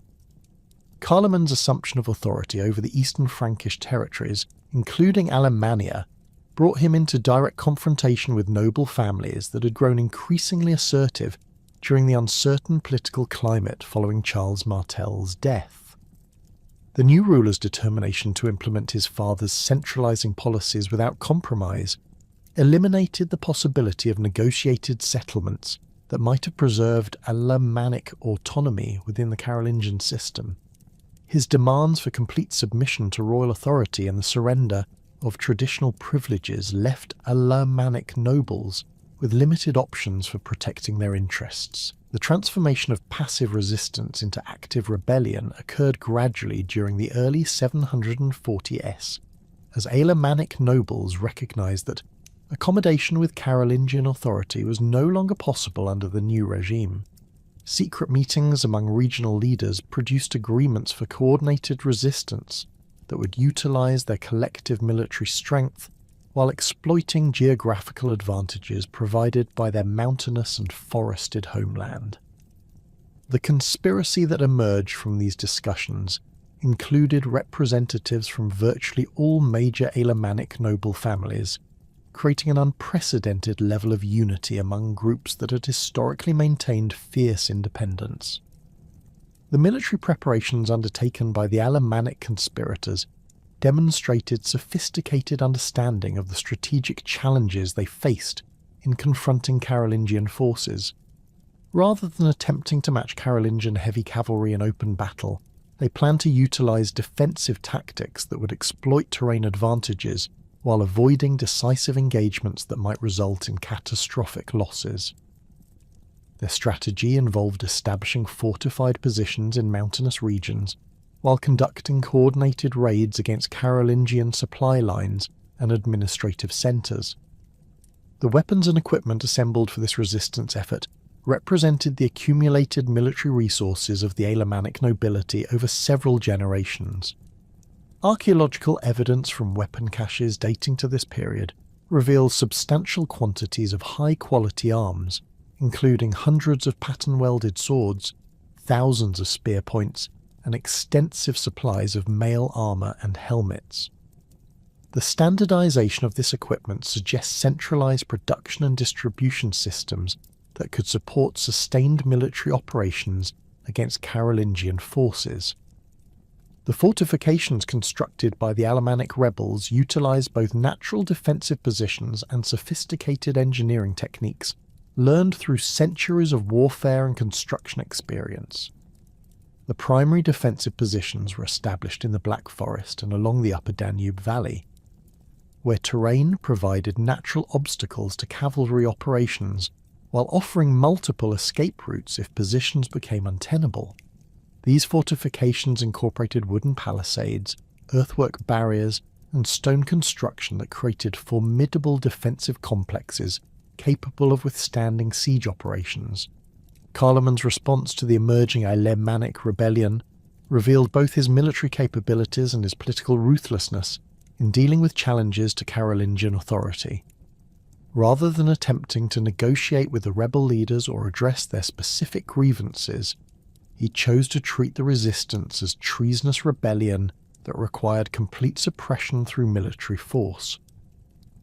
Carloman's assumption of authority over the eastern Frankish territories, including Alemannia, brought him into direct confrontation with noble families that had grown increasingly assertive during the uncertain political climate following Charles Martel's death. The new ruler's determination to implement his father's centralising policies without compromise eliminated the possibility of negotiated settlements that might have preserved Alemannic autonomy within the Carolingian system. His demands for complete submission to royal authority and the surrender of traditional privileges left Alemannic nobles with limited options for protecting their interests. The transformation of passive resistance into active rebellion occurred gradually during the early 740s, as Alemannic nobles recognised that accommodation with Carolingian authority was no longer possible under the new regime. Secret meetings among regional leaders produced agreements for coordinated resistance that would utilise their collective military strength while exploiting geographical advantages provided by their mountainous and forested homeland. The conspiracy that emerged from these discussions included representatives from virtually all major Alemannic noble families, creating an unprecedented level of unity among groups that had historically maintained fierce independence. The military preparations undertaken by the Alemannic conspirators demonstrated sophisticated understanding of the strategic challenges they faced in confronting Carolingian forces. Rather than attempting to match Carolingian heavy cavalry in open battle, they planned to utilize defensive tactics that would exploit terrain advantages while avoiding decisive engagements that might result in catastrophic losses. Their strategy involved establishing fortified positions in mountainous regions while conducting coordinated raids against Carolingian supply lines and administrative centres. The weapons and equipment assembled for this resistance effort represented the accumulated military resources of the Alemannic nobility over several generations. Archaeological evidence from weapon caches dating to this period reveals substantial quantities of high-quality arms, including hundreds of pattern-welded swords, thousands of spear points, and extensive supplies of mail armour and helmets. The standardization of this equipment suggests centralized production and distribution systems that could support sustained military operations against Carolingian forces. The fortifications constructed by the Alemannic rebels utilized both natural defensive positions and sophisticated engineering techniques learned through centuries of warfare and construction experience. The primary defensive positions were established in the Black Forest and along the upper Danube Valley, where terrain provided natural obstacles to cavalry operations while offering multiple escape routes if positions became untenable. These fortifications incorporated wooden palisades, earthwork barriers, and stone construction that created formidable defensive complexes capable of withstanding siege operations. Carloman's response to the emerging Alemannic rebellion revealed both his military capabilities and his political ruthlessness in dealing with challenges to Carolingian authority. Rather than attempting to negotiate with the rebel leaders or address their specific grievances, he chose to treat the resistance as treasonous rebellion that required complete suppression through military force.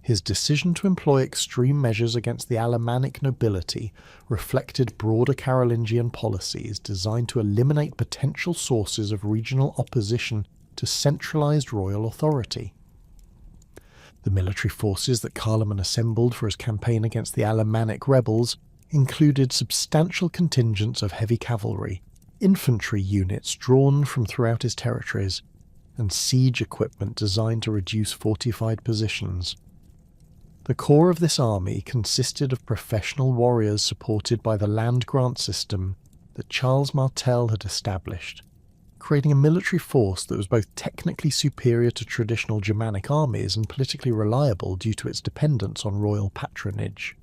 His decision to employ extreme measures against the Alemannic nobility reflected broader Carolingian policies designed to eliminate potential sources of regional opposition to centralized royal authority. The military forces that Carloman assembled for his campaign against the Alemannic rebels included substantial contingents of heavy cavalry, infantry units drawn from throughout his territories, and siege equipment designed to reduce fortified positions. The core of this army consisted of professional warriors supported by the land grant system that Charles Martel had established, creating a military force that was both technically superior to traditional Germanic armies and politically reliable due to its dependence on royal patronage.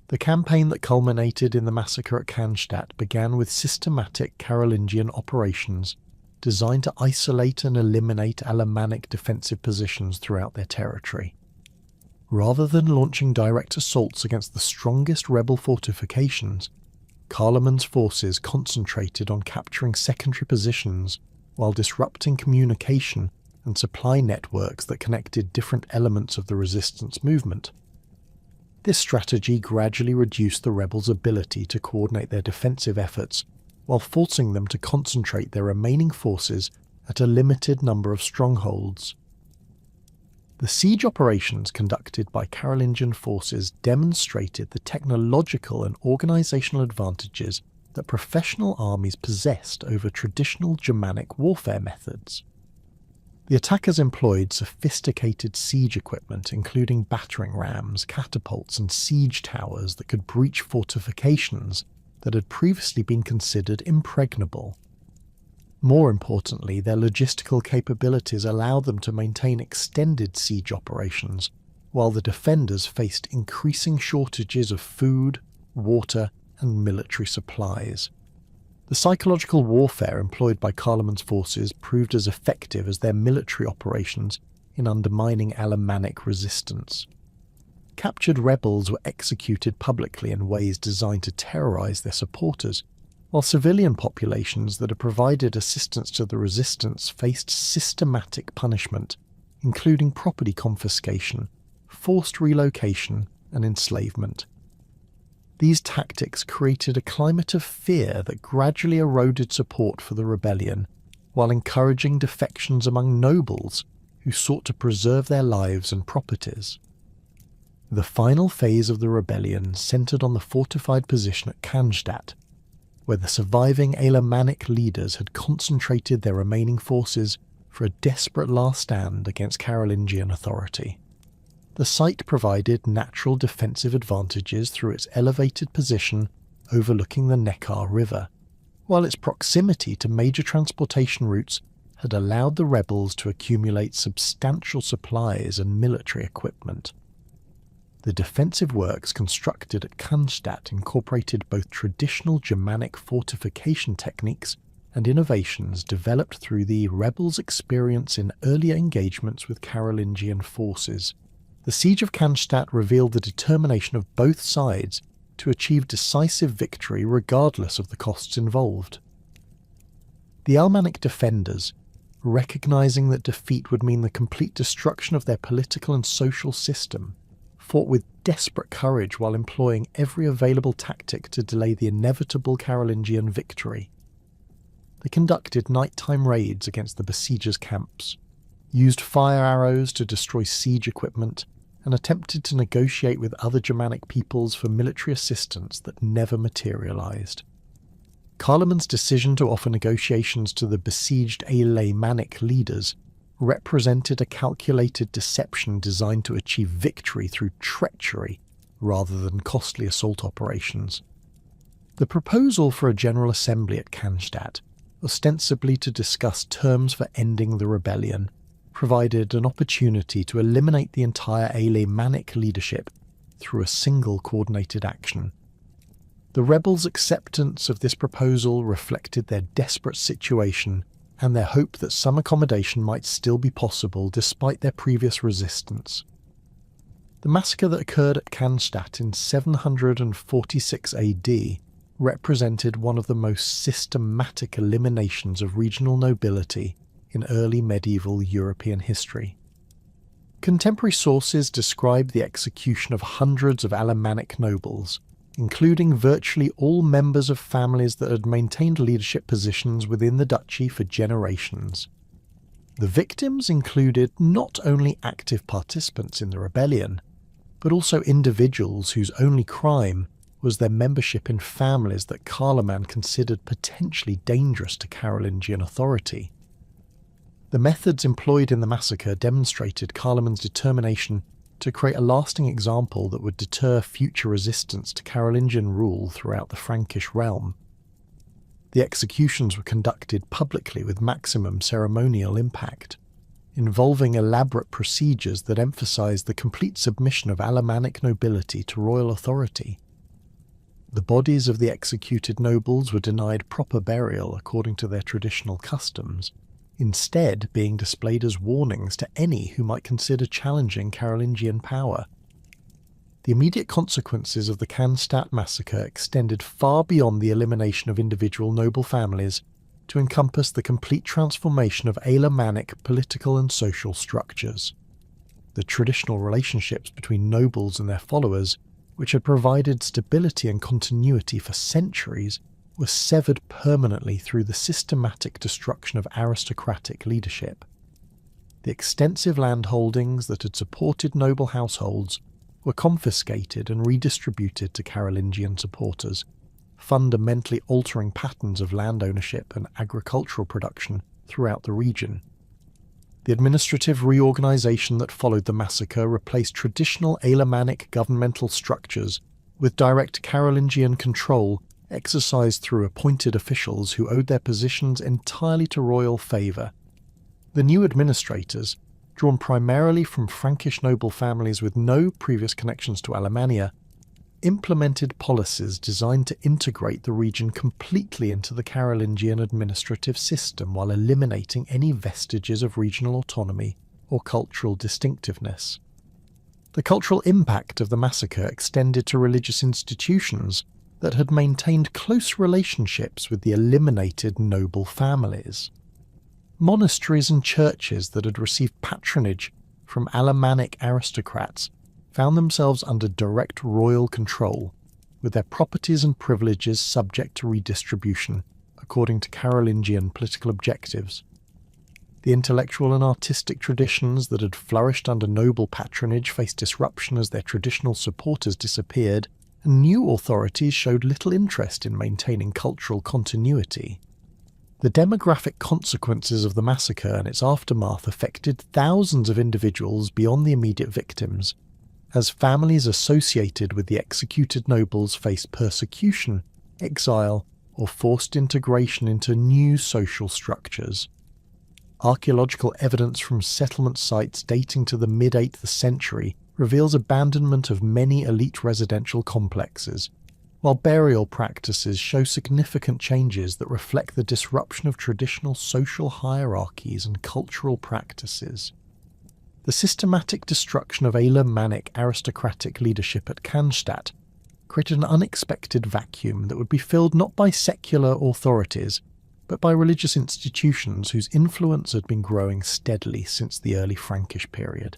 The campaign that culminated in the massacre at Cannstatt began with systematic Carolingian operations designed to isolate and eliminate Alemannic defensive positions throughout their territory. Rather than launching direct assaults against the strongest rebel fortifications, Carloman's forces concentrated on capturing secondary positions while disrupting communication and supply networks that connected different elements of the resistance movement. This strategy gradually reduced the rebels' ability to coordinate their defensive efforts while forcing them to concentrate their remaining forces at a limited number of strongholds. The siege operations conducted by Carolingian forces demonstrated the technological and organizational advantages that professional armies possessed over traditional Germanic warfare methods. The attackers employed sophisticated siege equipment, including battering rams, catapults, and siege towers that could breach fortifications that had previously been considered impregnable. More importantly, their logistical capabilities allowed them to maintain extended siege operations, while the defenders faced increasing shortages of food, water, and military supplies. The psychological warfare employed by Carloman's forces proved as effective as their military operations in undermining Alemannic resistance. Captured rebels were executed publicly in ways designed to terrorize their supporters, while civilian populations that had provided assistance to the resistance faced systematic punishment, including property confiscation, forced relocation, and enslavement. These tactics created a climate of fear that gradually eroded support for the rebellion, while encouraging defections among nobles who sought to preserve their lives and properties. The final phase of the rebellion centered on the fortified position at Cannstatt, where the surviving Alemannic leaders had concentrated their remaining forces for a desperate last stand against Carolingian authority. The site provided natural defensive advantages through its elevated position overlooking the Neckar River, while its proximity to major transportation routes had allowed the rebels to accumulate substantial supplies and military equipment. The defensive works constructed at Cannstatt incorporated both traditional Germanic fortification techniques and innovations developed through the rebels' experience in earlier engagements with Carolingian forces. The siege of Cannstatt revealed the determination of both sides to achieve decisive victory regardless of the costs involved. The Alemannic defenders, recognizing that defeat would mean the complete destruction of their political and social system, fought with desperate courage while employing every available tactic to delay the inevitable Carolingian victory. They conducted nighttime raids against the besiegers' camps, used fire arrows to destroy siege equipment, and attempted to negotiate with other Germanic peoples for military assistance that never materialized. Carloman's decision to offer negotiations to the besieged Alemannic leaders represented a calculated deception designed to achieve victory through treachery rather than costly assault operations. The proposal for a general assembly at Cannstatt, ostensibly to discuss terms for ending the rebellion, provided an opportunity to eliminate the entire Alemannic leadership through a single coordinated action. The rebels' acceptance of this proposal reflected their desperate situation and their hope that some accommodation might still be possible despite their previous resistance. The massacre that occurred at Cannstatt in 746 AD represented one of the most systematic eliminations of regional nobility in early medieval European history. Contemporary sources describe the execution of hundreds of Alemannic nobles, including virtually all members of families that had maintained leadership positions within the duchy for generations. The victims included not only active participants in the rebellion, but also individuals whose only crime was their membership in families that Carloman considered potentially dangerous to Carolingian authority. The methods employed in the massacre demonstrated Carloman's determination to create a lasting example that would deter future resistance to Carolingian rule throughout the Frankish realm. The executions were conducted publicly with maximum ceremonial impact, involving elaborate procedures that emphasized the complete submission of Alemannic nobility to royal authority. The bodies of the executed nobles were denied proper burial according to their traditional customs, instead being displayed as warnings to any who might consider challenging Carolingian power. The immediate consequences of the Cannstatt massacre extended far beyond the elimination of individual noble families to encompass the complete transformation of Alemannic political and social structures. The traditional relationships between nobles and their followers, which had provided stability and continuity for centuries, were severed permanently through the systematic destruction of aristocratic leadership. The extensive landholdings that had supported noble households were confiscated and redistributed to Carolingian supporters, fundamentally altering patterns of land ownership and agricultural production throughout the region. The administrative reorganization that followed the massacre replaced traditional Alemannic governmental structures with direct Carolingian control exercised through appointed officials who owed their positions entirely to royal favour. The new administrators, drawn primarily from Frankish noble families with no previous connections to Alemannia, implemented policies designed to integrate the region completely into the Carolingian administrative system while eliminating any vestiges of regional autonomy or cultural distinctiveness. The cultural impact of the massacre extended to religious institutions that had maintained close relationships with the eliminated noble families. Monasteries and churches that had received patronage from Alemannic aristocrats found themselves under direct royal control, with their properties and privileges subject to redistribution according to Carolingian political objectives. The intellectual and artistic traditions that had flourished under noble patronage faced disruption as their traditional supporters disappeared, and new authorities showed little interest in maintaining cultural continuity. The demographic consequences of the massacre and its aftermath affected thousands of individuals beyond the immediate victims, as families associated with the executed nobles faced persecution, exile, or forced integration into new social structures. Archaeological evidence from settlement sites dating to the mid-8th century reveals abandonment of many elite residential complexes, while burial practices show significant changes that reflect the disruption of traditional social hierarchies and cultural practices. The systematic destruction of Alemannic aristocratic leadership at Cannstatt created an unexpected vacuum that would be filled not by secular authorities, but by religious institutions whose influence had been growing steadily since the early Frankish period.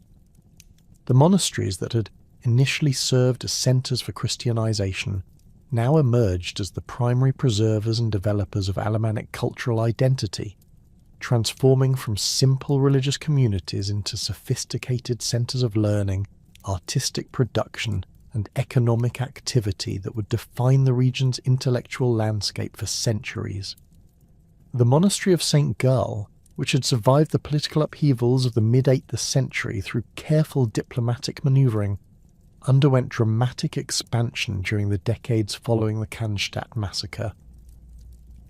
The monasteries that had initially served as centres for Christianization now emerged as the primary preservers and developers of Alemannic cultural identity, transforming from simple religious communities into sophisticated centres of learning, artistic production, and economic activity that would define the region's intellectual landscape for centuries. The monastery of St. Gall, which had survived the political upheavals of the mid-8th century through careful diplomatic manoeuvring, underwent dramatic expansion during the decades following the Cannstatt massacre.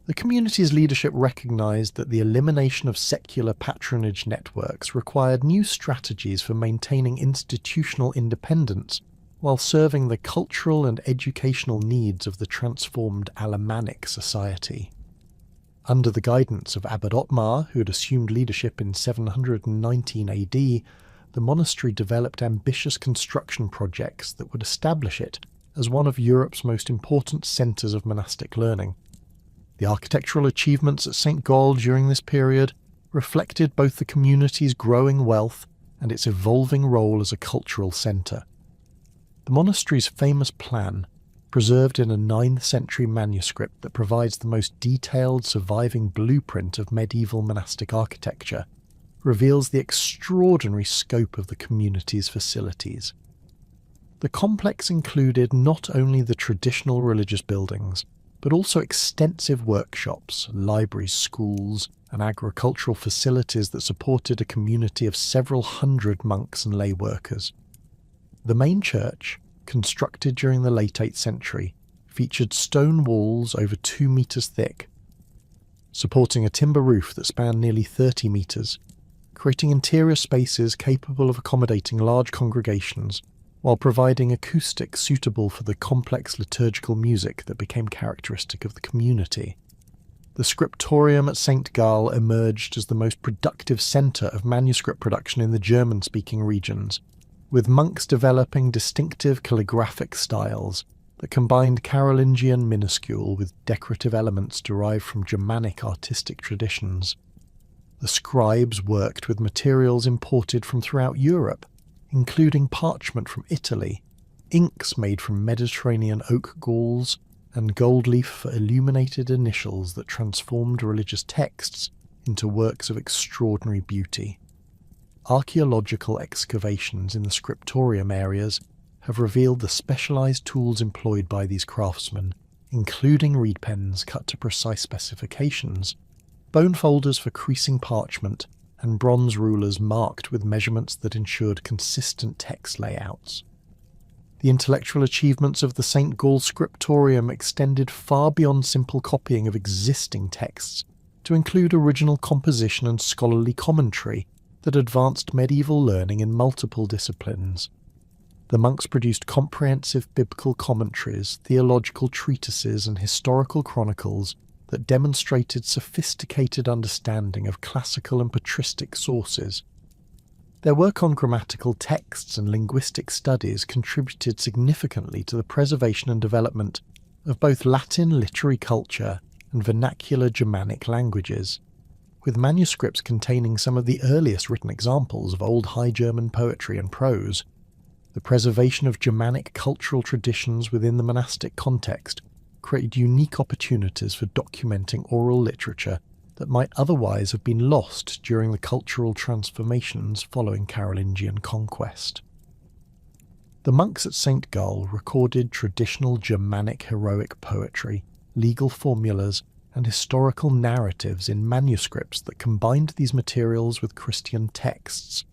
The community's leadership recognised that the elimination of secular patronage networks required new strategies for maintaining institutional independence while serving the cultural and educational needs of the transformed Alemannic society. Under the guidance of Abbot Ottmar, who had assumed leadership in 719 AD, the monastery developed ambitious construction projects that would establish it as one of Europe's most important centres of monastic learning. The architectural achievements at St. Gall during this period reflected both the community's growing wealth and its evolving role as a cultural centre. The monastery's famous plan, preserved in a 9th century manuscript that provides the most detailed surviving blueprint of medieval monastic architecture, reveals the extraordinary scope of the community's facilities. The complex included not only the traditional religious buildings, but also extensive workshops, libraries, schools, and agricultural facilities that supported a community of several hundred monks and lay workers. The main church, constructed during the late 8th century, featured stone walls over 2 metres thick, supporting a timber roof that spanned nearly 30 metres, creating interior spaces capable of accommodating large congregations, while providing acoustics suitable for the complex liturgical music that became characteristic of the community. The scriptorium at St. Gall emerged as the most productive centre of manuscript production in the German-speaking regions, with monks developing distinctive calligraphic styles that combined Carolingian minuscule with decorative elements derived from Germanic artistic traditions. The scribes worked with materials imported from throughout Europe, including parchment from Italy, inks made from Mediterranean oak galls, and gold leaf for illuminated initials that transformed religious texts into works of extraordinary beauty. Archaeological excavations in the scriptorium areas have revealed the specialised tools employed by these craftsmen, including reed pens cut to precise specifications, bone folders for creasing parchment, and bronze rulers marked with measurements that ensured consistent text layouts. The intellectual achievements of the St. Gall scriptorium extended far beyond simple copying of existing texts to include original composition and scholarly commentary that advanced medieval learning in multiple disciplines. The monks produced comprehensive biblical commentaries, theological treatises, and historical chronicles that demonstrated sophisticated understanding of classical and patristic sources. Their work on grammatical texts and linguistic studies contributed significantly to the preservation and development of both Latin literary culture and vernacular Germanic languages, with manuscripts containing some of the earliest written examples of Old High German poetry and prose. The preservation of Germanic cultural traditions within the monastic context created unique opportunities for documenting oral literature that might otherwise have been lost during the cultural transformations following Carolingian conquest. The monks at St. Gall recorded traditional Germanic heroic poetry, legal formulas, and historical narratives in manuscripts that combined these materials with Christian texts,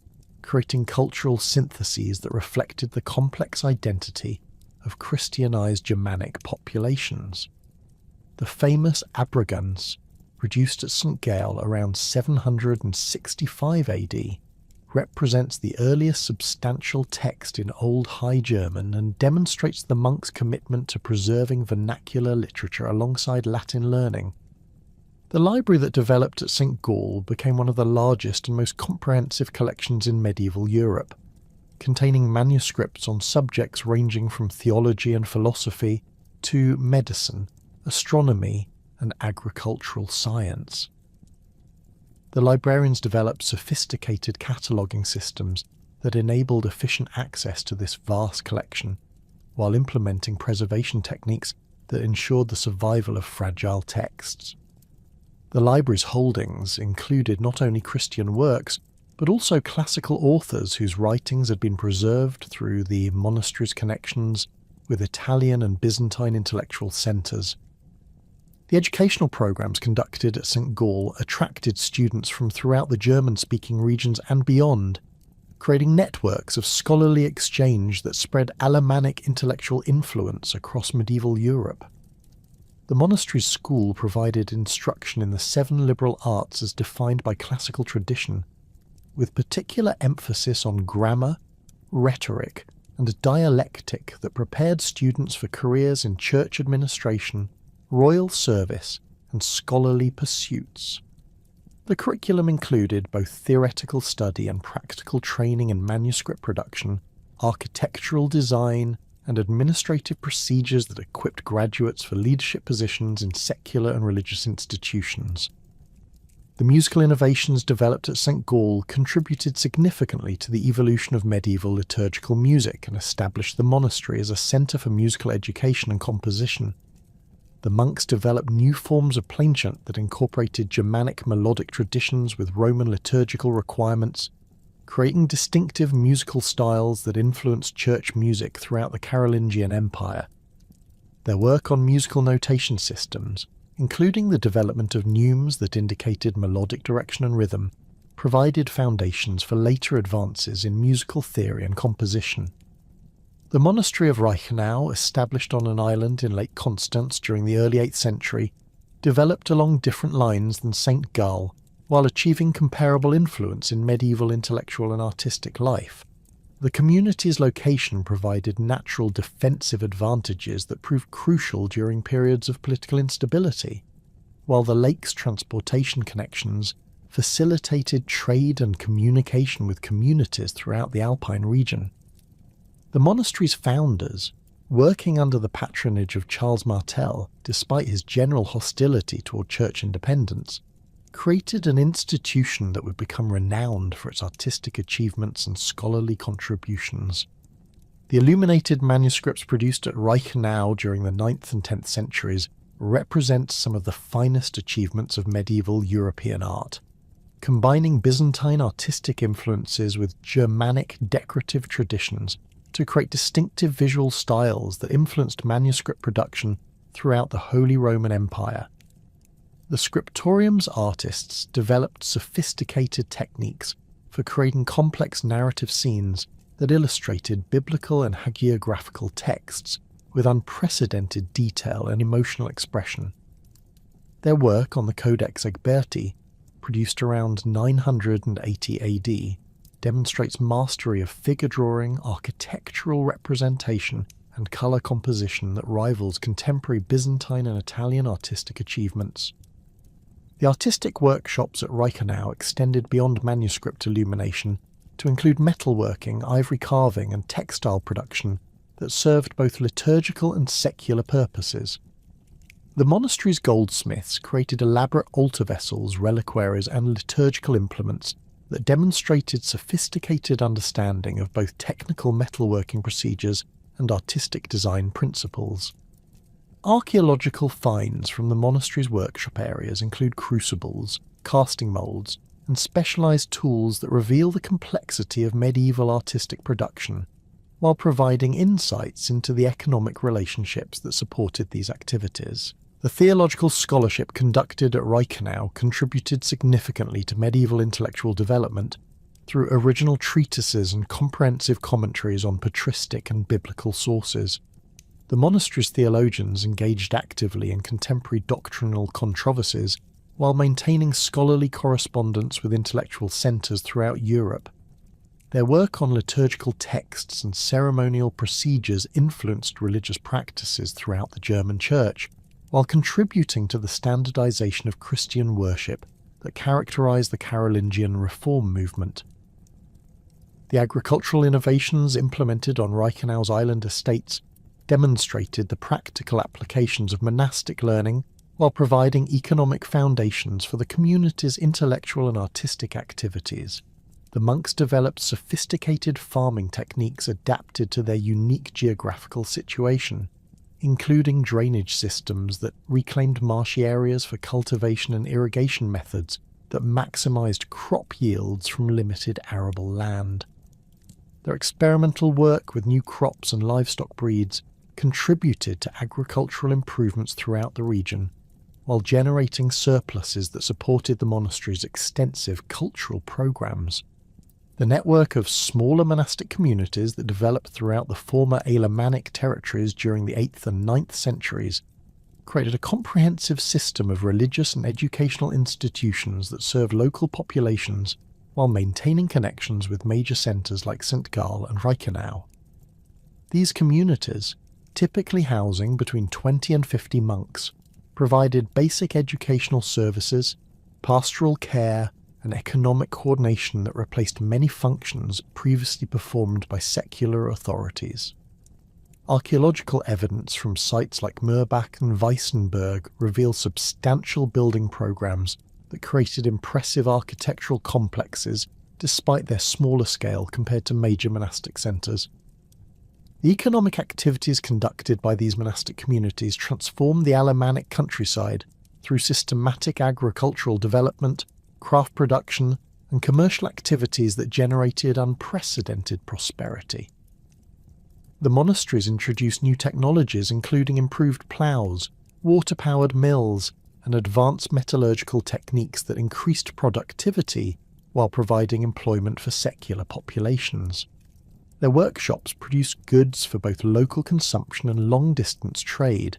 creating cultural syntheses that reflected the complex identity of Christianized Germanic populations. The famous Abrogans, produced at St. Gall around 765 AD, represents the earliest substantial text in Old High German and demonstrates the monks' commitment to preserving vernacular literature alongside Latin learning. The library that developed at St. Gall became one of the largest and most comprehensive collections in medieval Europe, containing manuscripts on subjects ranging from theology and philosophy to medicine, astronomy, and agricultural science. The librarians developed sophisticated cataloguing systems that enabled efficient access to this vast collection, while implementing preservation techniques that ensured the survival of fragile texts. The library's holdings included not only Christian works, but also classical authors whose writings had been preserved through the monastery's connections with Italian and Byzantine intellectual centres. The educational programs conducted at St. Gall attracted students from throughout the German-speaking regions and beyond, creating networks of scholarly exchange that spread Alemannic intellectual influence across medieval Europe. The monastery's school provided instruction in the 7 liberal arts as defined by classical tradition, with particular emphasis on grammar, rhetoric, and dialectic that prepared students for careers in church administration, royal service, and scholarly pursuits. The curriculum included both theoretical study and practical training in manuscript production, architectural design, and administrative procedures that equipped graduates for leadership positions in secular and religious institutions. The musical innovations developed at St. Gall contributed significantly to the evolution of medieval liturgical music and established the monastery as a centre for musical education and composition. The monks developed new forms of plainchant that incorporated Germanic melodic traditions with Roman liturgical requirements, creating distinctive musical styles that influenced church music throughout the Carolingian Empire. Their work on musical notation systems, including the development of neumes that indicated melodic direction and rhythm, provided foundations for later advances in musical theory and composition. The monastery of Reichenau, established on an island in Lake Constance during the early 8th century, developed along different lines than St. Gall, while achieving comparable influence in medieval intellectual and artistic life. The community's location provided natural defensive advantages that proved crucial during periods of political instability, while the lake's transportation connections facilitated trade and communication with communities throughout the Alpine region. The monastery's founders, working under the patronage of Charles Martel, despite his general hostility toward church independence, created an institution that would become renowned for its artistic achievements and scholarly contributions. The illuminated manuscripts produced at Reichenau during the 9th and 10th centuries represent some of the finest achievements of medieval European art, combining Byzantine artistic influences with Germanic decorative traditions to create distinctive visual styles that influenced manuscript production throughout the Holy Roman Empire. The scriptorium's artists developed sophisticated techniques for creating complex narrative scenes that illustrated biblical and hagiographical texts with unprecedented detail and emotional expression. Their work on the Codex Egberti, produced around 980 AD, demonstrates mastery of figure drawing, architectural representation, and colour composition that rivals contemporary Byzantine and Italian artistic achievements. The artistic workshops at Reichenau extended beyond manuscript illumination to include metalworking, ivory carving, and textile production that served both liturgical and secular purposes. The monastery's goldsmiths created elaborate altar vessels, reliquaries, and liturgical implements that demonstrated sophisticated understanding of both technical metalworking procedures and artistic design principles. Archaeological finds from the monastery's workshop areas include crucibles, casting moulds, and specialized tools that reveal the complexity of medieval artistic production, while providing insights into the economic relationships that supported these activities. The theological scholarship conducted at Reichenau contributed significantly to medieval intellectual development through original treatises and comprehensive commentaries on patristic and biblical sources. The monastery's theologians engaged actively in contemporary doctrinal controversies while maintaining scholarly correspondence with intellectual centres throughout Europe. Their work on liturgical texts and ceremonial procedures influenced religious practices throughout the German Church, while contributing to the standardization of Christian worship that characterized the Carolingian Reform movement. The agricultural innovations implemented on Reichenau's island estates demonstrated the practical applications of monastic learning while providing economic foundations for the community's intellectual and artistic activities. The monks developed sophisticated farming techniques adapted to their unique geographical situation, including drainage systems that reclaimed marshy areas for cultivation and irrigation methods that maximised crop yields from limited arable land. Their experimental work with new crops and livestock breeds contributed to agricultural improvements throughout the region, while generating surpluses that supported the monastery's extensive cultural programs. The network of smaller monastic communities that developed throughout the former Alemannic territories during the 8th and 9th centuries created a comprehensive system of religious and educational institutions that served local populations while maintaining connections with major centres like St. Gall and Reichenau. These communities, typically housing between 20 and 50 monks, provided basic educational services, pastoral care, and economic coordination that replaced many functions previously performed by secular authorities. Archaeological evidence from sites like Murbach and Weissenberg reveal substantial building programs that created impressive architectural complexes despite their smaller scale compared to major monastic centres. The economic activities conducted by these monastic communities transformed the Alemannic countryside through systematic agricultural development, craft production, and commercial activities that generated unprecedented prosperity. The monasteries introduced new technologies including improved ploughs, water-powered mills, and advanced metallurgical techniques that increased productivity while providing employment for secular populations. Their workshops produced goods for both local consumption and long-distance trade,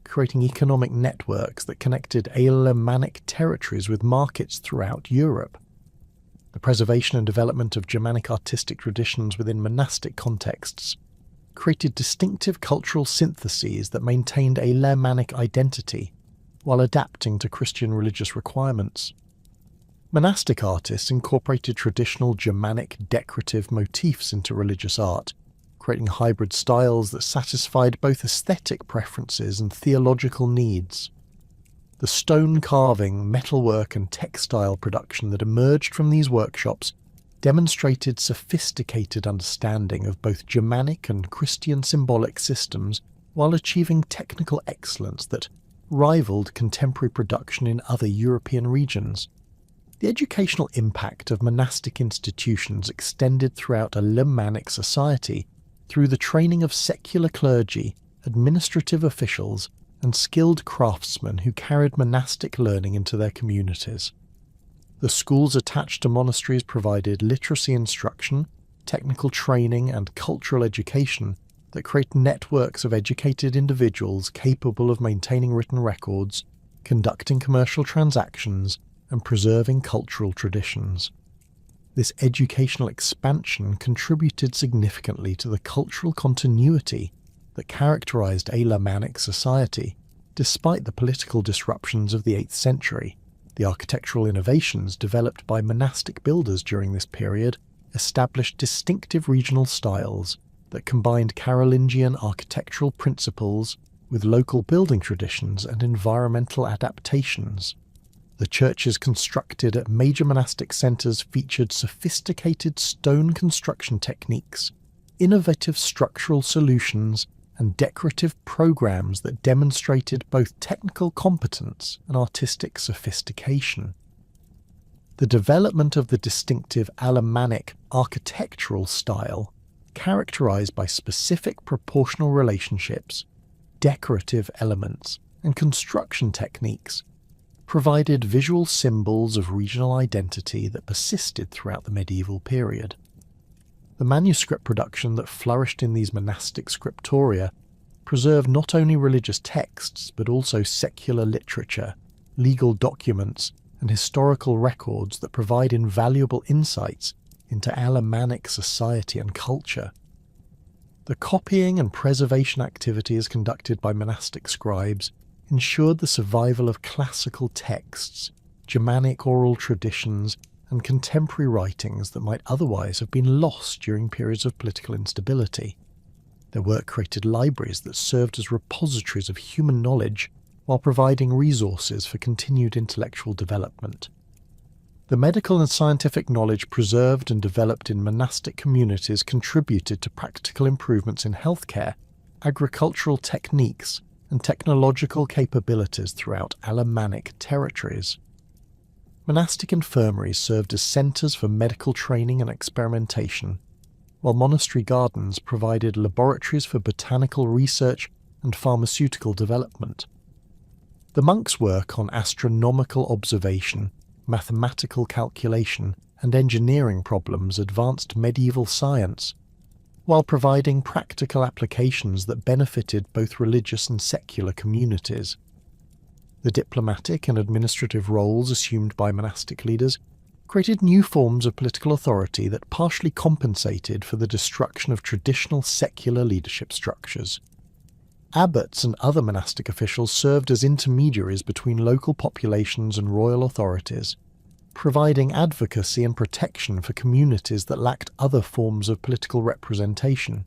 creating economic networks that connected Alemannic territories with markets throughout Europe. The preservation and development of Germanic artistic traditions within monastic contexts created distinctive cultural syntheses that maintained Alemannic identity while adapting to Christian religious requirements. Monastic artists incorporated traditional Germanic decorative motifs into religious art, creating hybrid styles that satisfied both aesthetic preferences and theological needs. The stone carving, metalwork, and textile production that emerged from these workshops demonstrated sophisticated understanding of both Germanic and Christian symbolic systems while achieving technical excellence that rivaled contemporary production in other European regions. The educational impact of monastic institutions extended throughout Alemannic society through the training of secular clergy, administrative officials, and skilled craftsmen who carried monastic learning into their communities. The schools attached to monasteries provided literacy instruction, technical training, and cultural education that create networks of educated individuals capable of maintaining written records, conducting commercial transactions, and preserving cultural traditions. This educational expansion contributed significantly to the cultural continuity that characterized Alemannic society, despite the political disruptions of the 8th century. The architectural innovations developed by monastic builders during this period established distinctive regional styles that combined Carolingian architectural principles with local building traditions and environmental adaptations. The churches constructed at major monastic centres featured sophisticated stone construction techniques, innovative structural solutions, and decorative programs that demonstrated both technical competence and artistic sophistication. The development of the distinctive Alemannic architectural style, characterized by specific proportional relationships, decorative elements, and construction techniques, provided visual symbols of regional identity that persisted throughout the medieval period. The manuscript production that flourished in these monastic scriptoria preserved not only religious texts but also secular literature, legal documents, and historical records that provide invaluable insights into Alemannic society and culture. The copying and preservation activities conducted by monastic scribes ensured the survival of classical texts, Germanic oral traditions, and contemporary writings that might otherwise have been lost during periods of political instability. Their work created libraries that served as repositories of human knowledge while providing resources for continued intellectual development. The medical and scientific knowledge preserved and developed in monastic communities contributed to practical improvements in healthcare, agricultural techniques, and technological capabilities throughout Alemannic territories. Monastic infirmaries served as centres for medical training and experimentation, while monastery gardens provided laboratories for botanical research and pharmaceutical development. The monks' work on astronomical observation, mathematical calculation, and engineering problems advanced medieval science, while providing practical applications that benefited both religious and secular communities. The diplomatic and administrative roles assumed by monastic leaders created new forms of political authority that partially compensated for the destruction of traditional secular leadership structures. Abbots and other monastic officials served as intermediaries between local populations and royal authorities, providing advocacy and protection for communities that lacked other forms of political representation.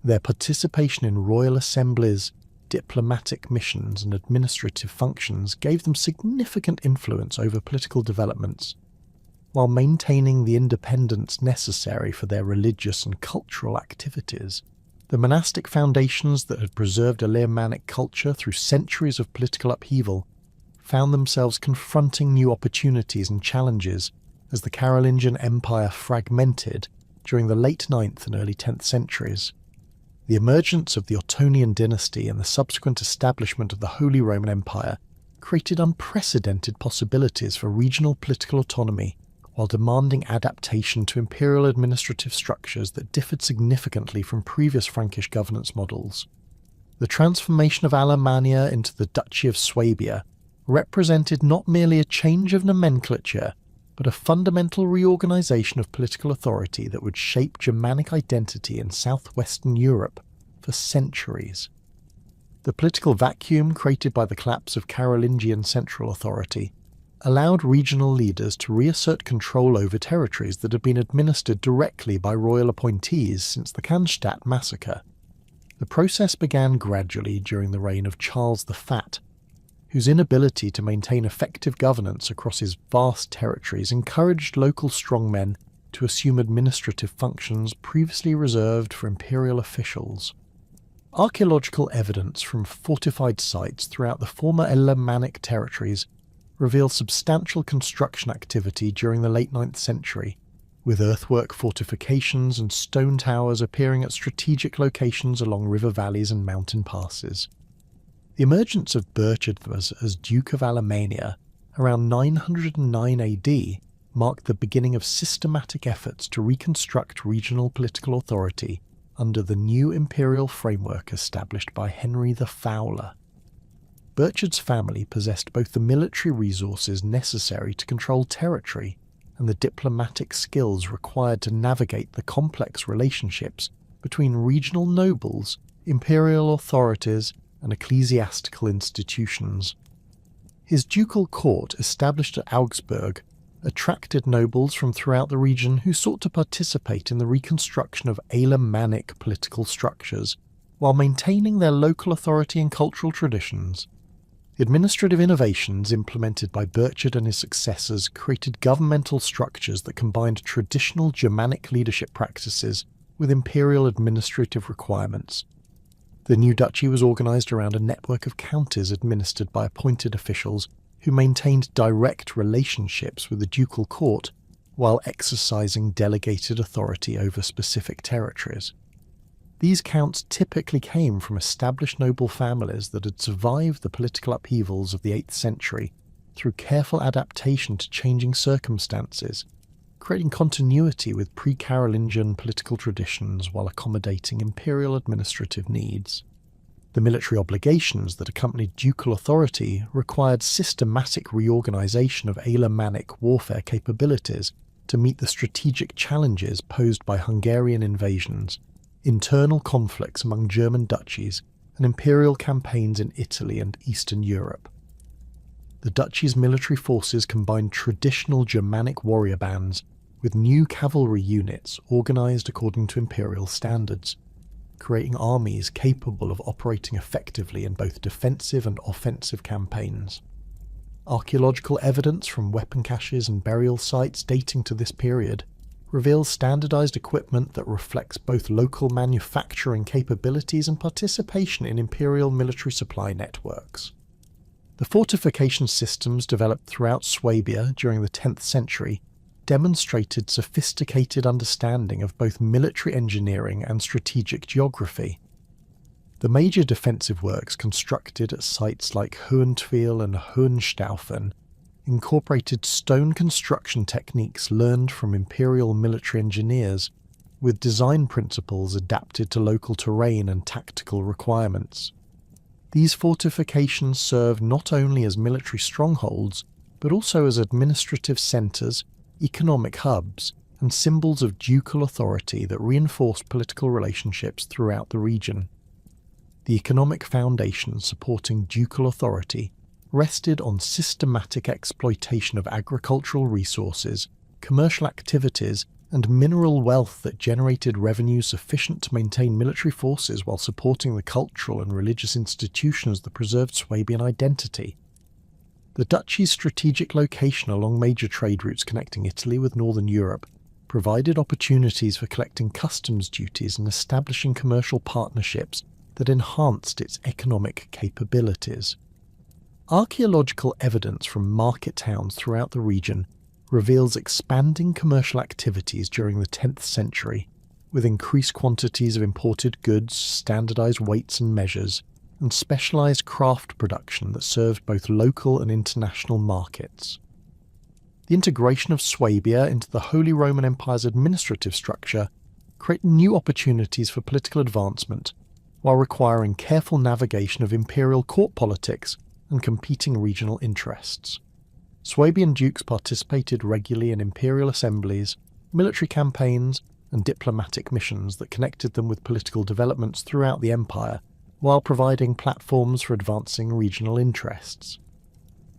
Their participation in royal assemblies, diplomatic missions, and administrative functions gave them significant influence over political developments, while maintaining the independence necessary for their religious and cultural activities. The monastic foundations that had preserved Alemannic culture through centuries of political upheaval found themselves confronting new opportunities and challenges as the Carolingian Empire fragmented during the late 9th and early 10th centuries. The emergence of the Ottonian dynasty and the subsequent establishment of the Holy Roman Empire created unprecedented possibilities for regional political autonomy while demanding adaptation to imperial administrative structures that differed significantly from previous Frankish governance models. The transformation of Alemannia into the Duchy of Swabia represented not merely a change of nomenclature, but a fundamental reorganization of political authority that would shape Germanic identity in southwestern Europe for centuries. The political vacuum created by the collapse of Carolingian central authority allowed regional leaders to reassert control over territories that had been administered directly by royal appointees since the Cannstatt massacre. The process began gradually during the reign of Charles the Fat, whose inability to maintain effective governance across his vast territories encouraged local strongmen to assume administrative functions previously reserved for imperial officials. Archaeological evidence from fortified sites throughout the former Alemannic territories reveals substantial construction activity during the late 9th century, with earthwork fortifications and stone towers appearing at strategic locations along river valleys and mountain passes. The emergence of Burchard as Duke of Alemannia around 909 AD marked the beginning of systematic efforts to reconstruct regional political authority under the new imperial framework established by Henry the Fowler. Burchard's family possessed both the military resources necessary to control territory and the diplomatic skills required to navigate the complex relationships between regional nobles, imperial authorities, and ecclesiastical institutions. His ducal court, established at Augsburg, attracted nobles from throughout the region who sought to participate in the reconstruction of Alemannic political structures while maintaining their local authority and cultural traditions. Administrative innovations implemented by Burchard and his successors created governmental structures that combined traditional Germanic leadership practices with imperial administrative requirements. The new duchy was organised around a network of counties administered by appointed officials who maintained direct relationships with the ducal court while exercising delegated authority over specific territories. These counts typically came from established noble families that had survived the political upheavals of the 8th century through careful adaptation to changing circumstances, creating continuity with pre-Carolingian political traditions while accommodating imperial administrative needs. The military obligations that accompanied ducal authority required systematic reorganisation of Alemannic warfare capabilities to meet the strategic challenges posed by Hungarian invasions, internal conflicts among German duchies, and imperial campaigns in Italy and Eastern Europe. The duchy's military forces combined traditional Germanic warrior bands with new cavalry units organised according to imperial standards, creating armies capable of operating effectively in both defensive and offensive campaigns. Archaeological evidence from weapon caches and burial sites dating to this period reveals standardized equipment that reflects both local manufacturing capabilities and participation in imperial military supply networks. The fortification systems developed throughout Swabia during the 10th century demonstrated sophisticated understanding of both military engineering and strategic geography. The major defensive works constructed at sites like Hohentwiel and Hohenstaufen incorporated stone construction techniques learned from imperial military engineers, with design principles adapted to local terrain and tactical requirements. These fortifications served not only as military strongholds, but also as administrative centres, economic hubs, and symbols of ducal authority that reinforced political relationships throughout the region. The economic foundation supporting ducal authority rested on systematic exploitation of agricultural resources, commercial activities, and mineral wealth that generated revenue sufficient to maintain military forces while supporting the cultural and religious institutions that preserved Swabian identity. The duchy's strategic location along major trade routes connecting Italy with northern Europe provided opportunities for collecting customs duties and establishing commercial partnerships that enhanced its economic capabilities. Archaeological evidence from market towns throughout the region reveals expanding commercial activities during the 10th century, with increased quantities of imported goods, standardized weights and measures, and specialized craft production that served both local and international markets. The integration of Swabia into the Holy Roman Empire's administrative structure created new opportunities for political advancement, while requiring careful navigation of imperial court politics and competing regional interests. Swabian dukes participated regularly in imperial assemblies, military campaigns, and diplomatic missions that connected them with political developments throughout the empire, while providing platforms for advancing regional interests.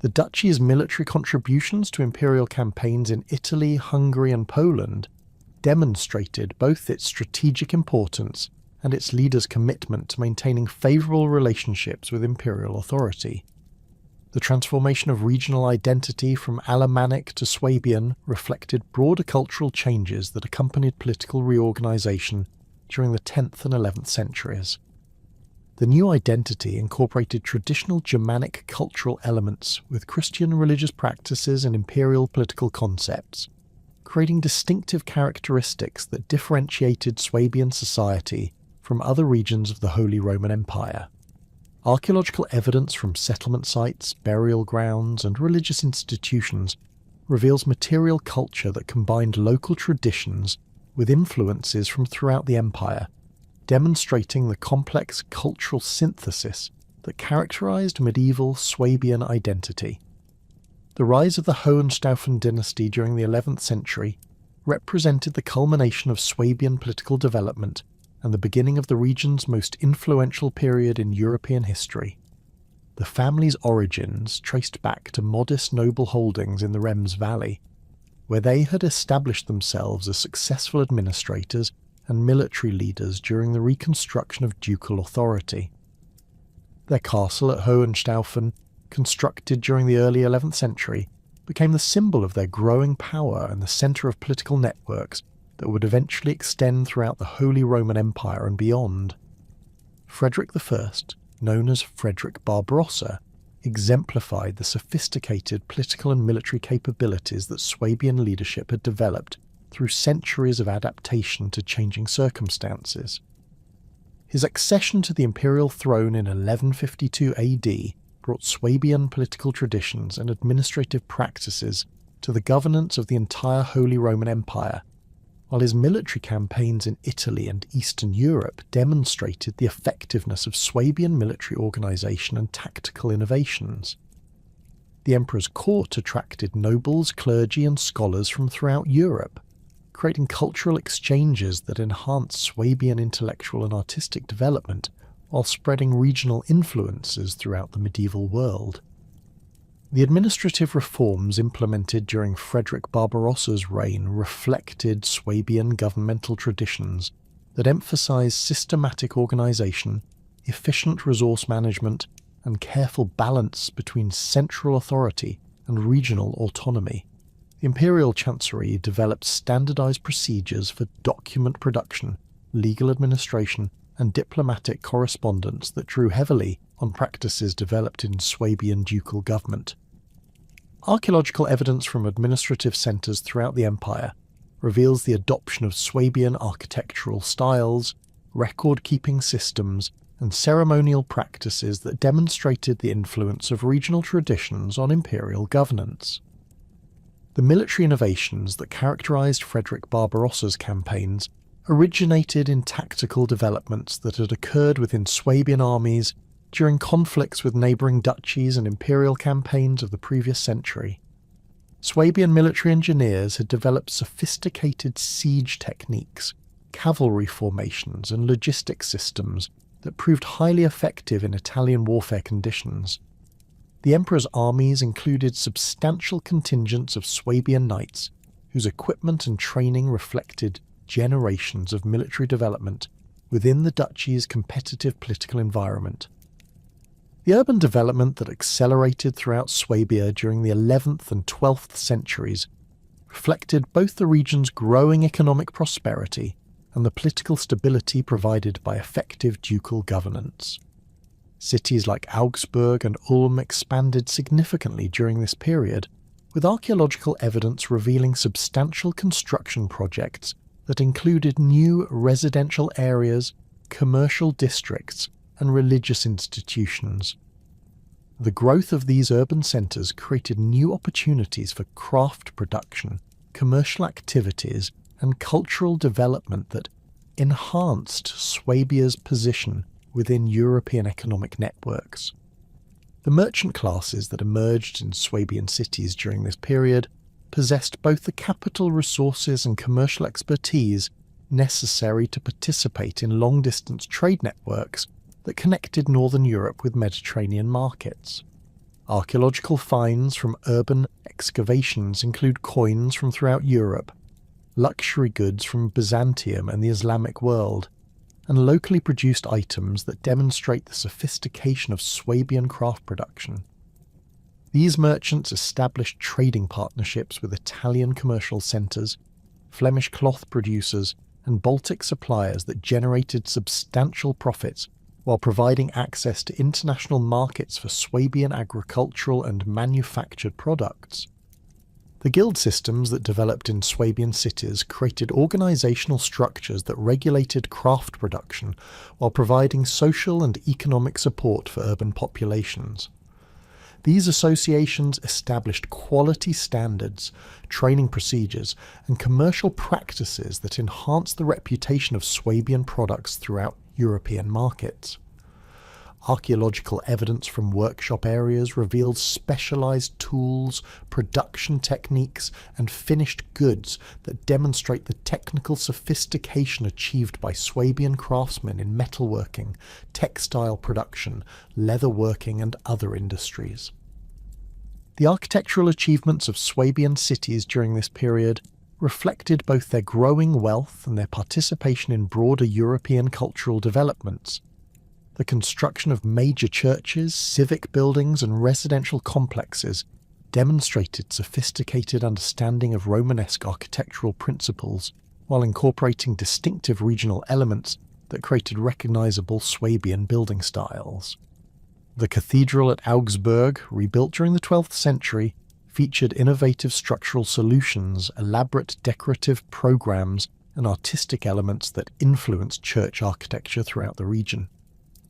The duchy's military contributions to imperial campaigns in Italy, Hungary, and Poland demonstrated both its strategic importance and its leaders' commitment to maintaining favourable relationships with imperial authority. The transformation of regional identity from Alemannic to Swabian reflected broader cultural changes that accompanied political reorganisation during the 10th and 11th centuries. The new identity incorporated traditional Germanic cultural elements with Christian religious practices and imperial political concepts, creating distinctive characteristics that differentiated Swabian society from other regions of the Holy Roman Empire. Archaeological evidence from settlement sites, burial grounds, and religious institutions reveals material culture that combined local traditions with influences from throughout the empire, demonstrating the complex cultural synthesis that characterized medieval Swabian identity. The rise of the Hohenstaufen dynasty during the 11th century represented the culmination of Swabian political development and the beginning of the region's most influential period in European history. The family's origins traced back to modest noble holdings in the Rems Valley, where they had established themselves as successful administrators and military leaders during the reconstruction of ducal authority. Their castle at Hohenstaufen, constructed during the early 11th century, became the symbol of their growing power and the centre of political networks that would eventually extend throughout the Holy Roman Empire and beyond. Frederick I, known as Frederick Barbarossa, exemplified the sophisticated political and military capabilities that Swabian leadership had developed through centuries of adaptation to changing circumstances. His accession to the imperial throne in 1152 AD brought Swabian political traditions and administrative practices to the governance of the entire Holy Roman Empire, while his military campaigns in Italy and Eastern Europe demonstrated the effectiveness of Swabian military organisation and tactical innovations. The emperor's court attracted nobles, clergy and scholars from throughout Europe, creating cultural exchanges that enhanced Swabian intellectual and artistic development while spreading regional influences throughout the medieval world. The administrative reforms implemented during Frederick Barbarossa's reign reflected Swabian governmental traditions that emphasised systematic organisation, efficient resource management, and careful balance between central authority and regional autonomy. The imperial chancery developed standardised procedures for document production, legal administration, and diplomatic correspondence that drew heavily on practices developed in Swabian ducal government. Archaeological evidence from administrative centres throughout the empire reveals the adoption of Swabian architectural styles, record-keeping systems, and ceremonial practices that demonstrated the influence of regional traditions on imperial governance. The military innovations that characterised Frederick Barbarossa's campaigns originated in tactical developments that had occurred within Swabian armies during conflicts with neighbouring duchies and imperial campaigns of the previous century. Swabian military engineers had developed sophisticated siege techniques, cavalry formations and logistics systems that proved highly effective in Italian warfare conditions. The emperor's armies included substantial contingents of Swabian knights, whose equipment and training reflected generations of military development within the duchy's competitive political environment. The urban development that accelerated throughout Swabia during the 11th and 12th centuries reflected both the region's growing economic prosperity and the political stability provided by effective ducal governance. Cities like Augsburg and Ulm expanded significantly during this period, with archaeological evidence revealing substantial construction projects that included new residential areas, commercial districts, and religious institutions. The growth of these urban centres created new opportunities for craft production, commercial activities, and cultural development that enhanced Swabia's position within European economic networks. The merchant classes that emerged in Swabian cities during this period possessed both the capital resources and commercial expertise necessary to participate in long-distance trade networks that connected Northern Europe with Mediterranean markets. Archaeological finds from urban excavations include coins from throughout Europe, luxury goods from Byzantium and the Islamic world, and locally produced items that demonstrate the sophistication of Swabian craft production. These merchants established trading partnerships with Italian commercial centres, Flemish cloth producers, and Baltic suppliers that generated substantial profits while providing access to international markets for Swabian agricultural and manufactured products. The guild systems that developed in Swabian cities created organisational structures that regulated craft production while providing social and economic support for urban populations. These associations established quality standards, training procedures, and commercial practices that enhanced the reputation of Swabian products throughout European markets. Archaeological evidence from workshop areas revealed specialised tools, production techniques, and finished goods that demonstrate the technical sophistication achieved by Swabian craftsmen in metalworking, textile production, leatherworking, and other industries. The architectural achievements of Swabian cities during this period reflected both their growing wealth and their participation in broader European cultural developments. The construction of major churches, civic buildings, and residential complexes demonstrated sophisticated understanding of Romanesque architectural principles while incorporating distinctive regional elements that created recognizable Swabian building styles. The cathedral at Augsburg, rebuilt during the 12th century, featured innovative structural solutions, elaborate decorative programs, and artistic elements that influenced church architecture throughout the region.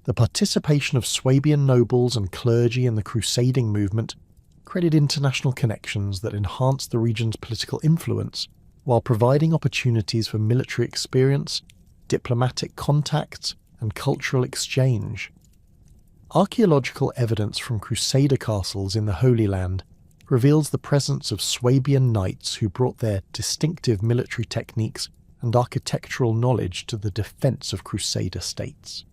The participation of Swabian nobles and clergy in the crusading movement created international connections that enhanced the region's political influence, while providing opportunities for military experience, diplomatic contacts, and cultural exchange. Archaeological evidence from Crusader castles in the Holy Land reveals the presence of Swabian knights who brought their distinctive military techniques and architectural knowledge to the defence of Crusader states.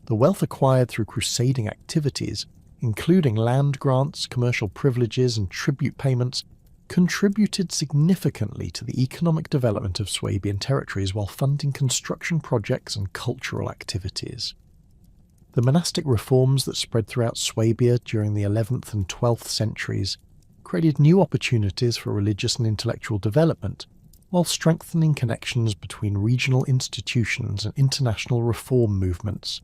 The wealth acquired through crusading activities, including land grants, commercial privileges, and tribute payments, contributed significantly to the economic development of Swabian territories while funding construction projects and cultural activities. The monastic reforms that spread throughout Swabia during the 11th and 12th centuries created new opportunities for religious and intellectual development, while strengthening connections between regional institutions and international reform movements.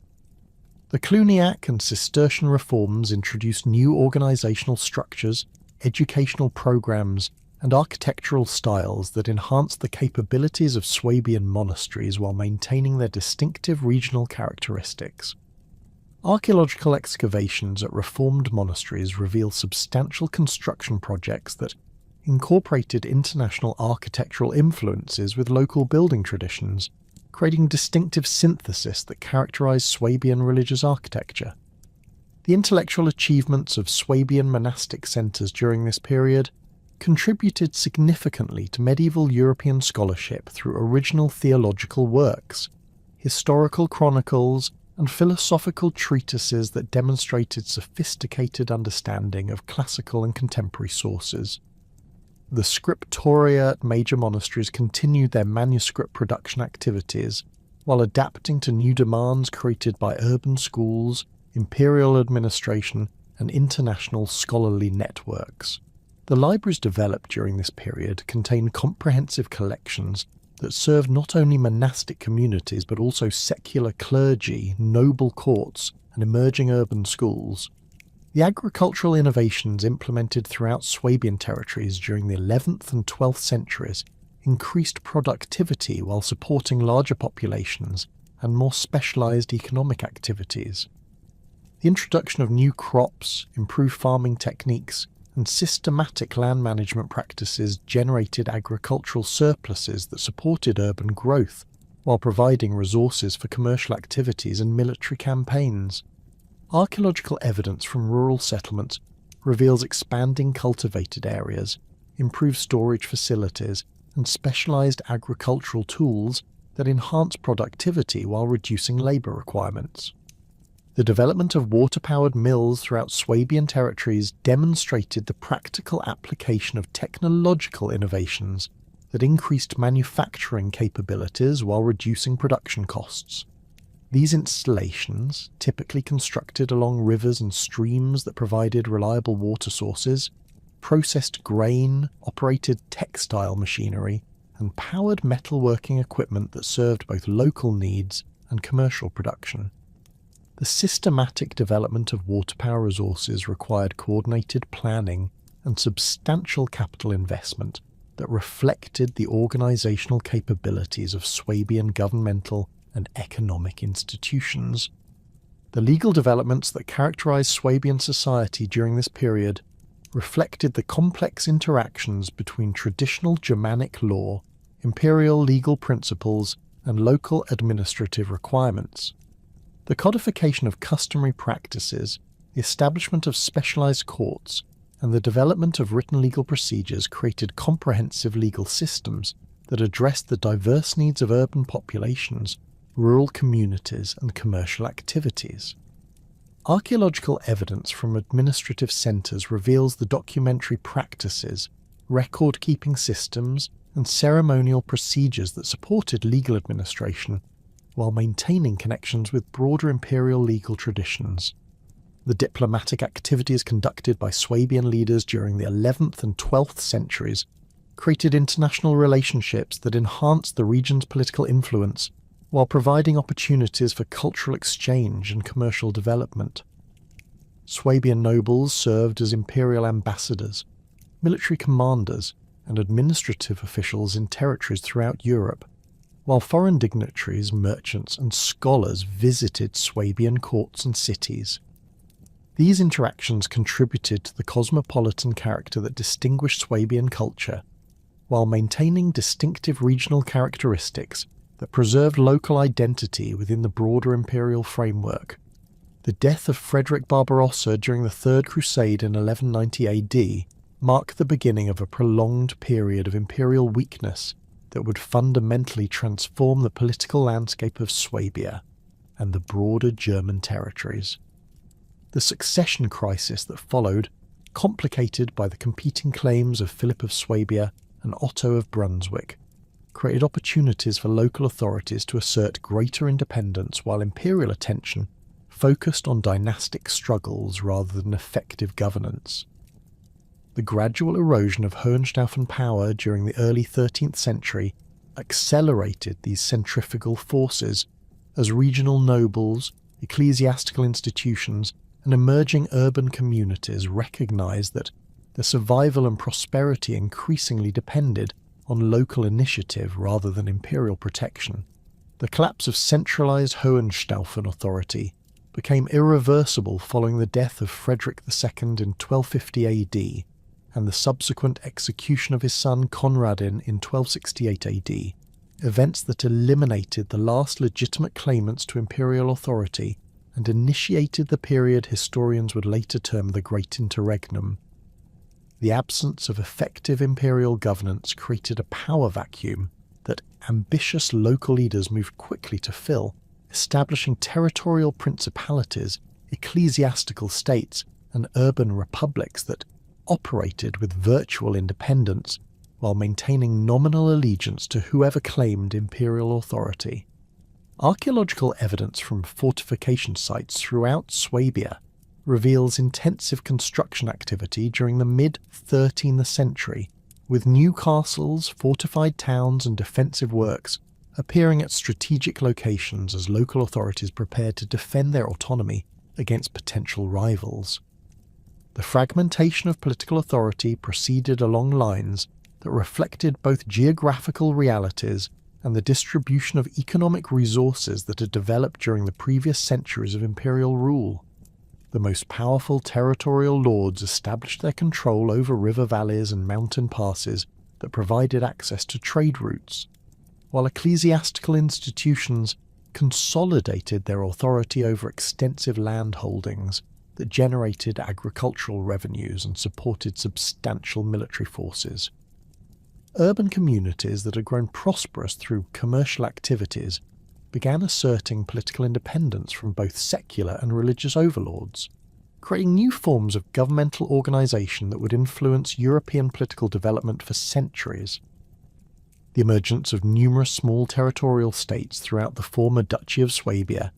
The Cluniac and Cistercian reforms introduced new organisational structures, educational programs, and architectural styles that enhanced the capabilities of Swabian monasteries while maintaining their distinctive regional characteristics. Archaeological excavations at reformed monasteries reveal substantial construction projects that incorporated international architectural influences with local building traditions, creating distinctive synthesis that characterized Swabian religious architecture. The intellectual achievements of Swabian monastic centres during this period contributed significantly to medieval European scholarship through original theological works, historical chronicles, and philosophical treatises that demonstrated sophisticated understanding of classical and contemporary sources. The scriptoria at major monasteries continued their manuscript production activities, while adapting to new demands created by urban schools, imperial administration, and international scholarly networks. The libraries developed during this period contained comprehensive collections that served not only monastic communities but also secular clergy, noble courts, and emerging urban schools. The agricultural innovations implemented throughout Swabian territories during the 11th and 12th centuries increased productivity while supporting larger populations and more specialised economic activities. The introduction of new crops, improved farming techniques, and systematic land management practices generated agricultural surpluses that supported urban growth, while providing resources for commercial activities and military campaigns. Archaeological evidence from rural settlements reveals expanding cultivated areas, improved storage facilities, and specialised agricultural tools that enhance productivity while reducing labour requirements. The development of water-powered mills throughout Swabian territories demonstrated the practical application of technological innovations that increased manufacturing capabilities while reducing production costs. These installations, typically constructed along rivers and streams that provided reliable water sources, processed grain, operated textile machinery, and powered metalworking equipment that served both local needs and commercial production. The systematic development of water power resources required coordinated planning and substantial capital investment that reflected the organisational capabilities of Swabian governmental and economic institutions. The legal developments that characterised Swabian society during this period reflected the complex interactions between traditional Germanic law, imperial legal principles, and local administrative requirements. The codification of customary practices, the establishment of specialised courts, and the development of written legal procedures created comprehensive legal systems that addressed the diverse needs of urban populations, rural communities, and commercial activities. Archaeological evidence from administrative centres reveals the documentary practices, record-keeping systems, and ceremonial procedures that supported legal administration, while maintaining connections with broader imperial legal traditions. The diplomatic activities conducted by Swabian leaders during the 11th and 12th centuries created international relationships that enhanced the region's political influence while providing opportunities for cultural exchange and commercial development. Swabian nobles served as imperial ambassadors, military commanders, and administrative officials in territories throughout Europe, while foreign dignitaries, merchants, and scholars visited Swabian courts and cities. These interactions contributed to the cosmopolitan character that distinguished Swabian culture, while maintaining distinctive regional characteristics that preserved local identity within the broader imperial framework. The death of Frederick Barbarossa during the Third Crusade in 1190 AD marked the beginning of a prolonged period of imperial weakness that would fundamentally transform the political landscape of Swabia and the broader German territories. The succession crisis that followed, complicated by the competing claims of Philip of Swabia and Otto of Brunswick, created opportunities for local authorities to assert greater independence while imperial attention focused on dynastic struggles rather than effective governance. The gradual erosion of Hohenstaufen power during the early 13th century accelerated these centrifugal forces as regional nobles, ecclesiastical institutions, and emerging urban communities recognized that their survival and prosperity increasingly depended on local initiative rather than imperial protection. The collapse of centralized Hohenstaufen authority became irreversible following the death of Frederick II in 1250 AD and the subsequent execution of his son Conradin in 1268 AD, events that eliminated the last legitimate claimants to imperial authority and initiated the period historians would later term the Great Interregnum. The absence of effective imperial governance created a power vacuum that ambitious local leaders moved quickly to fill, establishing territorial principalities, ecclesiastical states, and urban republics that operated with virtual independence while maintaining nominal allegiance to whoever claimed imperial authority. Archaeological evidence from fortification sites throughout Swabia reveals intensive construction activity during the mid-13th century, with new castles, fortified towns, and defensive works appearing at strategic locations as local authorities prepared to defend their autonomy against potential rivals. The fragmentation of political authority proceeded along lines that reflected both geographical realities and the distribution of economic resources that had developed during the previous centuries of imperial rule. The most powerful territorial lords established their control over river valleys and mountain passes that provided access to trade routes, while ecclesiastical institutions consolidated their authority over extensive land holdings that generated agricultural revenues and supported substantial military forces. Urban communities that had grown prosperous through commercial activities began asserting political independence from both secular and religious overlords, creating new forms of governmental organisation that would influence European political development for centuries. The emergence of numerous small territorial states throughout the former Duchy of Swabia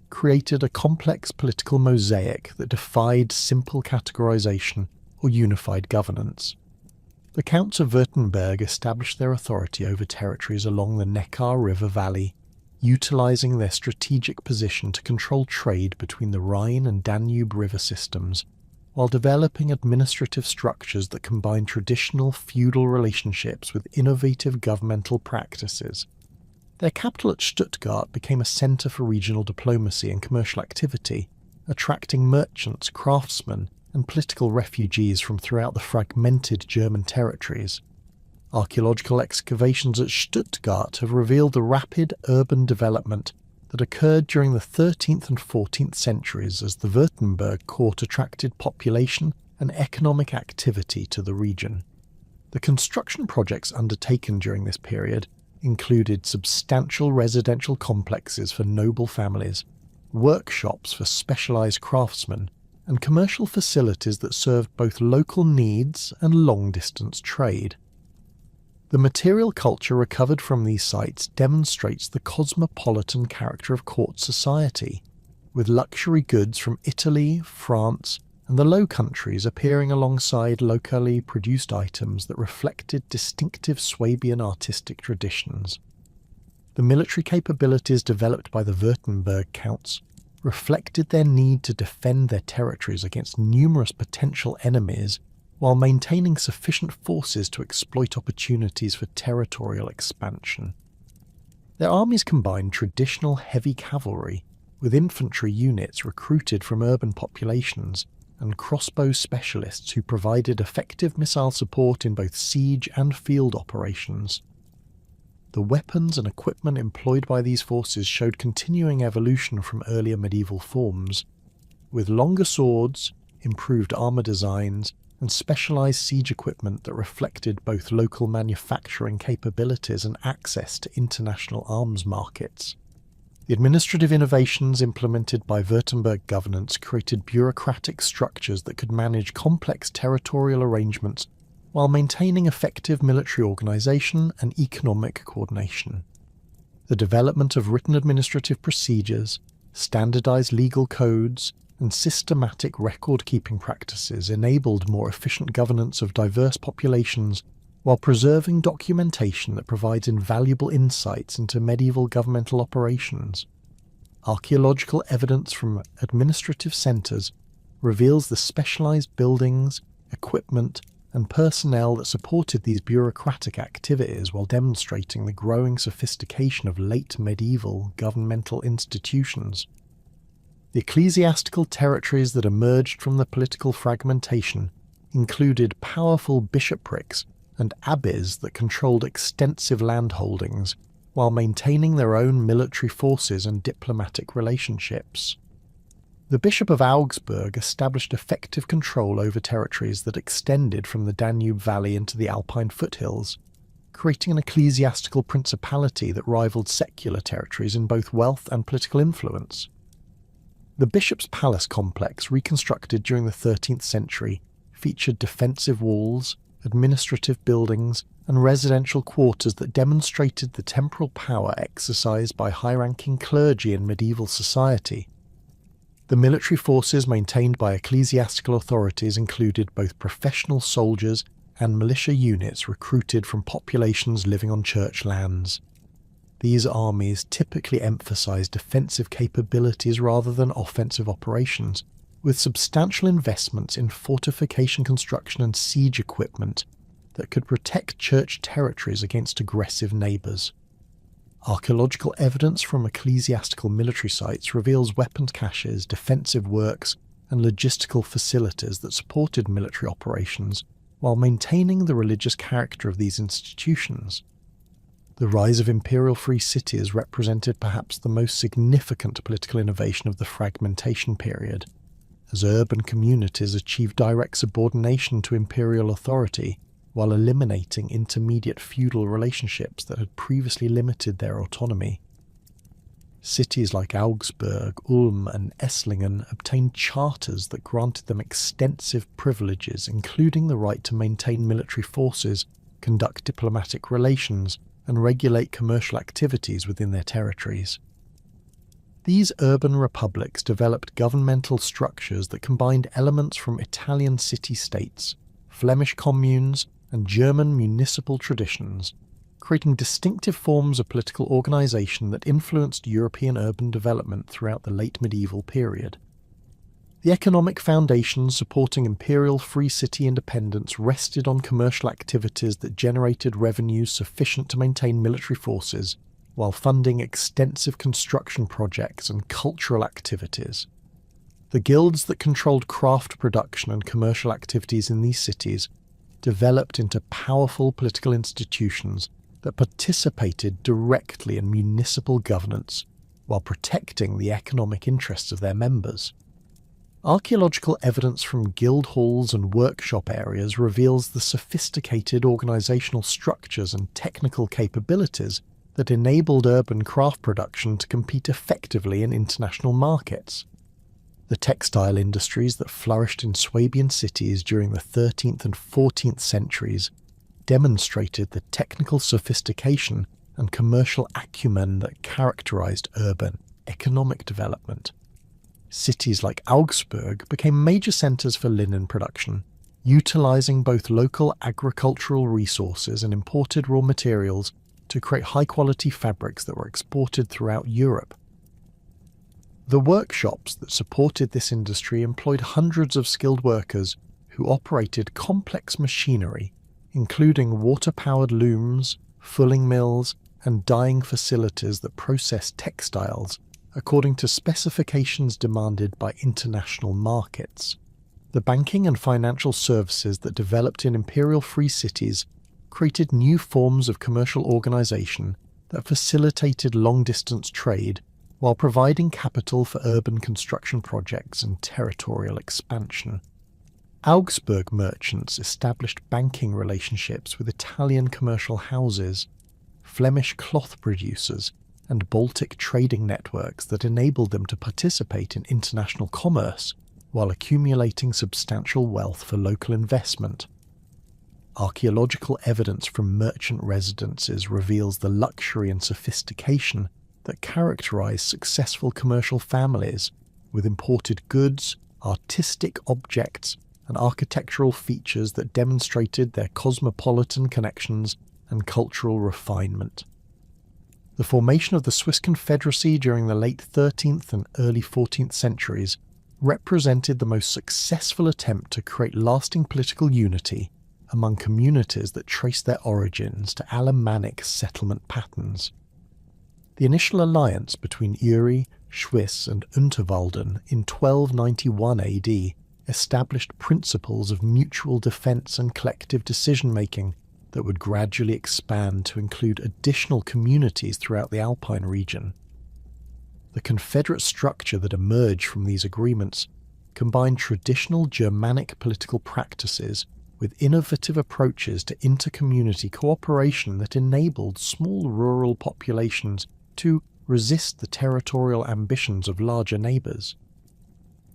created a complex political mosaic that defied simple categorisation or unified governance. The Counts of Württemberg established their authority over territories along the Neckar River Valley, utilising their strategic position to control trade between the Rhine and Danube river systems, while developing administrative structures that combine traditional feudal relationships with innovative governmental practices. Their capital at Stuttgart became a centre for regional diplomacy and commercial activity, attracting merchants, craftsmen, and political refugees from throughout the fragmented German territories. Archaeological excavations at Stuttgart have revealed the rapid urban development that occurred during the 13th and 14th centuries as the Württemberg court attracted population and economic activity to the region. The construction projects undertaken during this period included substantial residential complexes for noble families, workshops for specialized craftsmen, and commercial facilities that served both local needs and long-distance trade. The material culture recovered from these sites demonstrates the cosmopolitan character of court society, with luxury goods from Italy, France, and the Low Countries appearing alongside locally produced items that reflected distinctive Swabian artistic traditions. The military capabilities developed by the Württemberg counts reflected their need to defend their territories against numerous potential enemies while maintaining sufficient forces to exploit opportunities for territorial expansion. Their armies combined traditional heavy cavalry with infantry units recruited from urban populations and crossbow specialists who provided effective missile support in both siege and field operations. The weapons and equipment employed by these forces showed continuing evolution from earlier medieval forms, with longer swords, improved armour designs, and specialised siege equipment that reflected both local manufacturing capabilities and access to international arms markets. The administrative innovations implemented by Württemberg governance created bureaucratic structures that could manage complex territorial arrangements while maintaining effective military organisation and economic coordination. The development of written administrative procedures, standardised legal codes, and systematic record-keeping practices enabled more efficient governance of diverse populations while preserving documentation that provides invaluable insights into medieval governmental operations. Archaeological evidence from administrative centres reveals the specialised buildings, equipment, and personnel that supported these bureaucratic activities while demonstrating the growing sophistication of late medieval governmental institutions. The ecclesiastical territories that emerged from the political fragmentation included powerful bishoprics and abbeys that controlled extensive landholdings while maintaining their own military forces and diplomatic relationships. The Bishop of Augsburg established effective control over territories that extended from the Danube Valley into the Alpine foothills, creating an ecclesiastical principality that rivaled secular territories in both wealth and political influence. The bishop's palace complex, reconstructed during the 13th century, featured defensive walls, administrative buildings, and residential quarters that demonstrated the temporal power exercised by high-ranking clergy in medieval society. The military forces maintained by ecclesiastical authorities included both professional soldiers and militia units recruited from populations living on church lands. These armies typically emphasized defensive capabilities rather than offensive operations, with substantial investments in fortification construction and siege equipment that could protect church territories against aggressive neighbours. Archaeological evidence from ecclesiastical military sites reveals weapons caches, defensive works, and logistical facilities that supported military operations while maintaining the religious character of these institutions. The rise of imperial free cities represented perhaps the most significant political innovation of the fragmentation period, as urban communities achieved direct subordination to imperial authority while eliminating intermediate feudal relationships that had previously limited their autonomy. Cities like Augsburg, Ulm, and Esslingen obtained charters that granted them extensive privileges, including the right to maintain military forces, conduct diplomatic relations, and regulate commercial activities within their territories. These urban republics developed governmental structures that combined elements from Italian city-states, Flemish communes, and German municipal traditions, creating distinctive forms of political organisation that influenced European urban development throughout the late medieval period. The economic foundations supporting imperial free city independence rested on commercial activities that generated revenues sufficient to maintain military forces, while funding extensive construction projects and cultural activities. The guilds that controlled craft production and commercial activities in these cities developed into powerful political institutions that participated directly in municipal governance while protecting the economic interests of their members. Archaeological evidence from guild halls and workshop areas reveals the sophisticated organisational structures and technical capabilities that enabled urban craft production to compete effectively in international markets. The textile industries that flourished in Swabian cities during the 13th and 14th centuries demonstrated the technical sophistication and commercial acumen that characterized urban economic development. Cities like Augsburg became major centers for linen production, utilizing both local agricultural resources and imported raw materials to create high-quality fabrics that were exported throughout Europe. The workshops that supported this industry employed hundreds of skilled workers who operated complex machinery, including water-powered looms, fulling mills, and dyeing facilities that processed textiles according to specifications demanded by international markets. The banking and financial services that developed in imperial free cities created new forms of commercial organization that facilitated long-distance trade while providing capital for urban construction projects and territorial expansion. Augsburg merchants established banking relationships with Italian commercial houses, Flemish cloth producers, and Baltic trading networks that enabled them to participate in international commerce while accumulating substantial wealth for local investment. Archaeological evidence from merchant residences reveals the luxury and sophistication that characterized successful commercial families, with imported goods, artistic objects, and architectural features that demonstrated their cosmopolitan connections and cultural refinement. The formation of the Swiss Confederacy during the late 13th and early 14th centuries represented the most successful attempt to create lasting political unity among communities that trace their origins to Alemannic settlement patterns. The initial alliance between Uri, Schwyz, and Unterwalden in 1291 AD established principles of mutual defence and collective decision-making that would gradually expand to include additional communities throughout the Alpine region. The confederate structure that emerged from these agreements combined traditional Germanic political practices with innovative approaches to inter-community cooperation that enabled small rural populations to resist the territorial ambitions of larger neighbours.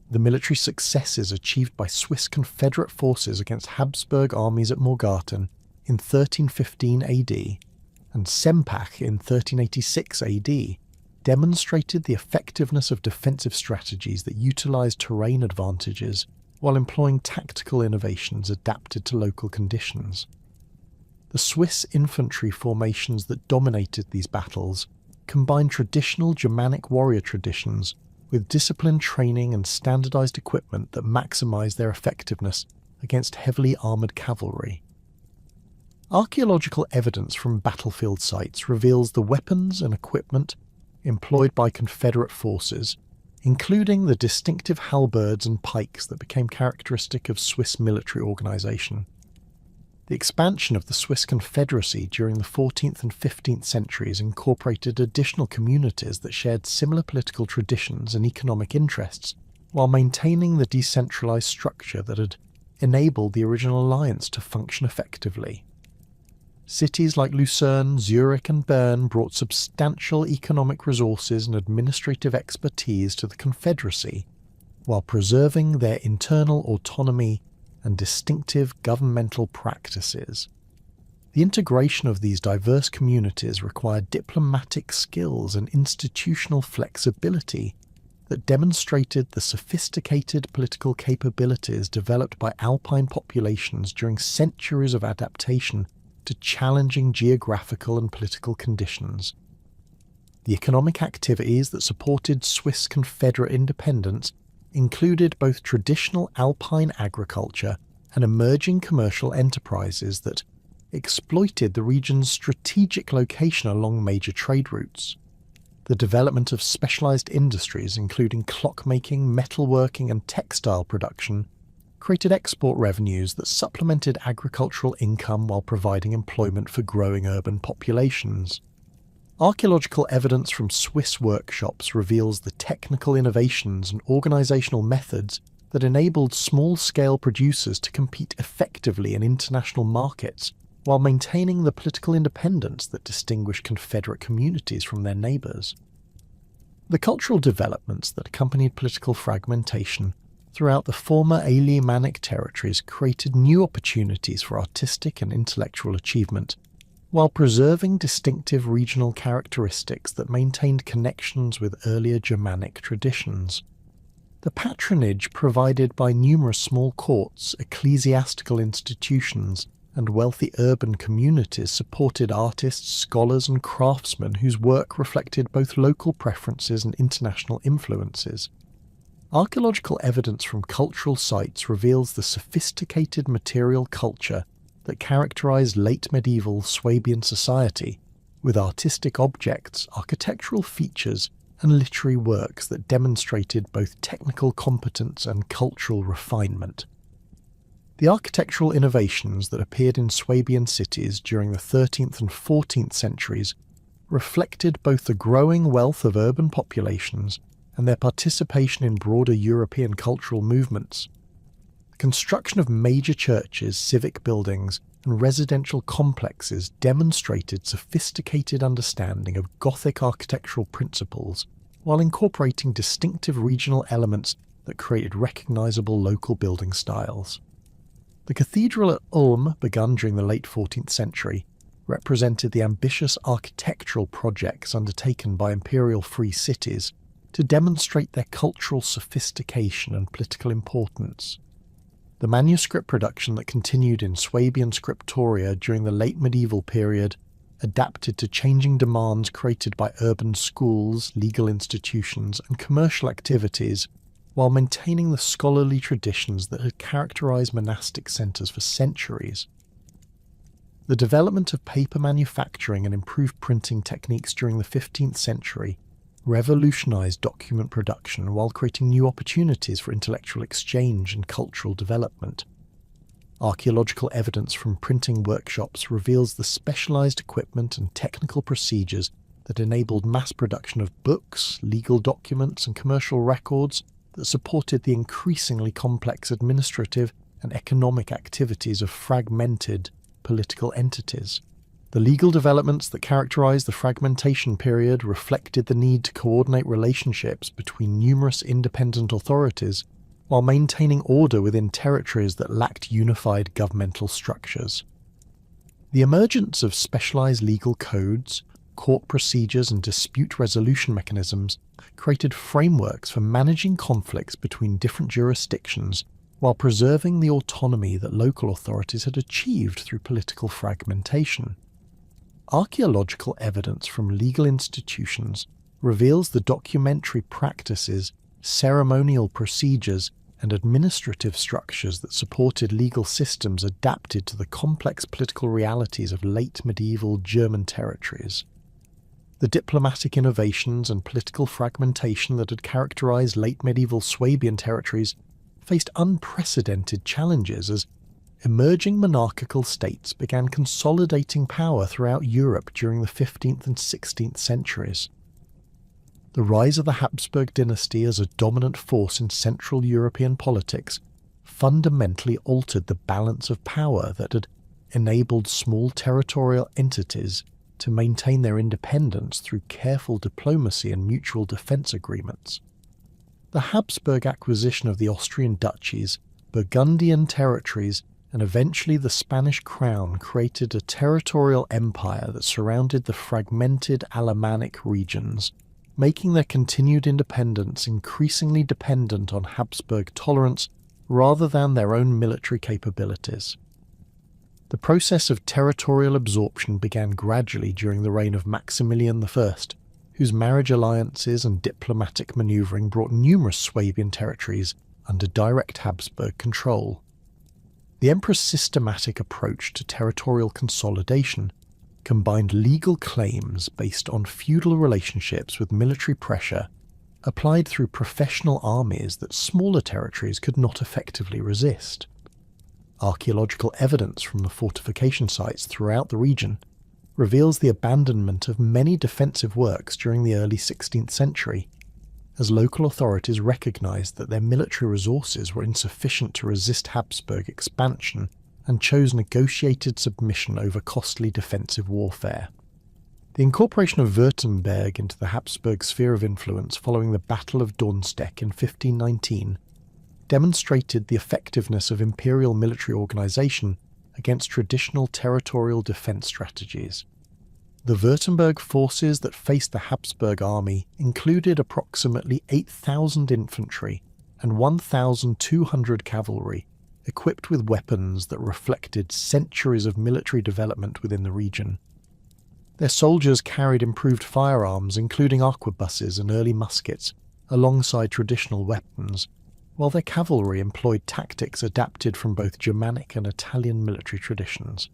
The military successes achieved by Swiss Confederate forces against Habsburg armies at Morgarten in 1315 AD and Sempach in 1386 AD demonstrated the effectiveness of defensive strategies that utilised terrain advantages while employing tactical innovations adapted to local conditions. The Swiss infantry formations that dominated these battles combined traditional Germanic warrior traditions with disciplined training and standardized equipment that maximized their effectiveness against heavily armored cavalry. Archaeological evidence from battlefield sites reveals the weapons and equipment employed by Confederate forces, including the distinctive halberds and pikes that became characteristic of Swiss military organization. The expansion of the Swiss Confederacy during the 14th and 15th centuries incorporated additional communities that shared similar political traditions and economic interests, while maintaining the decentralized structure that had enabled the original alliance to function effectively. Cities like Lucerne, Zurich, and Bern brought substantial economic resources and administrative expertise to the Confederacy, while preserving their internal autonomy and distinctive governmental practices. The integration of these diverse communities required diplomatic skills and institutional flexibility that demonstrated the sophisticated political capabilities developed by Alpine populations during centuries of adaptation to challenging geographical and political conditions. The economic activities that supported Swiss Confederate independence included both traditional Alpine agriculture and emerging commercial enterprises that exploited the region's strategic location along major trade routes. The development of specialized industries, including clockmaking, metalworking, and textile production, created export revenues that supplemented agricultural income while providing employment for growing urban populations. Archaeological evidence from Swiss workshops reveals the technical innovations and organizational methods that enabled small-scale producers to compete effectively in international markets while maintaining the political independence that distinguished Confederate communities from their neighbours. The cultural developments that accompanied political fragmentation throughout the former Alemannic territories created new opportunities for artistic and intellectual achievement, while preserving distinctive regional characteristics that maintained connections with earlier Germanic traditions. The patronage provided by numerous small courts, ecclesiastical institutions, and wealthy urban communities supported artists, scholars, and craftsmen whose work reflected both local preferences and international influences. Archaeological evidence from cultural sites reveals the sophisticated material culture that characterized late medieval Swabian society, with artistic objects, architectural features, and literary works that demonstrated both technical competence and cultural refinement. The architectural innovations that appeared in Swabian cities during the 13th and 14th centuries reflected both the growing wealth of urban populations and their participation in broader European cultural movements. The construction of major churches, civic buildings, and residential complexes demonstrated sophisticated understanding of Gothic architectural principles while incorporating distinctive regional elements that created recognizable local building styles. The cathedral at Ulm, begun during the late 14th century, represented the ambitious architectural projects undertaken by imperial free cities to demonstrate their cultural sophistication and political importance. The manuscript production that continued in Swabian scriptoria during the late medieval period adapted to changing demands created by urban schools, legal institutions, and commercial activities, while maintaining the scholarly traditions that had characterized monastic centers for centuries. The development of paper manufacturing and improved printing techniques during the 15th century revolutionized document production while creating new opportunities for intellectual exchange and cultural development. Archaeological evidence from printing workshops reveals the specialized equipment and technical procedures that enabled mass production of books, legal documents, and commercial records that supported the increasingly complex administrative and economic activities of fragmented political entities. The legal developments that characterized the fragmentation period reflected the need to coordinate relationships between numerous independent authorities while maintaining order within territories that lacked unified governmental structures. The emergence of specialized legal codes, court procedures, and dispute resolution mechanisms created frameworks for managing conflicts between different jurisdictions while preserving the autonomy that local authorities had achieved through political fragmentation. Archaeological evidence from legal institutions reveals the documentary practices, ceremonial procedures, and administrative structures that supported legal systems adapted to the complex political realities of late medieval German territories. The diplomatic innovations and political fragmentation that had characterized late medieval Swabian territories faced unprecedented challenges as emerging monarchical states began consolidating power throughout Europe during the 15th and 16th centuries. The rise of the Habsburg dynasty as a dominant force in Central European politics fundamentally altered the balance of power that had enabled small territorial entities to maintain their independence through careful diplomacy and mutual defence agreements. The Habsburg acquisition of the Austrian duchies, Burgundian territories, and eventually the Spanish crown created a territorial empire that surrounded the fragmented Alemannic regions, making their continued independence increasingly dependent on Habsburg tolerance rather than their own military capabilities. The process of territorial absorption began gradually during the reign of Maximilian I, whose marriage alliances and diplomatic manoeuvring brought numerous Swabian territories under direct Habsburg control. The emperor's systematic approach to territorial consolidation combined legal claims based on feudal relationships with military pressure applied through professional armies that smaller territories could not effectively resist. Archaeological evidence from the fortification sites throughout the region reveals the abandonment of many defensive works during the early 16th century, as local authorities recognized that their military resources were insufficient to resist Habsburg expansion and chose negotiated submission over costly defensive warfare. The incorporation of Württemberg into the Habsburg sphere of influence following the Battle of Dornstedt in 1519 demonstrated the effectiveness of imperial military organisation against traditional territorial defence strategies. The Württemberg forces that faced the Habsburg army included approximately 8,000 infantry and 1,200 cavalry, equipped with weapons that reflected centuries of military development within the region. Their soldiers carried improved firearms, including arquebuses and early muskets, alongside traditional weapons, while their cavalry employed tactics adapted from both Germanic and Italian military traditions.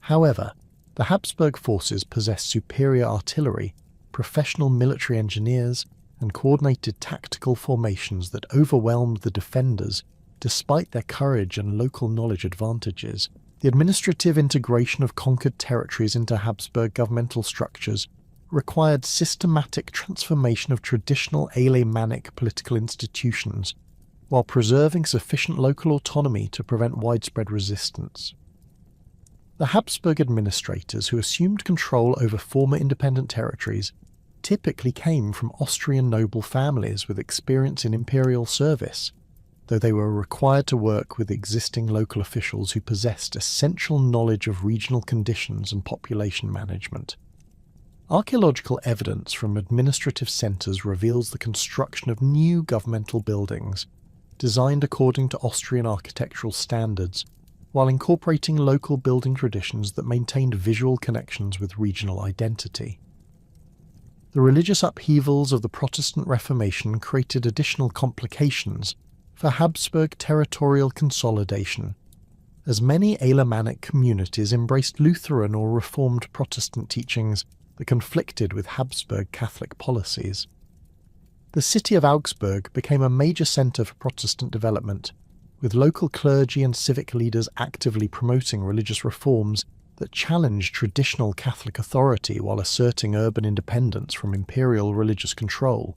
However, the Habsburg forces possessed superior artillery, professional military engineers, and coordinated tactical formations that overwhelmed the defenders despite their courage and local knowledge advantages. The administrative integration of conquered territories into Habsburg governmental structures required systematic transformation of traditional Alemannic political institutions, while preserving sufficient local autonomy to prevent widespread resistance. The Habsburg administrators who assumed control over former independent territories typically came from Austrian noble families with experience in imperial service, though they were required to work with existing local officials who possessed essential knowledge of regional conditions and population management. Archaeological evidence from administrative centres reveals the construction of new governmental buildings, designed according to Austrian architectural standards, while incorporating local building traditions that maintained visual connections with regional identity. The religious upheavals of the Protestant Reformation created additional complications for Habsburg territorial consolidation, as many Alemannic communities embraced Lutheran or Reformed Protestant teachings that conflicted with Habsburg Catholic policies. The city of Augsburg became a major centre for Protestant development, with local clergy and civic leaders actively promoting religious reforms that challenged traditional Catholic authority while asserting urban independence from imperial religious control.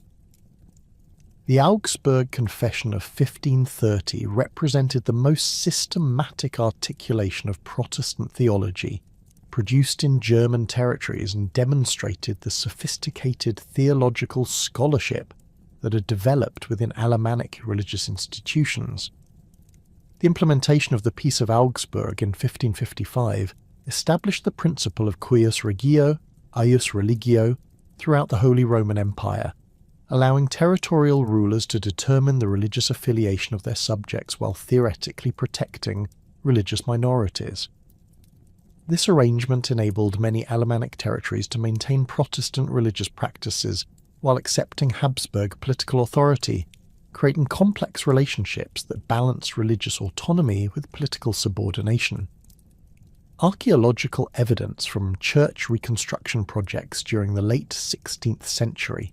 The Augsburg Confession of 1530 represented the most systematic articulation of Protestant theology produced in German territories and demonstrated the sophisticated theological scholarship that had developed within Alemannic religious institutions. The implementation of the Peace of Augsburg in 1555 established the principle of cuius regio, eius religio throughout the Holy Roman Empire, allowing territorial rulers to determine the religious affiliation of their subjects while theoretically protecting religious minorities. This arrangement enabled many Alemannic territories to maintain Protestant religious practices while accepting Habsburg political authority, creating complex relationships that balanced religious autonomy with political subordination. Archaeological evidence from church reconstruction projects during the late 16th century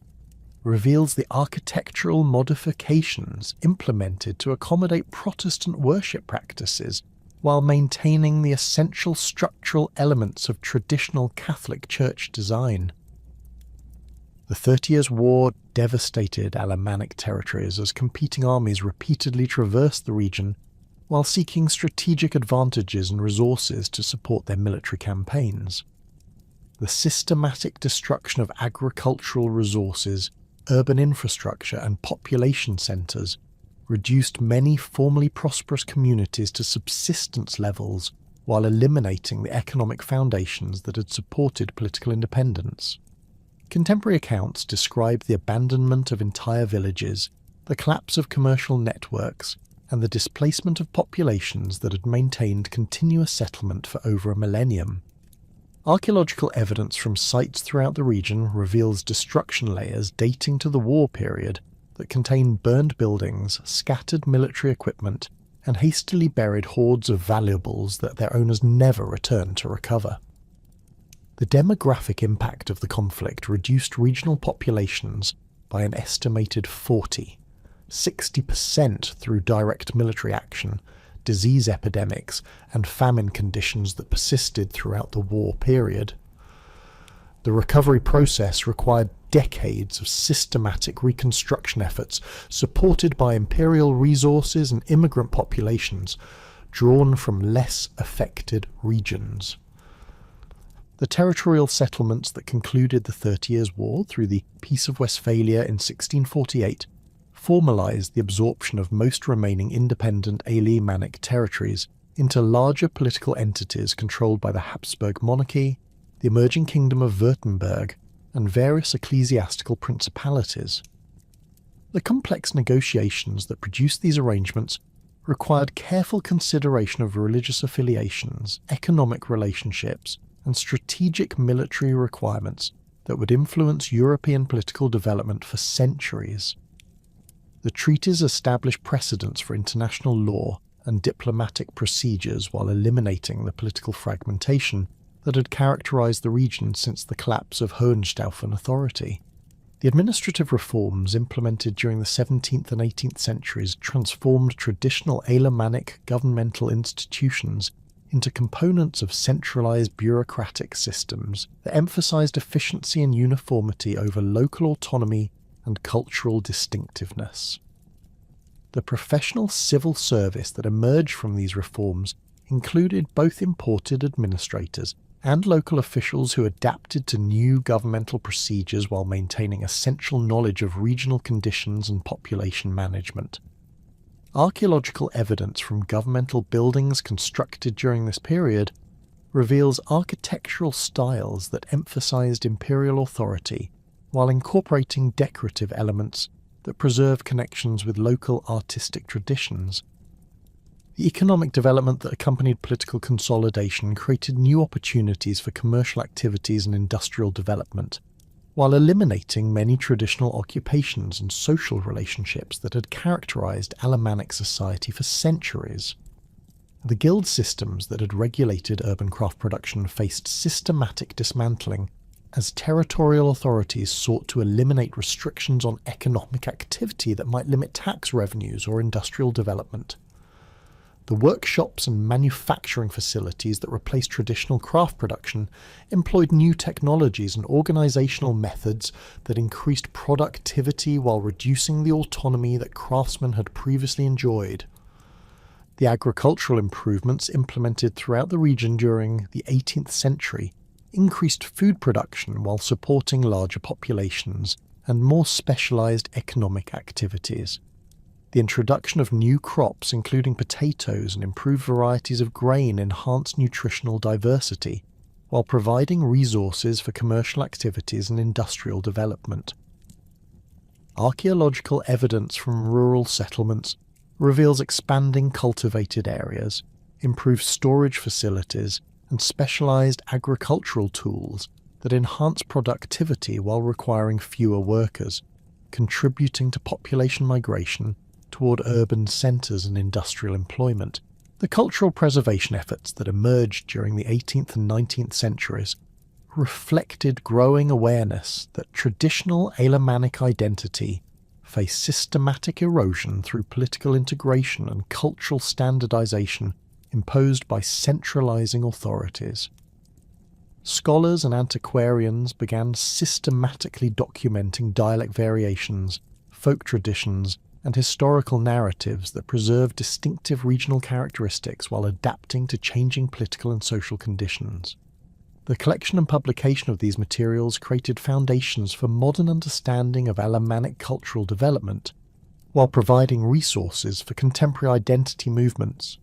reveals the architectural modifications implemented to accommodate Protestant worship practices while maintaining the essential structural elements of traditional Catholic church design. The 30 Years' War devastated Alemannic territories as competing armies repeatedly traversed the region while seeking strategic advantages and resources to support their military campaigns. The systematic destruction of agricultural resources, urban infrastructure and population centres reduced many formerly prosperous communities to subsistence levels while eliminating the economic foundations that had supported political independence. Contemporary accounts describe the abandonment of entire villages, the collapse of commercial networks, and the displacement of populations that had maintained continuous settlement for over a millennium. Archaeological evidence from sites throughout the region reveals destruction layers dating to the war period that contain burned buildings, scattered military equipment, and hastily buried hoards of valuables that their owners never returned to recover. The demographic impact of the conflict reduced regional populations by an estimated 60% through direct military action, disease epidemics, and famine conditions that persisted throughout the war period. The recovery process required decades of systematic reconstruction efforts supported by imperial resources and immigrant populations, drawn from less affected regions. The territorial settlements that concluded the 30 Years' War through the Peace of Westphalia in 1648 formalised the absorption of most remaining independent Alemannic territories into larger political entities controlled by the Habsburg monarchy, the emerging kingdom of Württemberg, and various ecclesiastical principalities. The complex negotiations that produced these arrangements required careful consideration of religious affiliations, economic relationships, and strategic military requirements that would influence European political development for centuries. The treaties established precedents for international law and diplomatic procedures while eliminating the political fragmentation that had characterized the region since the collapse of Hohenstaufen authority. The administrative reforms implemented during the 17th and 18th centuries transformed traditional Alemannic governmental institutions into components of centralized bureaucratic systems that emphasized efficiency and uniformity over local autonomy and cultural distinctiveness. The professional civil service that emerged from these reforms included both imported administrators and local officials who adapted to new governmental procedures while maintaining essential knowledge of regional conditions and population management. Archaeological evidence from governmental buildings constructed during this period reveals architectural styles that emphasized imperial authority while incorporating decorative elements that preserve connections with local artistic traditions. The economic development that accompanied political consolidation created new opportunities for commercial activities and industrial development, while eliminating many traditional occupations and social relationships that had characterized Alemannic society for centuries. The guild systems that had regulated urban craft production faced systematic dismantling as territorial authorities sought to eliminate restrictions on economic activity that might limit tax revenues or industrial development. The workshops and manufacturing facilities that replaced traditional craft production employed new technologies and organizational methods that increased productivity while reducing the autonomy that craftsmen had previously enjoyed. The agricultural improvements implemented throughout the region during the 18th century increased food production while supporting larger populations and more specialized economic activities. The introduction of new crops, including potatoes and improved varieties of grain, enhanced nutritional diversity, while providing resources for commercial activities and industrial development. Archaeological evidence from rural settlements reveals expanding cultivated areas, improved storage facilities, and specialized agricultural tools that enhance productivity while requiring fewer workers, contributing to population migration toward urban centers and industrial employment. The cultural preservation efforts that emerged during the 18th and 19th centuries reflected growing awareness that traditional Alemannic identity faced systematic erosion through political integration and cultural standardization imposed by centralizing authorities. Scholars and antiquarians began systematically documenting dialect variations, folk traditions, and historical narratives that preserve distinctive regional characteristics while adapting to changing political and social conditions. The collection and publication of these materials created foundations for modern understanding of Alemannic cultural development, while providing resources for contemporary identity movements.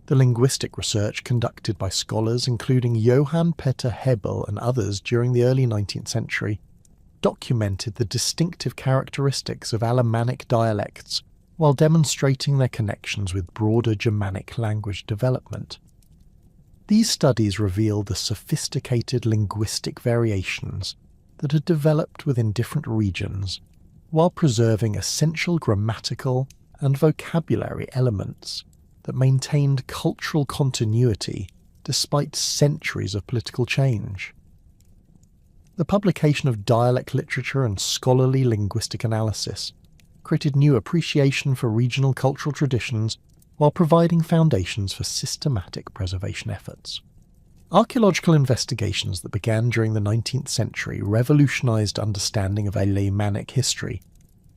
The linguistic research conducted by scholars including Johann Peter Hebel and others during the early 19th century documented the distinctive characteristics of Alemannic dialects while demonstrating their connections with broader Germanic language development. These studies revealed the sophisticated linguistic variations that had developed within different regions, while preserving essential grammatical and vocabulary elements that maintained cultural continuity despite centuries of political change. The publication of dialect literature and scholarly linguistic analysis created new appreciation for regional cultural traditions while providing foundations for systematic preservation efforts. Archaeological investigations that began during the 19th century revolutionized understanding of Alemannic history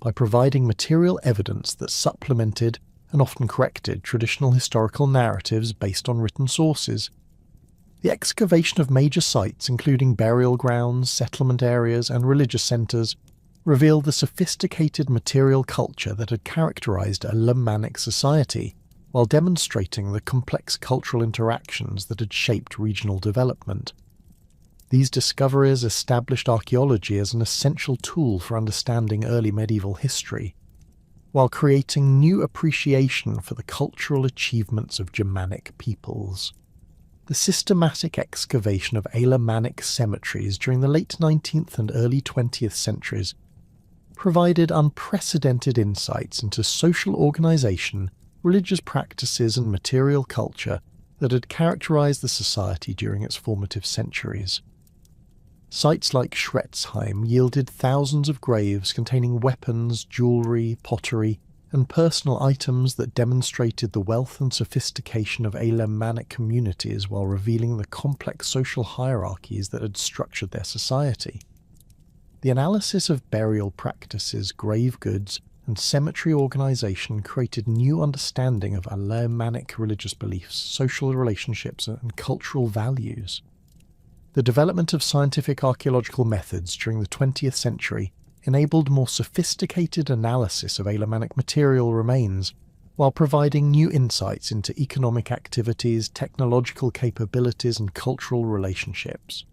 by providing material evidence that supplemented and often corrected traditional historical narratives based on written sources. The excavation of major sites, including burial grounds, settlement areas, and religious centres, revealed the sophisticated material culture that had characterised a Alemannic society, while demonstrating the complex cultural interactions that had shaped regional development. These discoveries established archaeology as an essential tool for understanding early medieval history, while creating new appreciation for the cultural achievements of Germanic peoples. The systematic excavation of Alemannic cemeteries during the late 19th and early 20th centuries provided unprecedented insights into social organisation, religious practices and material culture that had characterised the society during its formative centuries. Sites like Schwetzheim yielded thousands of graves containing weapons, jewellery, pottery, and personal items that demonstrated the wealth and sophistication of Alemannic communities while revealing the complex social hierarchies that had structured their society. The analysis of burial practices, grave goods, and cemetery organisation created new understanding of Alemannic religious beliefs, social relationships, and cultural values. The development of scientific archaeological methods during the 20th century enabled more sophisticated analysis of Alemannic material remains, while providing new insights into economic activities, technological capabilities, and cultural relationships.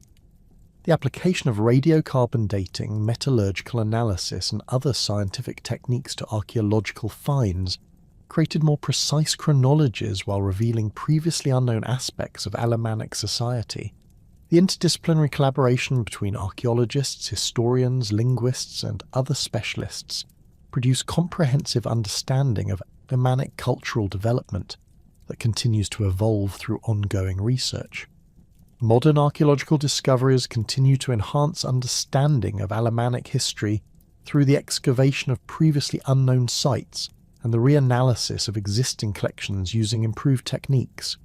The application of radiocarbon dating, metallurgical analysis, and other scientific techniques to archaeological finds created more precise chronologies while revealing previously unknown aspects of Alemannic society. The interdisciplinary collaboration between archaeologists, historians, linguists, and other specialists produced comprehensive understanding of Alemannic cultural development that continues to evolve through ongoing research. Modern archaeological discoveries continue to enhance understanding of Alemannic history through the excavation of previously unknown sites and the reanalysis of existing collections using improved techniques.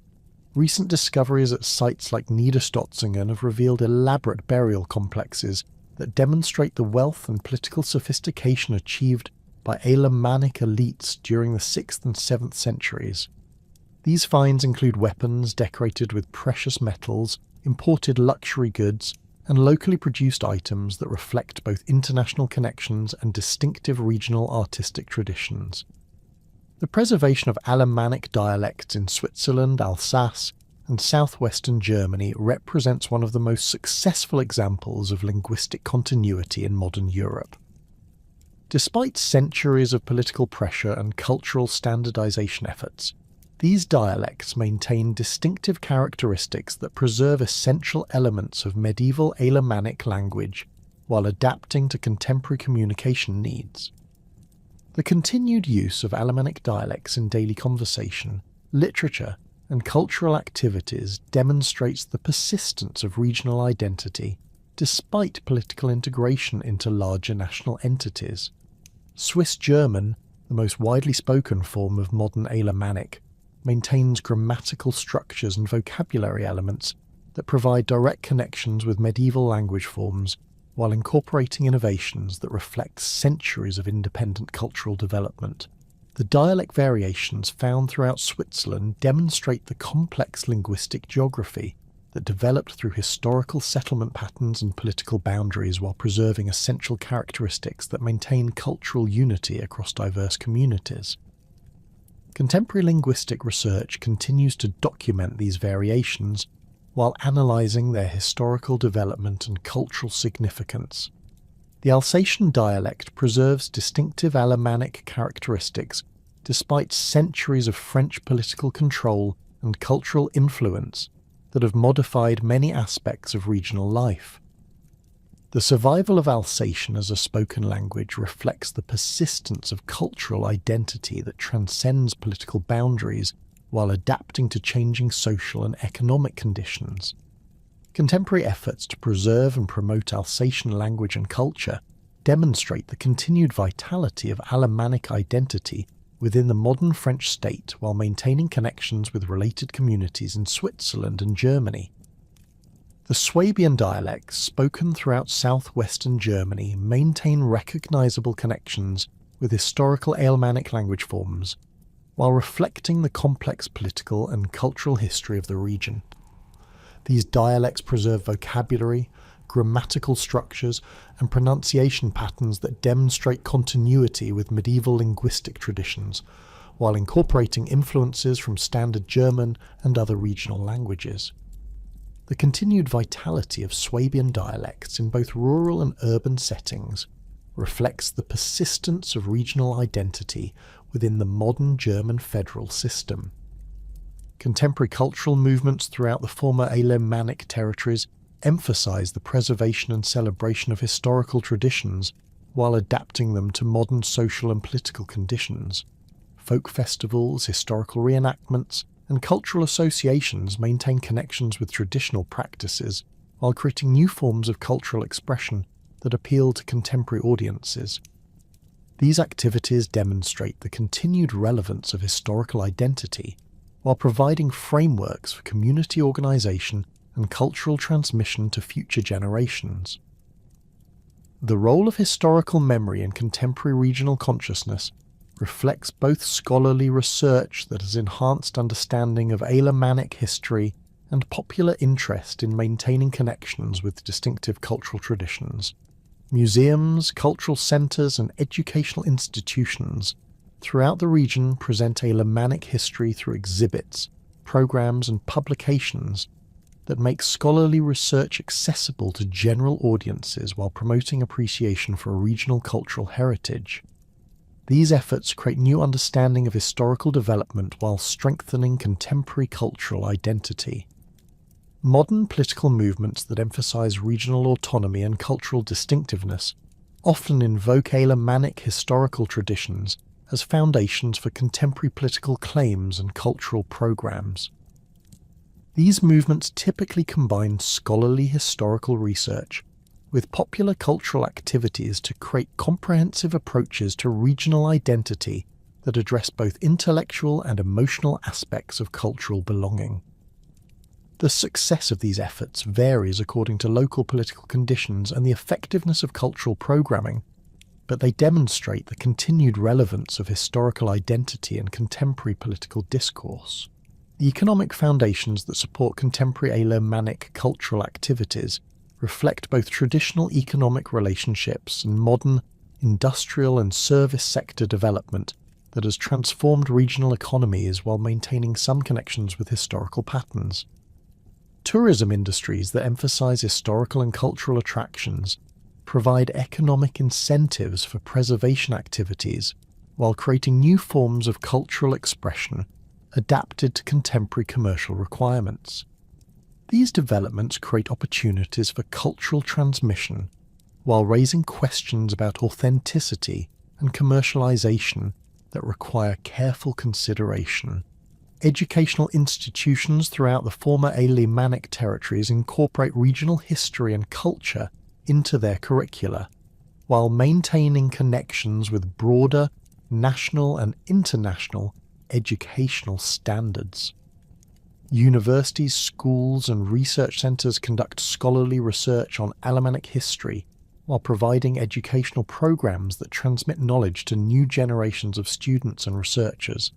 Recent discoveries at sites like Niederstotzingen have revealed elaborate burial complexes that demonstrate the wealth and political sophistication achieved by Alemannic elites during the 6th and 7th centuries. These finds include weapons decorated with precious metals, imported luxury goods, and locally produced items that reflect both international connections and distinctive regional artistic traditions. The preservation of Alemannic dialects in Switzerland, Alsace, and southwestern Germany represents one of the most successful examples of linguistic continuity in modern Europe. Despite centuries of political pressure and cultural standardization efforts, these dialects maintain distinctive characteristics that preserve essential elements of medieval Alemannic language while adapting to contemporary communication needs. The continued use of Alemannic dialects in daily conversation, literature, and cultural activities demonstrates the persistence of regional identity despite political integration into larger national entities. Swiss German, the most widely spoken form of modern Alemannic, maintains grammatical structures and vocabulary elements that provide direct connections with medieval language forms while incorporating innovations that reflect centuries of independent cultural development. The dialect variations found throughout Switzerland demonstrate the complex linguistic geography that developed through historical settlement patterns and political boundaries while preserving essential characteristics that maintain cultural unity across diverse communities. Contemporary linguistic research continues to document these variations while analysing their historical development and cultural significance. The Alsatian dialect preserves distinctive Alemannic characteristics despite centuries of French political control and cultural influence that have modified many aspects of regional life. The survival of Alsatian as a spoken language reflects the persistence of cultural identity that transcends political boundaries while adapting to changing social and economic conditions. Contemporary efforts to preserve and promote Alsatian language and culture demonstrate the continued vitality of Alemannic identity within the modern French state while maintaining connections with related communities in Switzerland and Germany. The Swabian dialects spoken throughout southwestern Germany maintain recognisable connections with historical Alemannic language forms, while reflecting the complex political and cultural history of the region. These dialects preserve vocabulary, grammatical structures, and pronunciation patterns that demonstrate continuity with medieval linguistic traditions, while incorporating influences from standard German and other regional languages. The continued vitality of Swabian dialects in both rural and urban settings reflects the persistence of regional identity within the modern German federal system. Contemporary cultural movements throughout the former Alemannic territories emphasize the preservation and celebration of historical traditions while adapting them to modern social and political conditions. Folk festivals, historical reenactments, and cultural associations maintain connections with traditional practices while creating new forms of cultural expression that appeal to contemporary audiences. These activities demonstrate the continued relevance of historical identity while providing frameworks for community organisation and cultural transmission to future generations. The role of historical memory in contemporary regional consciousness reflects both scholarly research that has enhanced understanding of Alemannic history and popular interest in maintaining connections with distinctive cultural traditions. Museums, cultural centres, and educational institutions throughout the region present Alemannic history through exhibits, programs, and publications that make scholarly research accessible to general audiences while promoting appreciation for regional cultural heritage. These efforts create new understanding of historical development while strengthening contemporary cultural identity. Modern political movements that emphasize regional autonomy and cultural distinctiveness often invoke Alemannic historical traditions as foundations for contemporary political claims and cultural programs. These movements typically combine scholarly historical research with popular cultural activities to create comprehensive approaches to regional identity that address both intellectual and emotional aspects of cultural belonging. The success of these efforts varies according to local political conditions and the effectiveness of cultural programming, but they demonstrate the continued relevance of historical identity in contemporary political discourse. The economic foundations that support contemporary Alemannic cultural activities reflect both traditional economic relationships and modern industrial and service sector development that has transformed regional economies while maintaining some connections with historical patterns. Tourism industries that emphasize historical and cultural attractions provide economic incentives for preservation activities while creating new forms of cultural expression adapted to contemporary commercial requirements. These developments create opportunities for cultural transmission while raising questions about authenticity and commercialization that require careful consideration. Educational institutions throughout the former Alemannic territories incorporate regional history and culture into their curricula, while maintaining connections with broader national and international educational standards. Universities, schools, and research centres conduct scholarly research on Alemannic history while providing educational programs that transmit knowledge to new generations of students and researchers.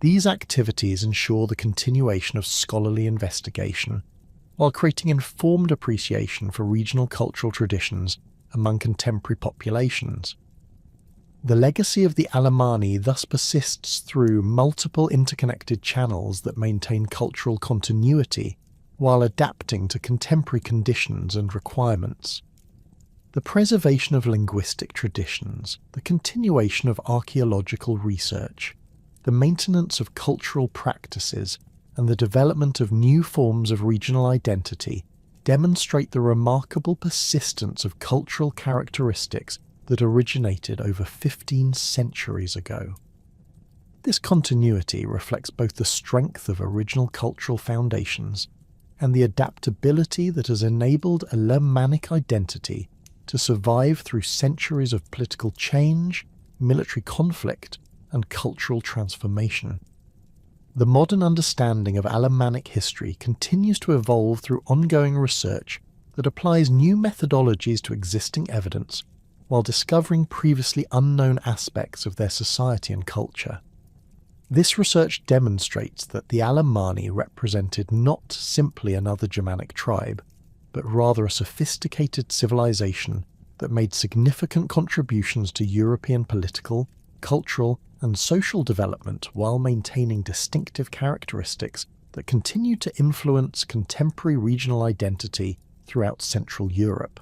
These activities ensure the continuation of scholarly investigation while creating informed appreciation for regional cultural traditions among contemporary populations. The legacy of the Alemanni thus persists through multiple interconnected channels that maintain cultural continuity while adapting to contemporary conditions and requirements. The preservation of linguistic traditions, the continuation of archaeological research, the maintenance of cultural practices, and the development of new forms of regional identity demonstrate the remarkable persistence of cultural characteristics that originated over 15 centuries ago. This continuity reflects both the strength of original cultural foundations and the adaptability that has enabled Alemannic identity to survive through centuries of political change, military conflict, and cultural transformation. The modern understanding of Alemannic history continues to evolve through ongoing research that applies new methodologies to existing evidence while discovering previously unknown aspects of their society and culture. This research demonstrates that the Alemanni represented not simply another Germanic tribe, but rather a sophisticated civilization that made significant contributions to European political, cultural, and social development while maintaining distinctive characteristics that continue to influence contemporary regional identity throughout Central Europe.